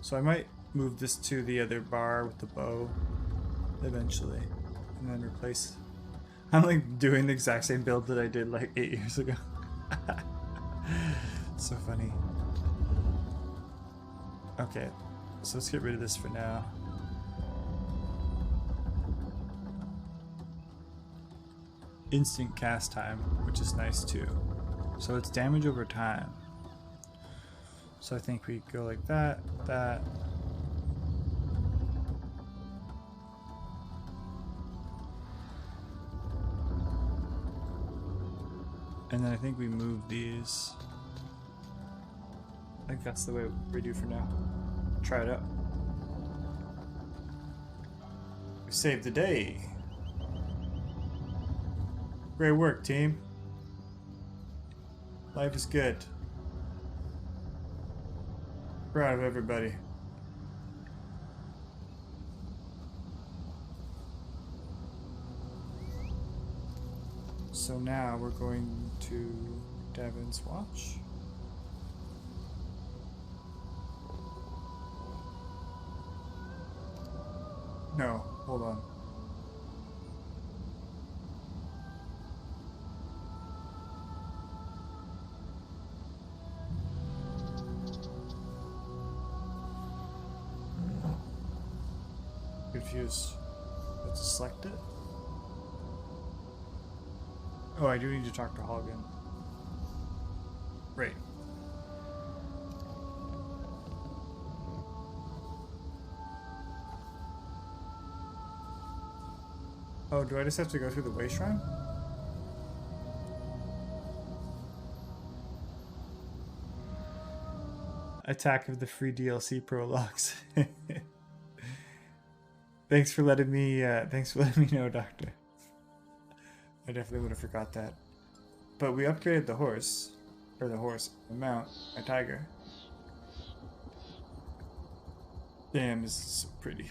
So I might move this to the other bar with the bow eventually. And then replace... I'm like doing the exact same build that I did like 8 years ago. So funny. Okay, so let's get rid of this for now. instant cast time, which is nice too. So it's damage over time. So I think we go like that, that. And then I think we move these. I think that's the way we do for now. Try it out. We saved the day. Great work, team. Life is good. Proud of everybody. So now we're going to Devon's watch. No, hold on. Confused. Let's select it. Oh, I do need to talk to Hagen. Right. Oh, do I just have to go through the way shrine? Attack of the free DLC prologues. Thanks for letting me know, Doctor. I definitely would have forgot that. But we upgraded the horse. Or the mount, my tiger. Damn, this is so pretty.